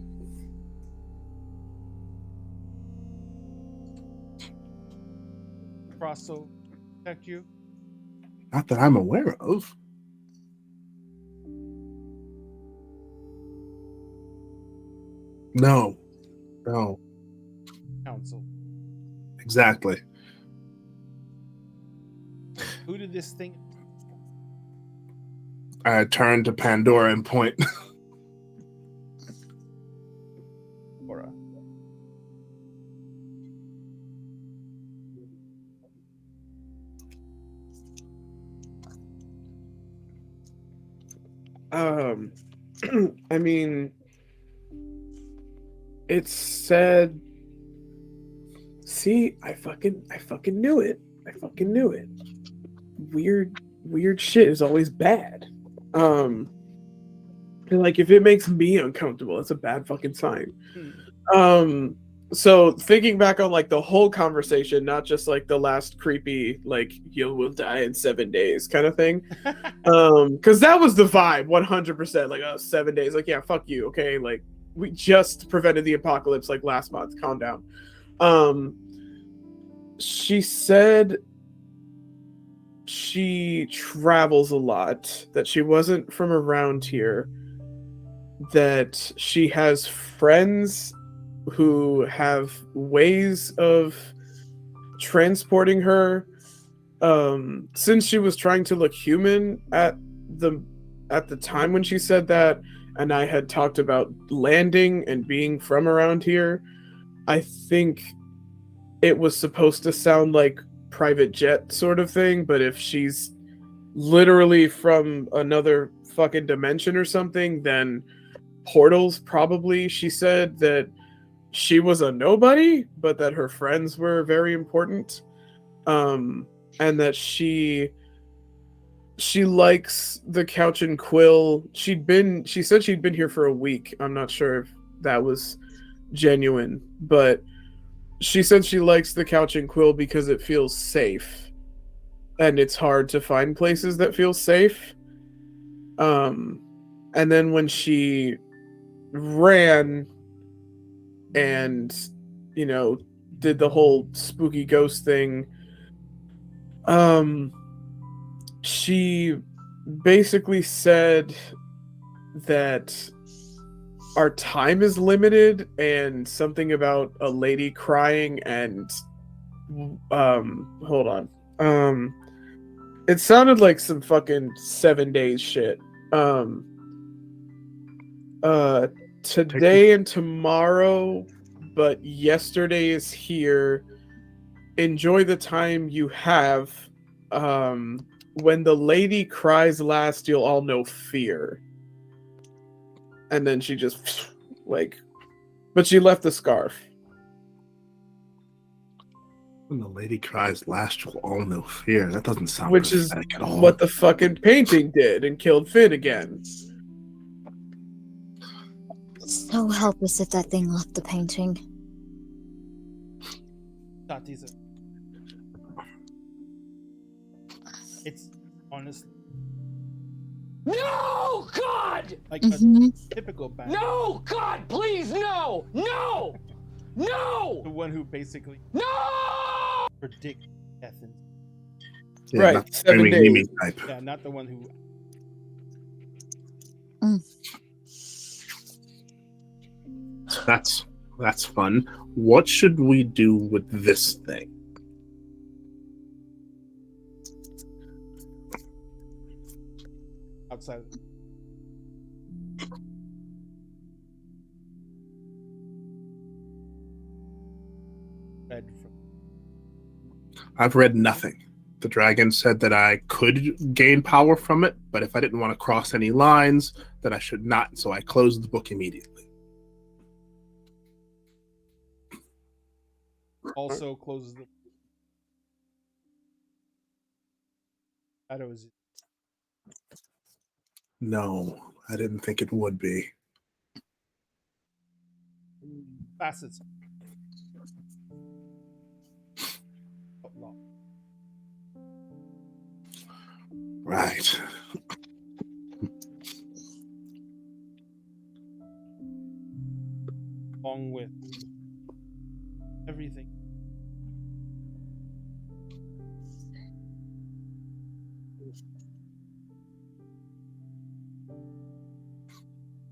Frosto protect you. Not that I'm aware of. No. Council. Exactly. Who did this thing? I turn to Pandora and point. Aura. I mean, it said. See, I fucking knew it. I fucking knew it. Weird shit is always bad. And like if it makes me uncomfortable, it's a bad fucking sign. So thinking back on like the whole conversation, not just like the last creepy like you will die in 7 days kind of thing. Because that was the vibe 100%. Like 7 days, like yeah, fuck you, okay? Like we just prevented the apocalypse like last month. Calm down. She said she travels a lot, that she wasn't from around here, that she has friends who have ways of transporting her. Since she was trying to look human at the time when she said that, and I had talked about landing and being from around here, I think it was supposed to sound like private jet sort of thing, but if she's literally from another fucking dimension or something, then portals probably. She said that she was a nobody, but that her friends were very important, and that she likes the couch and quill. She said she'd been here for a week. I'm not sure if that was genuine, but she said she likes the couch and quill because it feels safe, and it's hard to find places that feel safe. And then when she ran and, you know, did the whole spooky ghost thing, she basically said that our time is limited, and something about a lady crying and hold on. It sounded like some fucking 7 days shit. Today and tomorrow, but yesterday is here. Enjoy the time you have. When the lady cries last, you'll all know fear. And then she just like, but she left the scarf. When the lady cries last, you'll all know fear. That doesn't sound Which is pathetic at all. what the fucking painting did and killed Finn again. So help us if that thing left the painting. Tati's it's honestly No, God! Like Mhm. a typical bad. No, God, please, no! No! No! The one who basically No! predicts death. And, Yeah, Right, not the 7 screaming days. Mimi type. yeah, not the one who. That's fun. What should we do with this thing? Outside of read from I've read nothing. The dragon said that I could gain power from it, but if I didn't want to cross any lines, then I should not. So I closed the book immediately. also closes the shadows. No, I didn't think it would be. Facets. Outlaw. Right. Along with everything.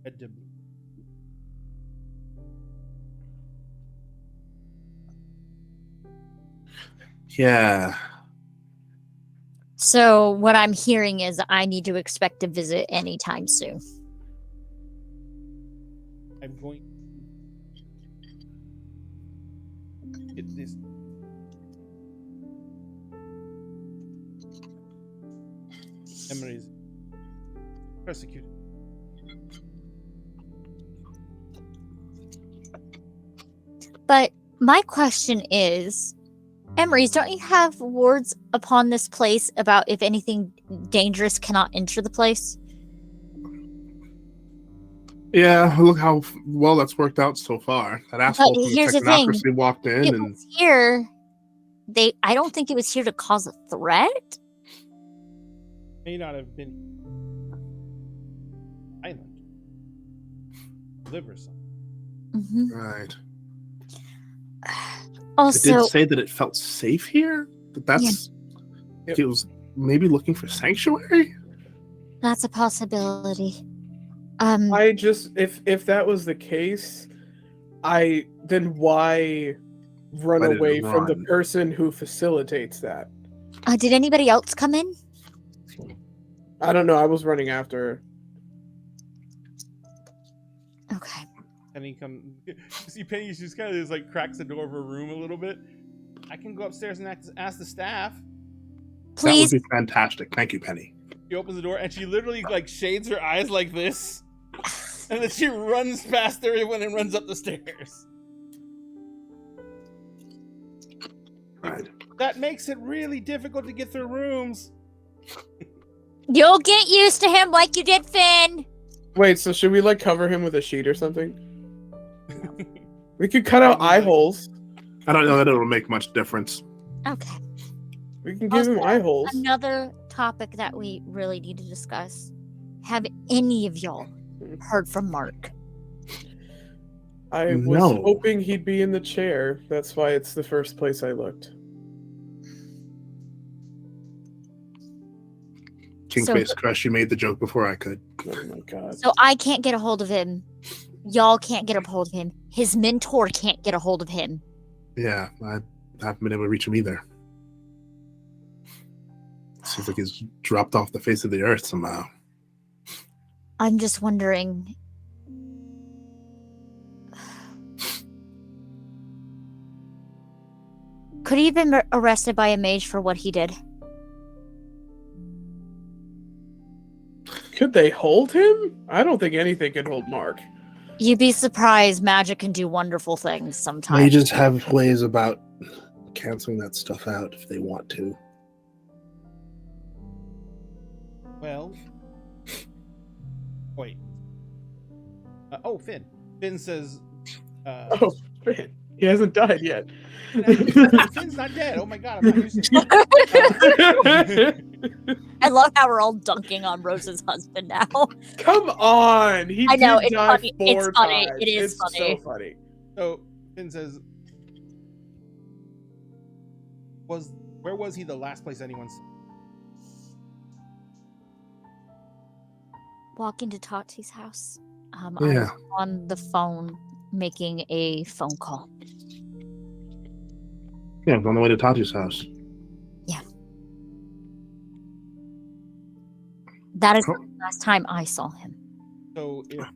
Edible. Yeah. So what I'm hearing is I need to expect a visit anytime soon. I'm going to get this. Emery's persecuted. But my question is, Emery's, don't you have wards upon this place about if anything dangerous cannot enter the place? Yeah, look how well that's worked out so far. That asshole from the here's the thing. technocracy walked in It and was here. I don't think it was here to cause a threat. May not have been island. Deliver something. right. Also, It did say that it felt safe here. But that's Yep. it was maybe looking for sanctuary. that's a possibility. I just if that was the case, then why run Why did it away from the run? person who facilitates that? Did anybody else come in? I don't know. I was running after her. Okay. Penny come. You see, Penny just kind of just like cracks the door of her room a little bit. I can go upstairs and ask the staff. Please. That would be fantastic. Thank you, Penny. She opens the door and she literally like shades her eyes like this, and then she runs past everyone and runs up the stairs. Right. That makes it really difficult to get through rooms. You'll get used to him like you did Finn. Wait, so should we like cover him with a sheet or something? We could cut out eye holes. I don't know that it'll make much difference. Okay. We can give him Also, eye holes. Another topic that we really need to discuss. Have any of y'all heard from Mark? I was No. hoping he'd be in the chair. That's why it's the first place I looked. King So- Face Crush, you made the joke before I could. Oh my god. So I can't get a hold of him. Y'all can't get a hold of him. His mentor can't get a hold of him. Yeah, I haven't been able to reach him either. Seems like he's dropped off the face of the earth somehow. I'm just wondering. Could he have been arrested by a mage for what he did? Could they hold him? I don't think anything can hold Mark. You'd be surprised. Magic can do wonderful things sometimes. Mages have ways about canceling that stuff out if they want to. Well, wait. Finn. Finn says. Oh, man. He hasn't died yet. Finn's not dead. Oh my god! I'm not used to As I love how we're all dunking on Rose's husband now. Come on, he I know, did it's die funny. 4 It's funny. times. It is It's funny. so funny. So Finn says, where was he the last place anyone saw? Walk into Tati's house. I Yeah. was on the phone making a phone call. Yeah, I'm on the way to Tati's house. That is Oh. the last time I saw him. So if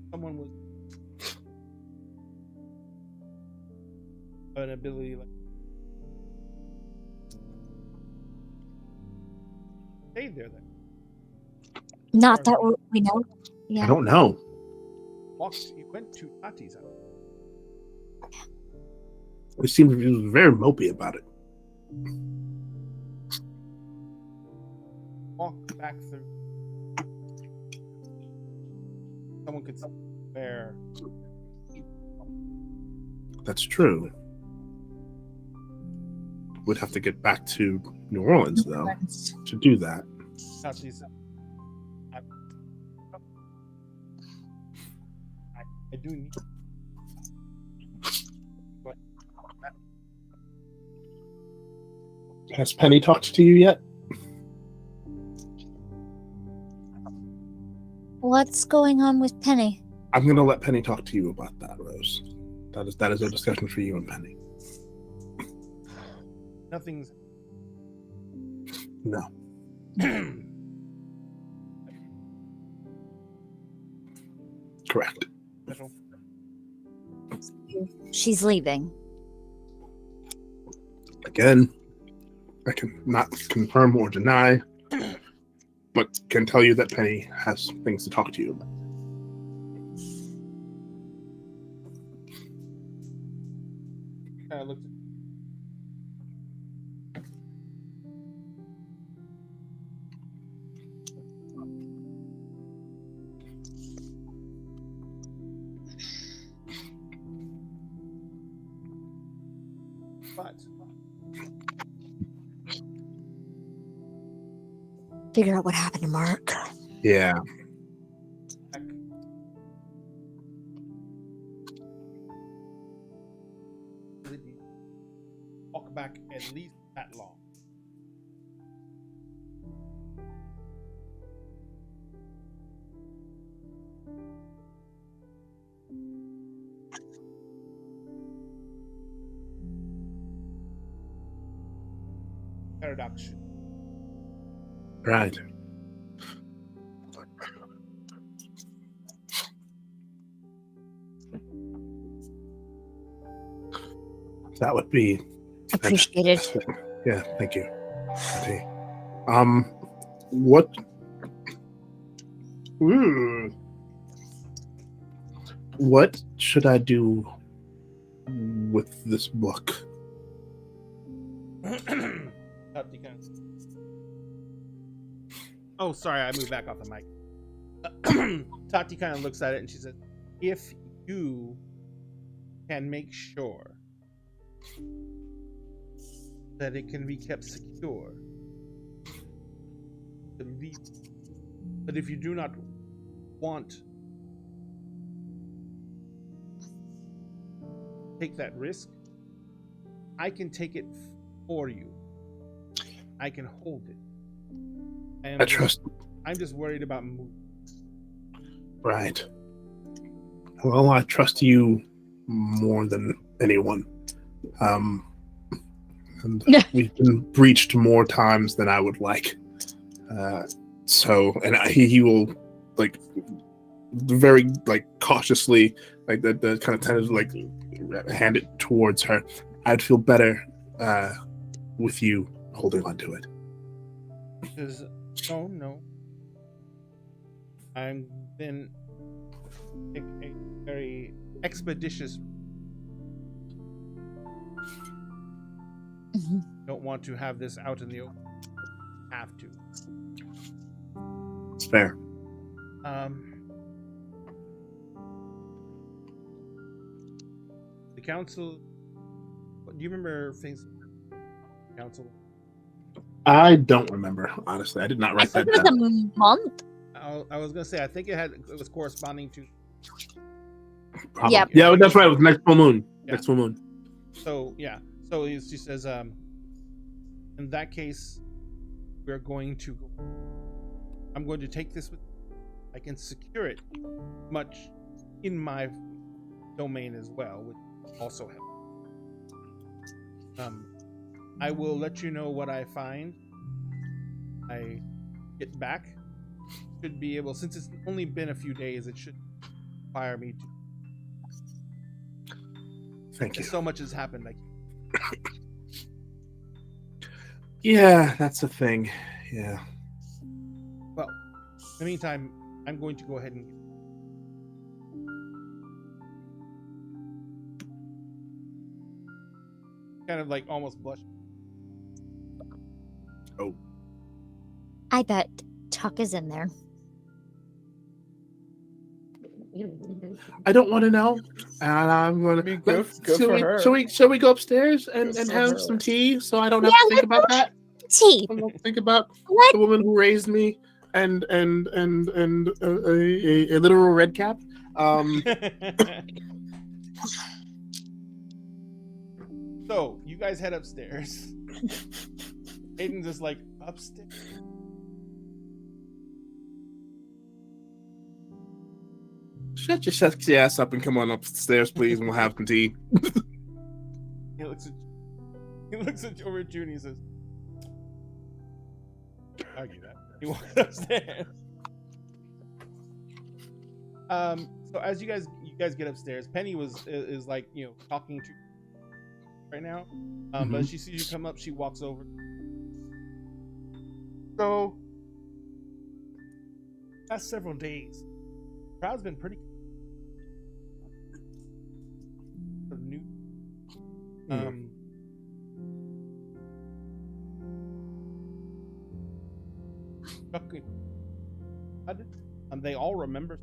someone was an ability like stayed there then. Not that we know. Yeah. I don't know. He went to Tati's house. He was very mopey about it. Walked back through. Someone could spare. That's true. Would have to get back to New Orleans, though, to do that. Tati's. I do need. Has Penny talked to you yet? What's going on with Penny? I'm going to let Penny talk to you about that, Rose. That is a discussion for you and Penny. Nothing's. No. Correct. She's leaving. Again, I can not confirm or deny, but can tell you that Penny has things to talk to you about. I looked at. But Figure out what happened to Mark. Yeah. walk back at least that long. Paradox. Right. That would be Appreciated. Yeah, thank you. Okay. What? What should I do with this book? Oh, sorry, I moved back off the mic. Tati kind of looks at it and she says, if you can make sure that it can be kept secure, but if you do not want to take that risk, I can take it for you. I can hold it. I trust. I'm just worried about moving. Right. Well, I trust you more than anyone. And we've been breached more times than I would like. He will, like, very, like, cautiously, like, the kind of tentative, like, hand it towards her. I'd feel better with you holding on to it. Because, no. I've been a very expeditious. Mhm. Don't want to have this out in the open. Have to. It's fair. The council. Do you remember things? Council. I don't remember, honestly. I did not I write that think it was down. a month. I was gonna say I think it was corresponding to. Probably. Yep. Yeah, that's right. It was next full moon. Yeah. Next full moon. So yeah. So she says, in that case, we're going to go. I'm going to take this with. I can secure it much in my domain as well, which also helps. I will let you know what I find. I get back. Should be able, since it's only been a few days, it should require me to. Thank you. So much has happened. Yeah, that's the thing. Yeah. Well, in the meantime, I'm going to go ahead and kind of like almost blush. Oh. I bet Tuck is in there. I don't want to know, and I'm going I mean, good to. for her. Shall we go upstairs and Good for have her. some tea so I don't have to think about that? Tea. I don't think about What? the woman who raised me and a literal red cap. So you guys head upstairs. Aiden's just like upstairs. Shut your sexy ass up and come on upstairs, please, and we'll have some tea. He looks at over at Junie and says, "Argue that." He walks upstairs. So as you guys get upstairs, Penny is like, you know, talking to right now. But as she sees you come up, she walks over. So past several days, the crowd's been pretty new. They all remember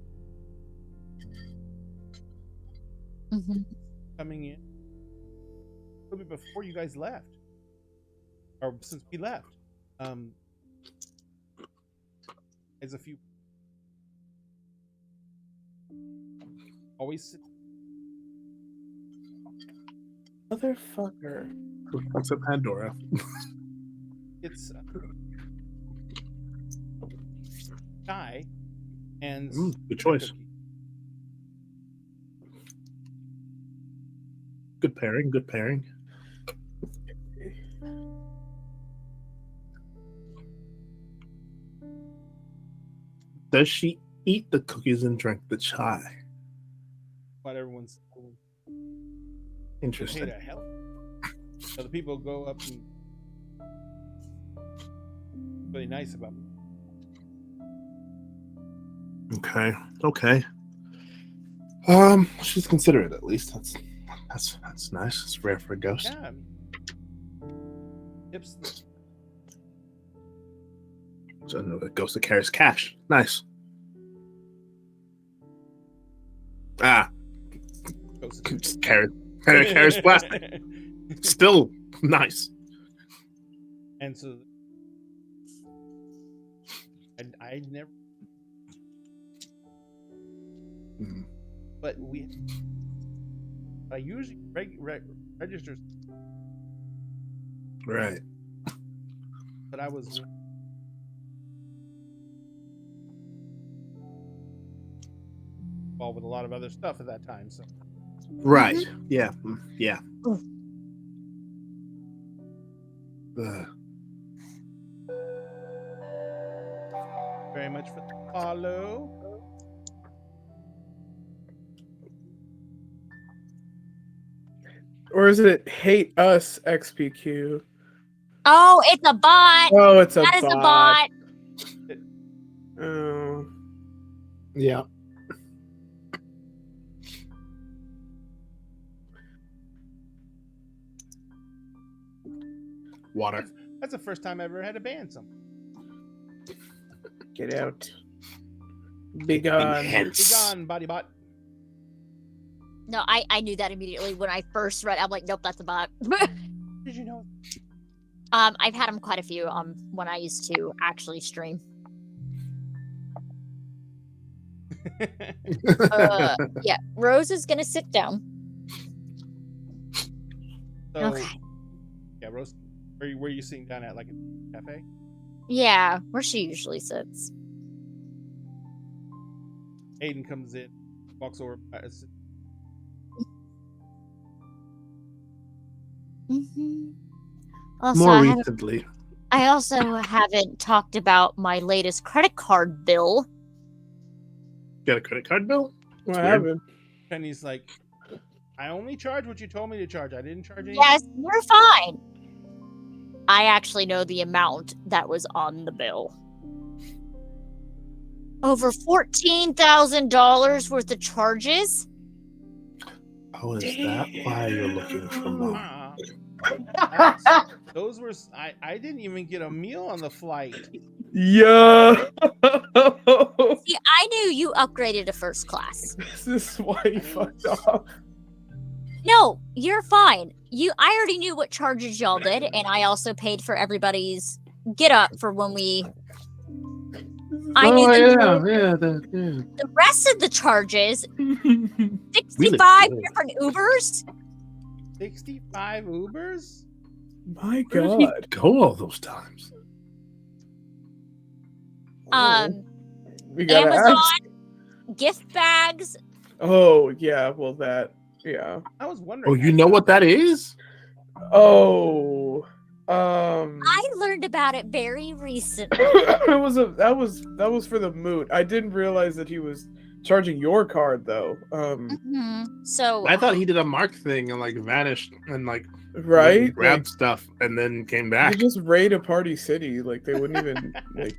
coming in a little bit before you guys left, or since we left. There's a few always sit. Motherfucker. What's up, Pandora? It's Sky and good choice. Cookie. Good pairing. Good pairing. Does she eat the cookies and drink the chai? What everyone's Interesting. paid a hell. So the people go up and really nice about it. Okay. She's considerate at least. That's nice. It's rare for a ghost. Yeah. Tips. So a ghost that carries cash. Nice. Just carries plastic. Still nice. And so I never. But I usually register. Right. But I was involved with a lot of other stuff at that time. So. Right. Yeah. Yeah. Very much for the follow. Or is it hate us XPQ? Oh, it's a bot. Oh, it's a That is bot. a bot. Oh. Yeah. Water. That's the first time I ever had to ban something. Get out. Be gone. Be gone, body bot. No, I knew that immediately when I first read. I'm like, nope, that's a bot. Did you know? I've had them quite a few when I used to actually stream. Yeah, Rose is gonna sit down. So, Okay. yeah, Rose, where you sitting down at, like a cafe? Yeah, where she usually sits. Aiden comes in, walks over. Mm-hmm. Also, More recently. I also haven't talked about my latest credit card bill. Got a credit card bill? What weird. happened? Penny's like, I only charge what you told me to charge. I didn't charge anything. Yes, you're fine. I actually know the amount that was on the bill. Over $14,000 worth of charges. Oh, is that why you're looking for money? Those were. I didn't even get a meal on the flight. Yeah. See, I knew you upgraded to first class. This is why you fucked off. No, you're fine. I already knew what charges y'all did, and I also paid for everybody's get up for when we. I knew the rest of the charges. 65 different Ubers. 65 Ubers? My Where did he God. go all those times? We gotta Amazon ask. gift bags. Oh yeah, well that yeah. I was wondering. Oh, you know what that is? Oh, I learned about it very recently. that was for the moot. I didn't realize that he was charging your card though. So I thought he did a Mark thing and like vanished and like right, grabbed stuff and then came you back. just raid a party city. Like they wouldn't even like.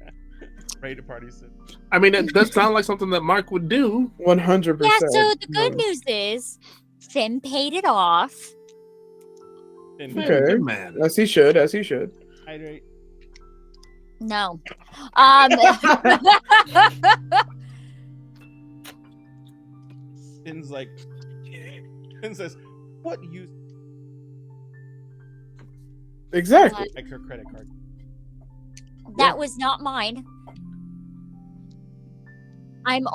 Raid a party city. I mean, it does sound like something that Mark would do. 100%. yeah. So the good news is Finn paid it off. And Okay. Good man. As he should. As he should. hydrate. No. Finn's like. Finn says, "What use Exactly. like her credit card?" That was not mine. I am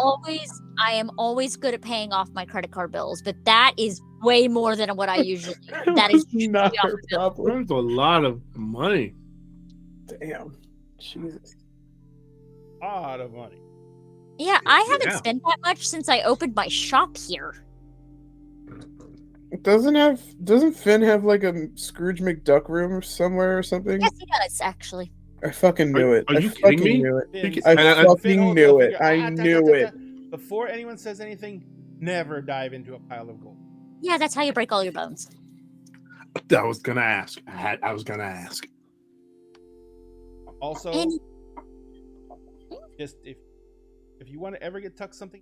always good at paying off my credit card bills, but that is way more than what I usually do. That is not off her the bill. problem. There's a lot of money. Damn. Jesus. A lot of money. Yeah, I haven't Yeah. spent that much since I opened my shop here. Doesn't Finn have like a Scrooge McDuck room somewhere or something? Yes, he does actually. I fucking knew it. Are I you fucking kidding me? knew it. Finn, I fucking knew it. I knew it. Before anyone says anything, never dive into a pile of gold. Yeah, that's how you break all your bones. I was gonna ask. I was gonna ask. Also, And just if you want to ever get tucked something,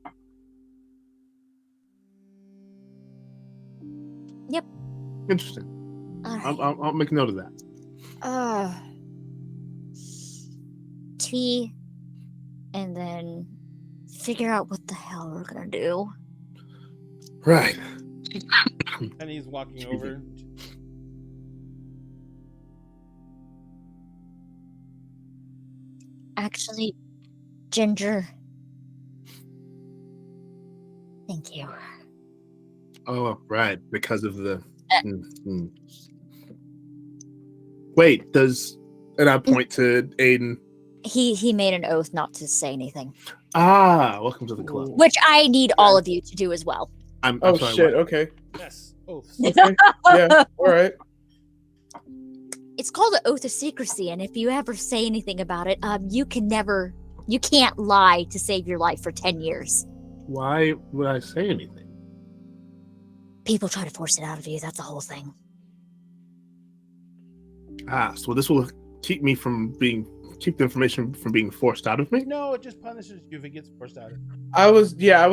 Interesting. all right. I'll make note of that. Tea, and then figure out what the hell we're gonna do. Right. and he's walking over. Actually, Ginger. Thank you. Oh, right. Because of the. Mhm. Wait, and I point to Aiden. He made an oath not to say anything, Ah, welcome to the club. which I need all of you to do as well. I'm Oh sorry, shit. what? Okay. Yes. Oaths. Okay. Yeah. All right. It's called an oath of secrecy, and if you ever say anything about it, you can't lie to save your life for 10 years. Why would I say anything? People try to force it out of you. That's the whole thing. Ah, so this will keep the information from being forced out of me? No, it just punishes you if it gets forced out. I was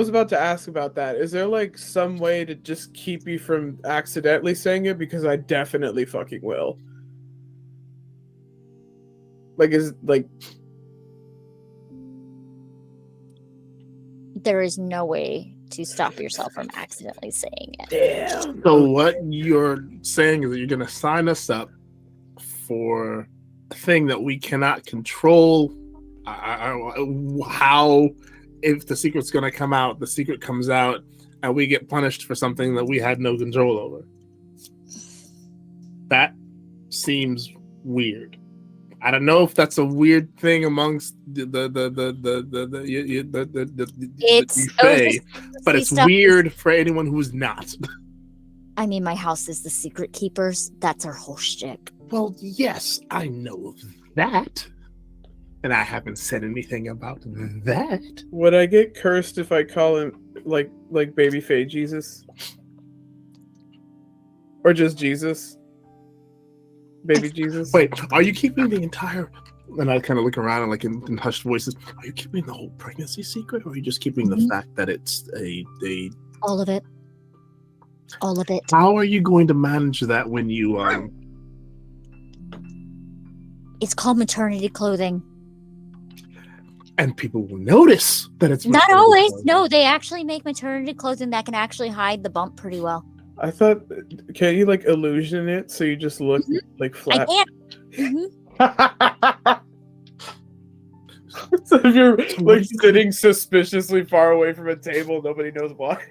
about to ask about that. Is there like some way to just keep you from accidentally saying it? Because I definitely fucking will. There is no way to stop yourself from accidentally saying it. Damn. So what you're saying is that you're gonna sign us up for a thing that we cannot control. How, if the secret's going to come out, the secret comes out, and we get punished for something that we had no control over. That seems weird. I don't know if that's a weird thing amongst the Fae, but it's weird for anyone who's not. I mean, my house is the secret keepers. That's our whole shtick. Well, yes, I know that. And I haven't said anything about that. Would I get cursed if I call him like baby Fae Jesus? Or just Jesus? Baby Jesus? Wait, are you keeping the entire... And I kind of look around and like in hushed voices, are you keeping the whole pregnancy secret, or are you just keeping the fact that it's a... All of it. All of it. How are you going to manage that when you... It's called maternity clothing. And people will notice that it's... Not always. No, they actually make maternity clothing that can actually hide the bump pretty well. I thought, can you like illusion it so you just look like flat? I can. So if you're like sitting suspiciously far away from a table, nobody knows why.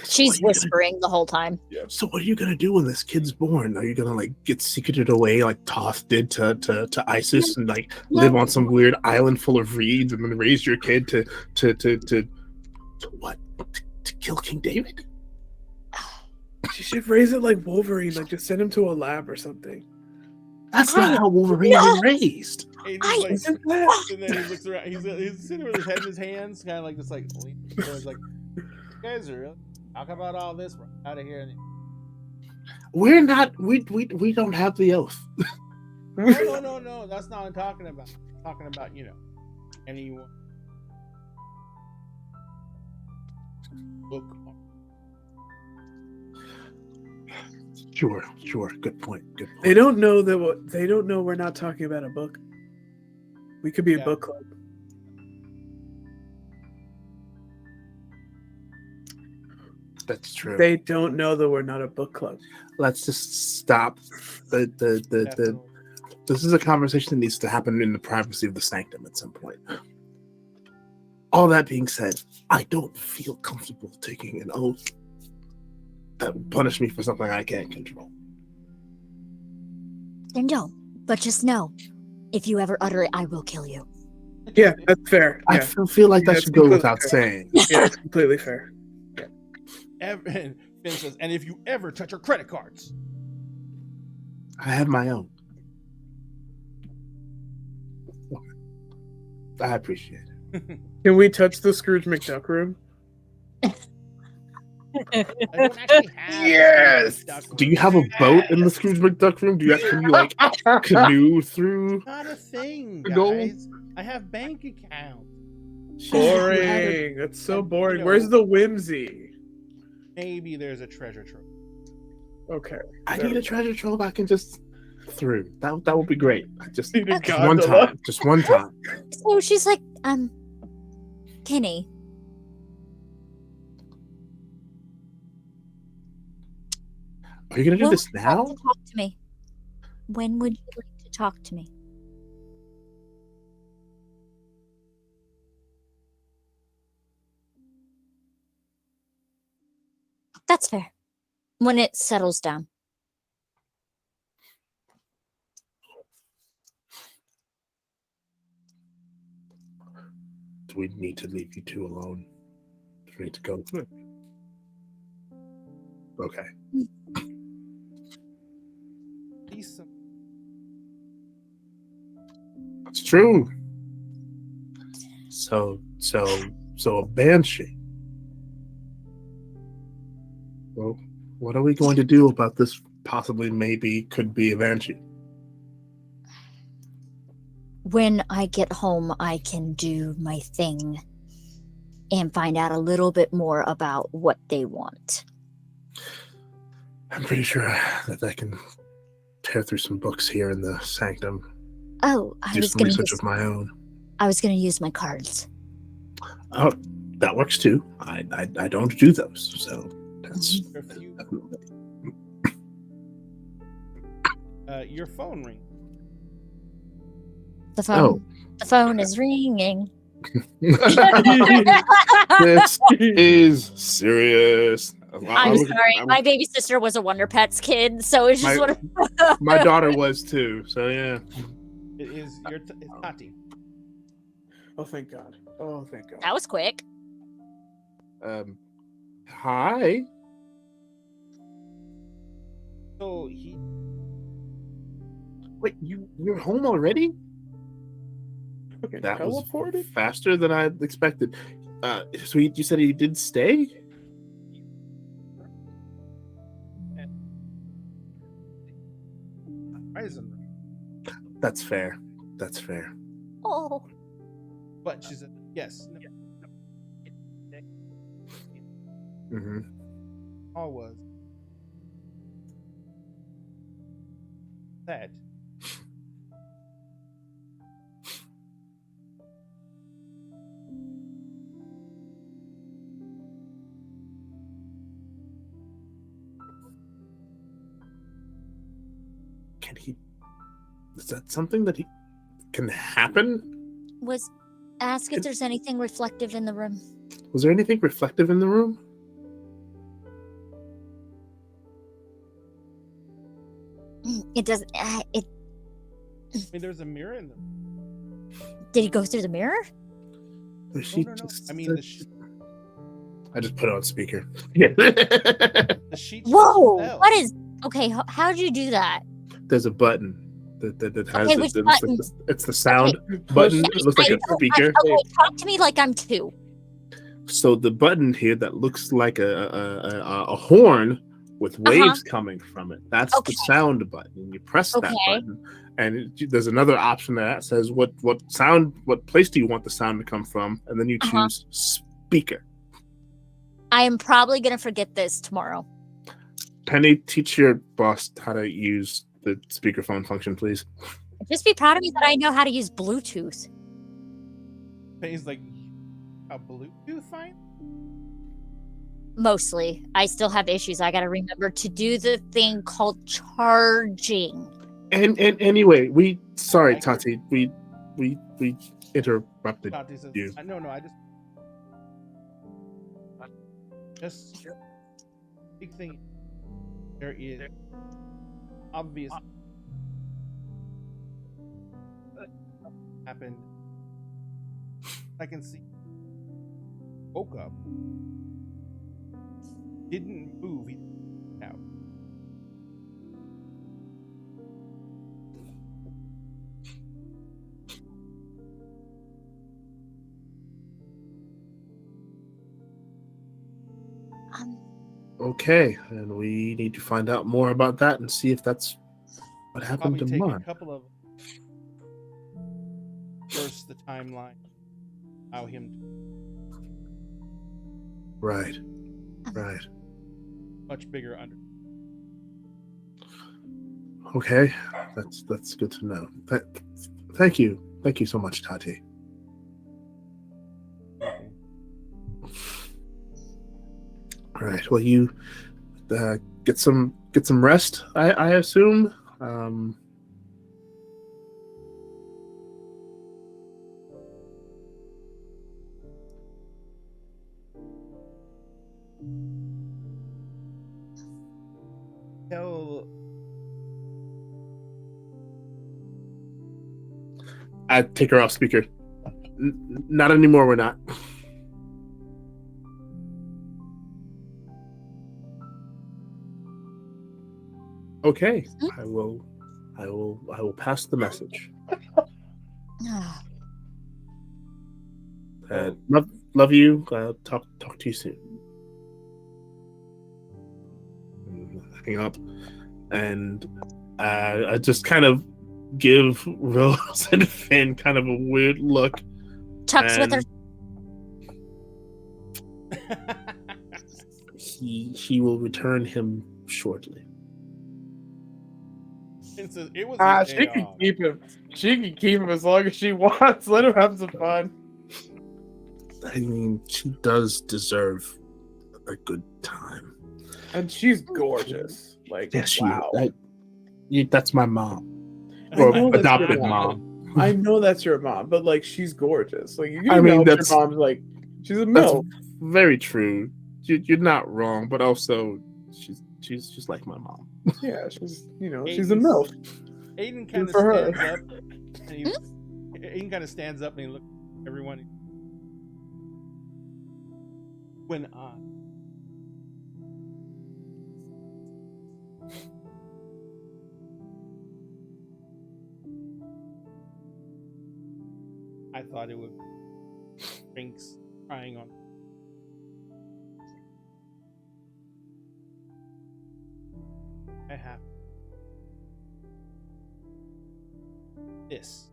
She's whispering the whole time. Yeah. So what are you gonna do when this kid's born? Are you gonna like get secreted away like Toth did to Isis and like live on some weird island full of reeds and then raise your kid to what? To kill King David? She should raise it like Wolverine, like just send him to a lab or something. That's not how Wolverine is raised. And Isn't and that? then he looks around. He's sitting with his head in his hands, kind of like just like. He's like, you guys are really talk about all this. We're out of here. We're not. We don't have the oath. No. That's not what I'm talking about. I'm talking about anyone. Look. Sure. Good point. They don't know that. They don't know we're not talking about a book. We could be a book club. That's true. They don't know that we're not a book club. Let's just stop. This is a conversation that needs to happen in the privacy of the sanctum at some point. All that being said, I don't feel comfortable taking an oath that will punish me for something I can't control. Then don't. But just know, if you ever utter it, I will kill you. Yeah, that's fair. I Yeah. feel like that That's should go completely without fair. saying. Yeah, it's completely fair. And Finn says, and if you ever touch your credit cards, I have my own. I appreciate it. Can we touch the Scrooge McDuck room? I don't actually have. Yes! Do you have a boat in the Scrooge McDuck room? Can you like canoe through? Not a thing, Go. guys. I have bank account. Boring. That's so And, boring. Where's the whimsy? Maybe there's a treasure trove. Okay. I need a treasure trove I can just through. That would be great. Just Need a one gondola. time. Just one time. So she's like, Kenny. Are you gonna do when this would you like now? to talk to me? When would you like to talk to me? That's fair. When it settles down. Do we need to leave you two alone? Do we need to go? Okay. Lisa. That's true. So a banshee. Well, what are we going to do about this? Possibly, maybe, could be a banshee. When I get home, I can do my thing and find out a little bit more about what they want. I'm pretty sure that I can tear through some books here in the sanctum. Oh, I Do was some gonna research use, of my own. I was gonna use my cards. Oh, that works too. I don't do those, so that's A few, definitely. your phone rings. The phone. The phone is ringing. This is serious. I'm sorry. My baby sister was a Wonder Pets kid, so it's just what. My daughter was too. So yeah. It is it's Tati. Oh, thank God. Oh, thank God. That was quick. Hi. So Wait, you're home already? Okay, That was teleported? faster than I expected. So you said he did stay? Horizon. That's fair. That's fair. Oh. But she said yes. No. Mm-hmm. All was that. Can he? Is that something that he can happen? Ask if there's anything reflective in the room. Was there anything reflective in the room? It doesn't. I mean, there's a mirror in them. Did he go through the mirror? Or she No. just- I mean, I just put it on speaker. Yeah. the sheets. Whoa! fell. What is? Okay, how'd you do that? There's a button that has Okay, which button? it's the sound button. It looks like a speaker. Okay, talk to me like I'm 2. So the button here that looks like a horn with waves coming from it. That's the sound button. You press that button, and there's another option that says what place do you want the sound to come from, and then you choose speaker. I am probably gonna forget this tomorrow. Penny, teach your boss how to use the speakerphone function, please. Just be proud of me that I know how to use Bluetooth. He's like, a Bluetooth fine? Mostly. I still have issues. I gotta remember to do the thing called charging. And anyway, sorry, Tati, we interrupted Tati says, you. No, I just big thing. There is obvious happened. I can see. Woke up. Didn't move. He out. Okay, and we need to find out more about that and see if that's what happened to take Mark. A couple of first the timeline. Allow him to Right. much bigger under. Okay, that's good to know. Thank you so much, Tati. All right. Well, you get some rest. I assume. I take her off speaker. Not anymore. We're not. Okay, I will pass the message. Love you. Talk to you soon. Hang up, and I just kind of give Rose and Finn kind of a weird look. Tucks with her. He will return him shortly. It was she can keep him. She can keep him as long as she wants. Let him have some fun. I mean, she does deserve a good time. And she's gorgeous. Like, yes, wow. That's my mom. I know Or that's your adopted mom. mom. I know that's your mom, but like she's gorgeous. Like you I can mean, know that's- your mom's like she's a That's milf. very true. You're not wrong, but also she's just like my mom. Yeah, she's she's a Aiden's- milf. Aiden Good kind of for her. stands up, and Aiden kind of stands up and he looks at everyone. When I thought it would be Brinks crying on. I have this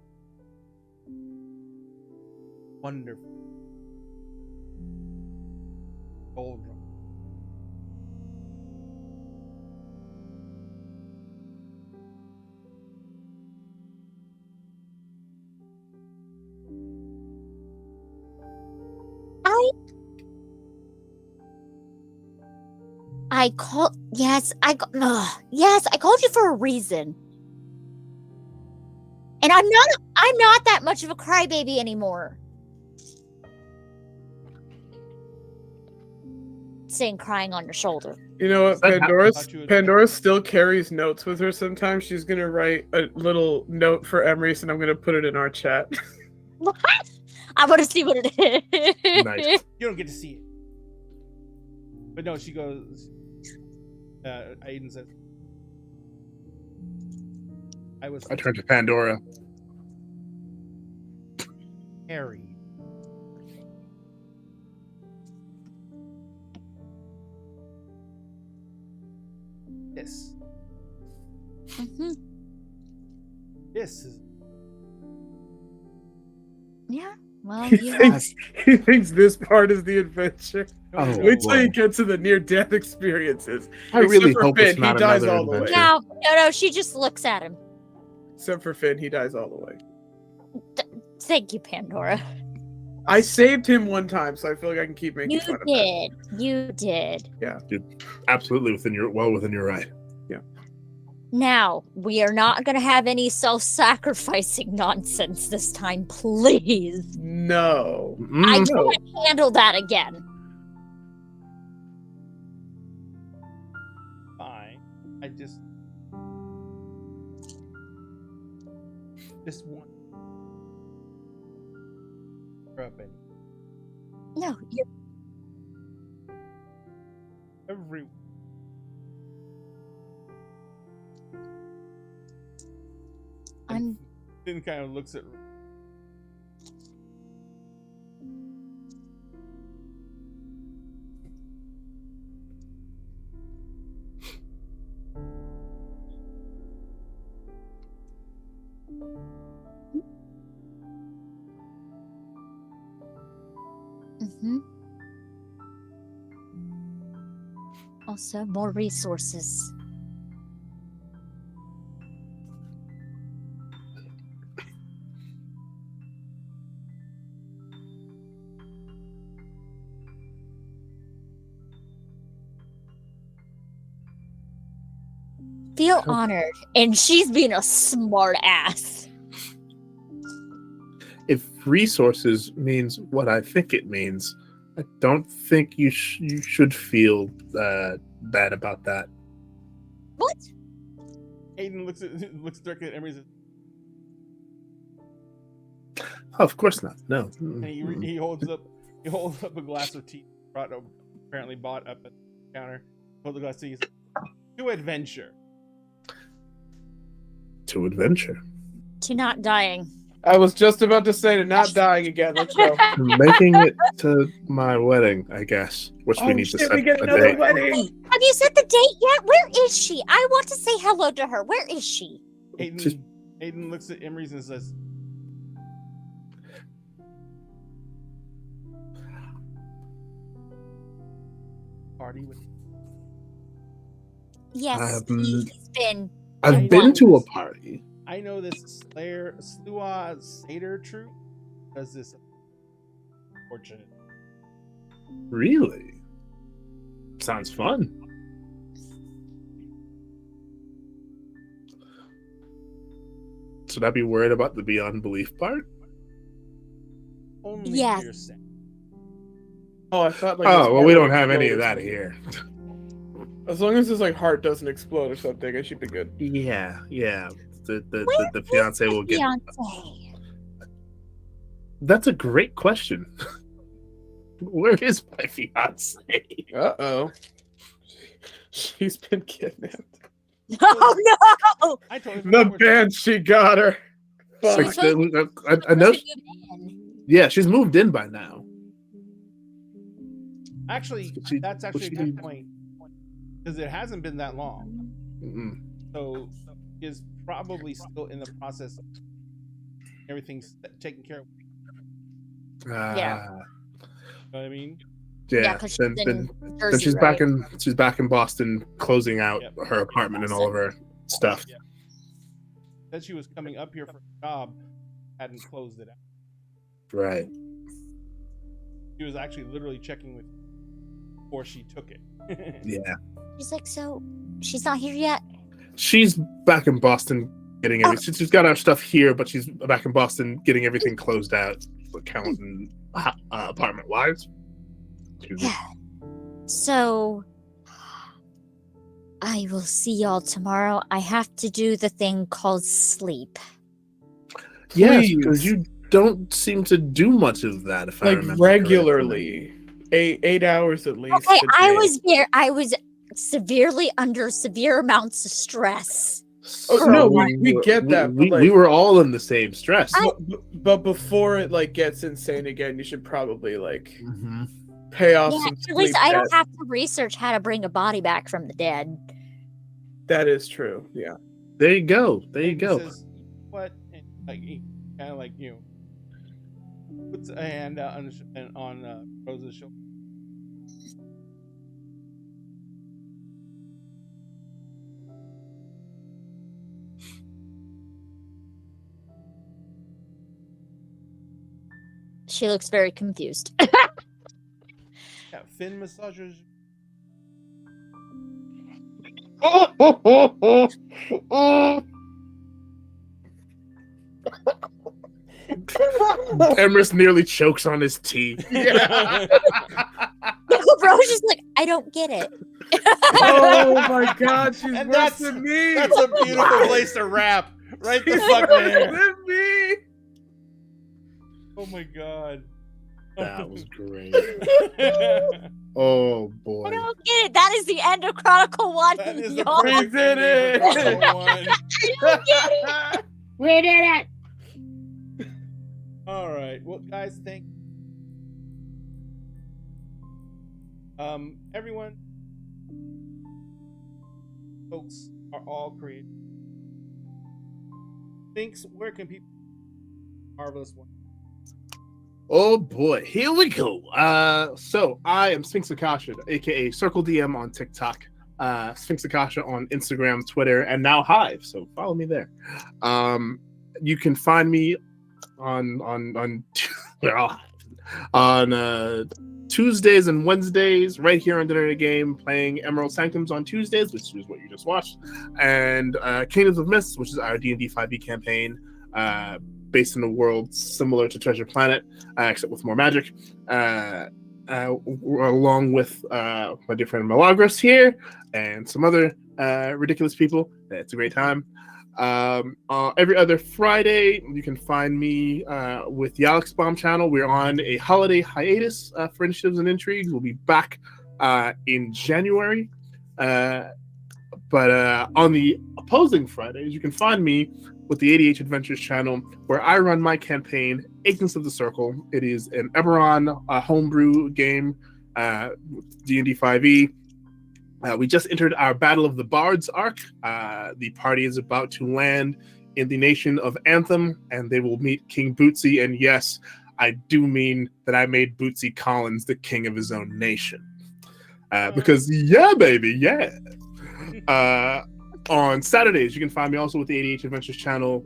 wonderful gold drum. I called. Yes, I called you for a reason. And I'm not that much of a crybaby anymore. Saying crying on your shoulder. You know what? That Pandora still carries notes with her sometimes. She's gonna write a little note for Emery, and I'm gonna put it in our chat. What? I want to see what it is. Nice. You don't get to see it. But no, she goes. Aiden says, I turned to Pandora. Harry. This. Mhm. This is. Yeah. Well, He thinks this part is the adventure. Oh, Wait till boy. you get to the near-death experiences. I really for hope Finn, it's not he dies another all the way. adventure. No. She just looks at him. Except for Finn, he dies all the way. Thank you, Pandora. I saved him one time, so I feel like I can keep making You fun of that. did. You did. Absolutely within your right. Now, we are not going to have any self-sacrificing nonsense this time, please. No. I Mm, can't handle that again. Fine. I just want up and No, you're every I'm then kind of looks at mhm. Also, more resources. Feel honored, and she's being a smart ass. if resources means what I think it means, I don't think you should feel bad about that. What? Aiden looks directly at Emery and says, Oh, of course not. No. and he holds up a glass of tea apparently bought up at the counter. Holds the glass of tea. He says, to adventure. To adventure. To not dying. I was just about to say to not dying again. Let's go. Making it to my wedding, I guess. Which we need to set we get a another date. wedding. Have you set the date yet? Where is she? I want to say hello to her. Where is she? Aiden looks at Emery and says, party with Yes, he's been. I've been to a party. I know this Slua Seder troop does this fortunate. Really? Sounds fun. Should I be worried about the beyond belief part? Only Yes. for yourself. Oh, I thought like. Oh, his well, heart we would don't have any explode of or that something. here. As long as his like heart doesn't explode or something, I should be good. Yeah. The Where fiance is will get. Beyonce? That's a great question. Where is my fiance? Uh-oh. She's been kidnapped. Oh no! I told him The banshee got her. Fuck. She's supposed I know. to move in. Yeah, she's moved in by now. Actually, She- that's actually a she- good point because it hasn't been that long. Mm-mm. So is probably still in the process of everything's taken care of. Yeah. You know what I mean? Yeah, because she's in Then Jersey, she's right? she's back in Boston, closing out Yep. her apartment and all of her stuff. Yeah. Said she was coming up here for a job, hadn't closed it out. Right. She was actually literally checking with before she took it. Yeah. She's like, so she's not here yet. She's back in Boston getting everything. She's got our stuff here, but she's back in Boston getting everything closed out, account and apartment wise. So I will see y'all tomorrow. I have to do the thing called sleep. Yes, Please. because you don't seem to do much of that. If I Like remember regularly. 8 hours at least. Okay, a day. I was severely under severe amounts of stress. Oh, correctly. no, we get that, but, We like- were all in the same stress. But before it like gets insane again, you should probably like Mhm. pay off Yeah, some at least sleep I don't debt. have to research how to bring a body back from the dead. That is true. Yeah. There you go. There you He go. says, what? And, like, he kind of like, you know, puts a hand out on Rose's shoulder. She looks very confused. Yeah, fin massagers. Emerus nearly chokes on his tea. Bro's just like, I don't get it. Oh my God, she's And worse that's- than me. That's a beautiful place to wrap. Right the She's fuck worse there. than me. Oh my god. That was great. Oh boy. I don't get it. That is the end of Chronicle 1. That is the y'all. perfect We did ending for it. Chronicle 1. We did it. All right. Well, guys, thank everyone. Folks are all creative. Thinks where can people Marvelous One? Oh boy, here we go. So I am Sphinx Akasha, aka Circle DM on TikTok, Sphinx Akasha on Instagram, Twitter, and now Hive. So follow me there. You can find me on we're all Hive. On Tuesdays and Wednesdays, right here on Dinner at Game, playing Emerald Sanctums on Tuesdays, which is what you just watched, and Kingdoms of Mists, which is our D&D 5e campaign. Based in a world similar to Treasure Planet, except with more magic. Along with my dear friend Milagros here and some other ridiculous people. It's a great time. Every other Friday, you can find me with the Alex Bomb channel. We're on a holiday hiatus for Initiatives and Intrigues. We'll be back in January. But on the opposing Fridays, you can find me with the ADH Adventures channel, where I run my campaign, Agents of the Circle. It is an Eberron homebrew game, D&D 5e. We just entered our Battle of the Bards arc. The party is about to land in the nation of Anthem, and they will meet King Bootsy. And yes, I do mean that I made Bootsy Collins the king of his own nation. Because, yeah, baby, yeah. On Saturdays, you can find me also with the ADH Adventures channel,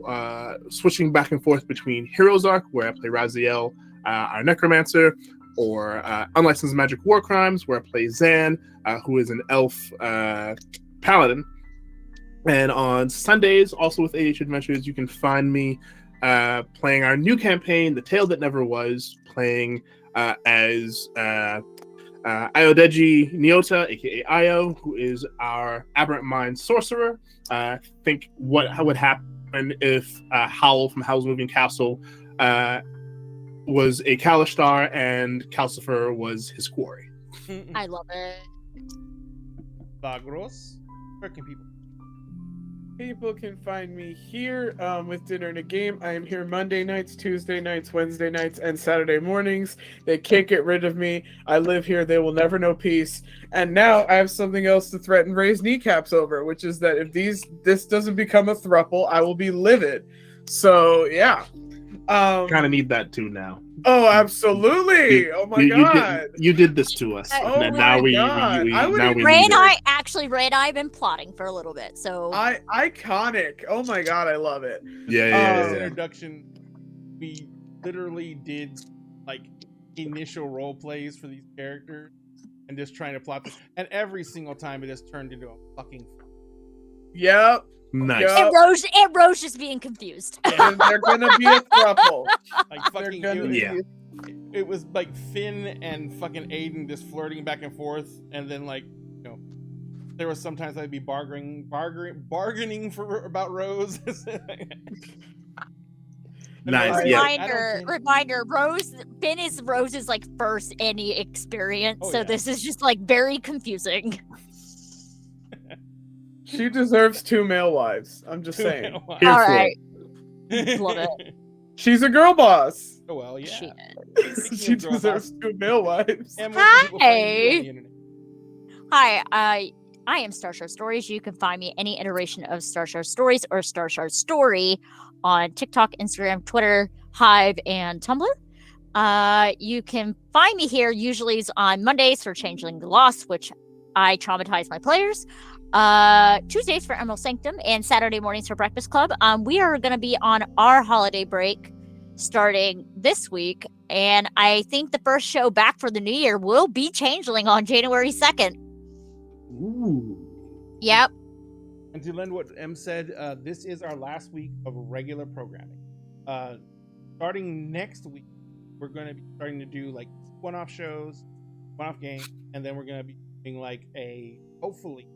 switching back and forth between Heroes Arc, where I play Raziel, our Necromancer, or Unlicensed Magic War Crimes, where I play Zan, who is an elf paladin. And on Sundays, also with AH Adventures, you can find me playing our new campaign, The Tale That Never Was, playing as Iodeji Nyota, aka Io, who is our Aberrant Mind sorcerer. Think how would happen if Howl from Howl's Moving Castle was a Kalishtar and Calcifer was his quarry. I love it. Bagros, where can people? People can find me here with Dinner and a Game. I am here Monday nights, Tuesday nights, Wednesday nights, and Saturday mornings. They can't get rid of me. I live here. They will never know peace. And now I have something else to threaten Ray's kneecaps over, which is that if this doesn't become a throuple, I will be livid. So yeah. Kind of need that too now. Oh, absolutely! Oh my god! You did this to us. Oh and my now God. Ray and I have been plotting for a little bit, so Iconic! Oh my god, I love it. Yeah. This introduction, we literally did like initial role plays for these characters and just trying to plot this, and every single time it just turned into a fucking. Yep. Nice. Yep. and Rose just being confused. And they're gonna be a throuple. Like fucking it was like Finn and fucking Aiden just flirting back and forth, and then like there was sometimes I'd be bargaining for about Rose. Nice. Reminder, Finn is Rose's like first any experience, Oh, so yeah. this is just like very confusing. She deserves 2 male wives. I'm just saying. All right, love it. She's a girl boss. Oh well, yeah. She She deserves 2 male wives. And where can people find you on the internet? Hi, I am Starshard Stories. You can find me any iteration of Starshard Stories or Starshard Story on TikTok, Instagram, Twitter, Hive, and Tumblr. You can find me here usually on Mondays for Changeling the Lost, which I traumatize my players. Tuesdays for Emerald Sanctum, and Saturday mornings for Breakfast Club. We are going to be on our holiday break starting this week, and I think the first show back for the new year will be Changeling on January 2nd. Ooh. Yep. And to lend what M said, this is our last week of regular programming. Starting next week, we're going to be starting to do like one-off shows, one-off games, and then we're going to be doing like a hopefully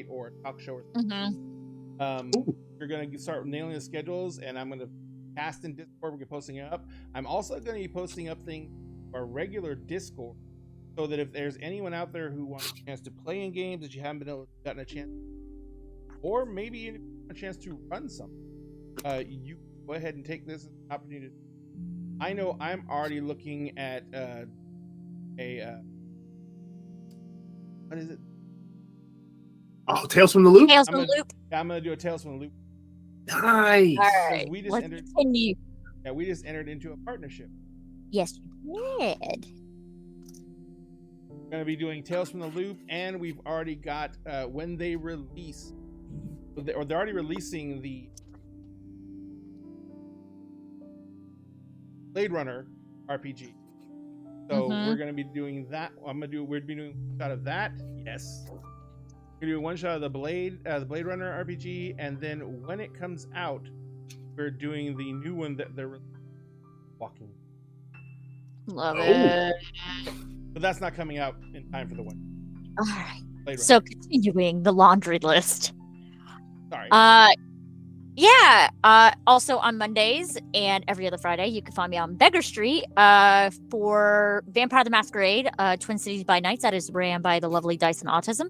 or a talk show or something. We're going to start nailing the schedules, and I'm going to cast in Discord. We're posting it up. I'm also going to be posting up things our regular Discord, so that if there's anyone out there who wants a chance to play in games that you haven't gotten a chance, or maybe a chance to run something, you go ahead and take this as an opportunity. I know I'm already looking at what is it? Oh, Tales from the Loop? Tales from the Loop. I'm gonna do a Tales from the Loop. Nice. All right. We just Let's entered. continue. Yeah, we just entered into a partnership. Yes, you did. We're gonna be doing Tales from the Loop, and we've already got when they release, or they're already releasing the Blade Runner RPG. So we're gonna be doing that. We're be doing one shot of that. Yes. We're doing one shot of the Blade Runner RPG, and then when it comes out, we're doing the new one that they're walking. Love it. But that's not coming out in time for the one. All right. Blade Runner. So continuing the laundry list. Sorry. Also on Mondays and every other Friday, you can find me on Beggar Street for Vampire the Masquerade, Twin Cities by Nights. That is ran by the lovely Dyson Autism.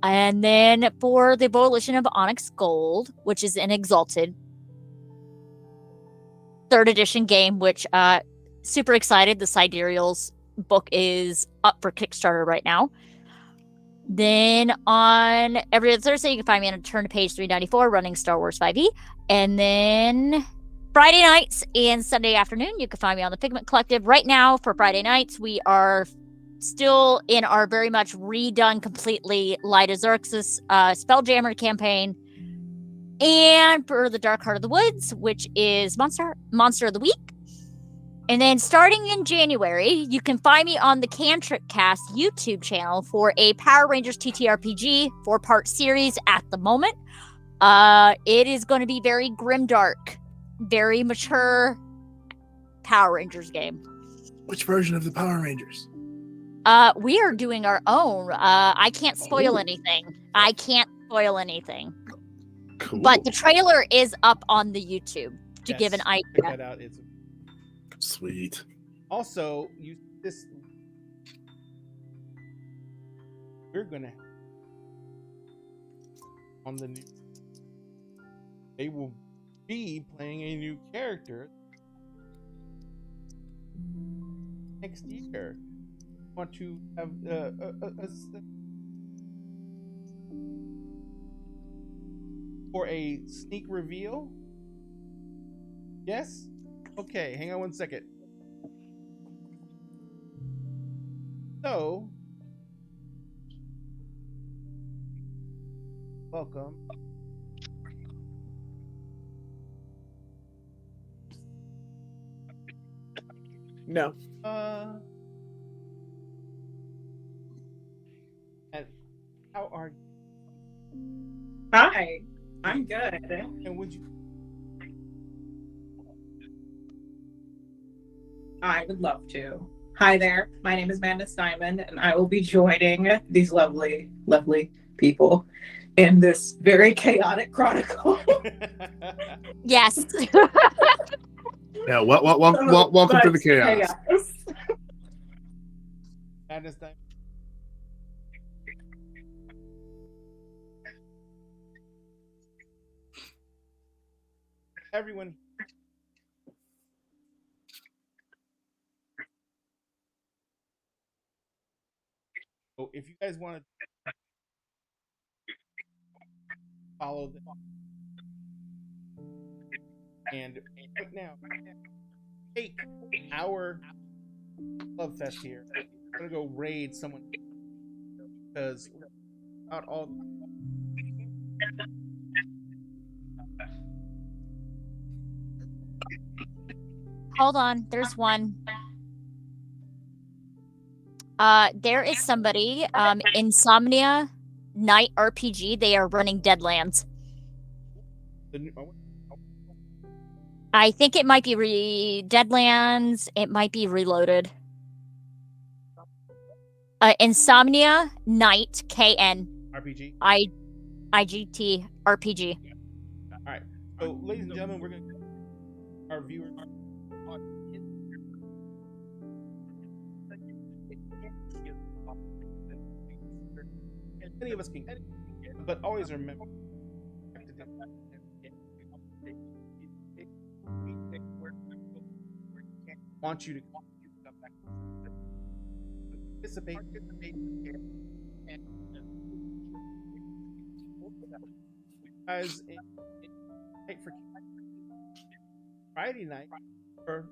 And then for the Volition of Onyx Gold, which is an Exalted 3rd edition game, which super excited. The Sidereal's book is up for Kickstarter right now. Then on every other Thursday, you can find me on Turn to Page 394 running Star Wars 5e. And then Friday nights and Sunday afternoon, you can find me on the Figment Collective. Right now, for Friday nights, we are still in our very much redone completely Light of Xerxes Spelljammer campaign. And for the Dark Heart of the Woods, which is Monster of the Week, And then starting in January, you can find me on the Cantrip Cast YouTube channel for a Power Rangers TTRPG 4-part series at the moment. It is going to be very grimdark, very mature Power Rangers game. Which version of the Power Rangers? We are doing our own. I can't spoil anything. Cool. But the trailer is up on the YouTube to give an Check idea. that out. It's Sweet. also we're gonna on the new. They will be playing a new character next year. Want to have for a sneak reveal? Yes? Okay, hang on one second. So, welcome. No. And how are you? Hi, I'm good. And would you? I would love to. Hi there, my name is Amanda Simon, and I will be joining these lovely, lovely people in this very chaotic chronicle. Yes. Yeah, welcome to the chaos. Madness time. Everyone. So if you guys want to follow them, and right now, take our Love Fest here. I'm gonna go raid someone because about all. Hold on. There's one. There is somebody, Insomnia Night RPG. They are running Deadlands. I think it might be Deadlands. It might be Reloaded. Insomnia Night KN RPG. IGT RPG. All right. So, ladies and gentlemen, we're gonna our viewers. Many of us can, but always remember. Want you to participate. Guys, night for Friday night or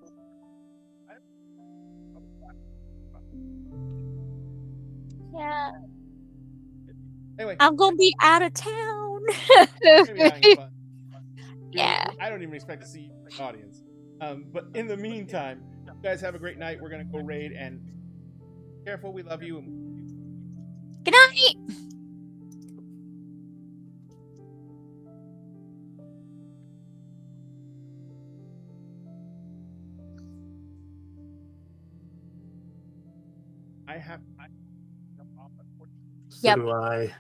Yeah. anyway, I'm gonna be out of town. we're gonna be having fun. Yeah. I don't even expect to see you in the audience. But in the meantime, you guys have a great night. We're gonna go raid and careful. We love you. Good night. I have. So Yep. do I.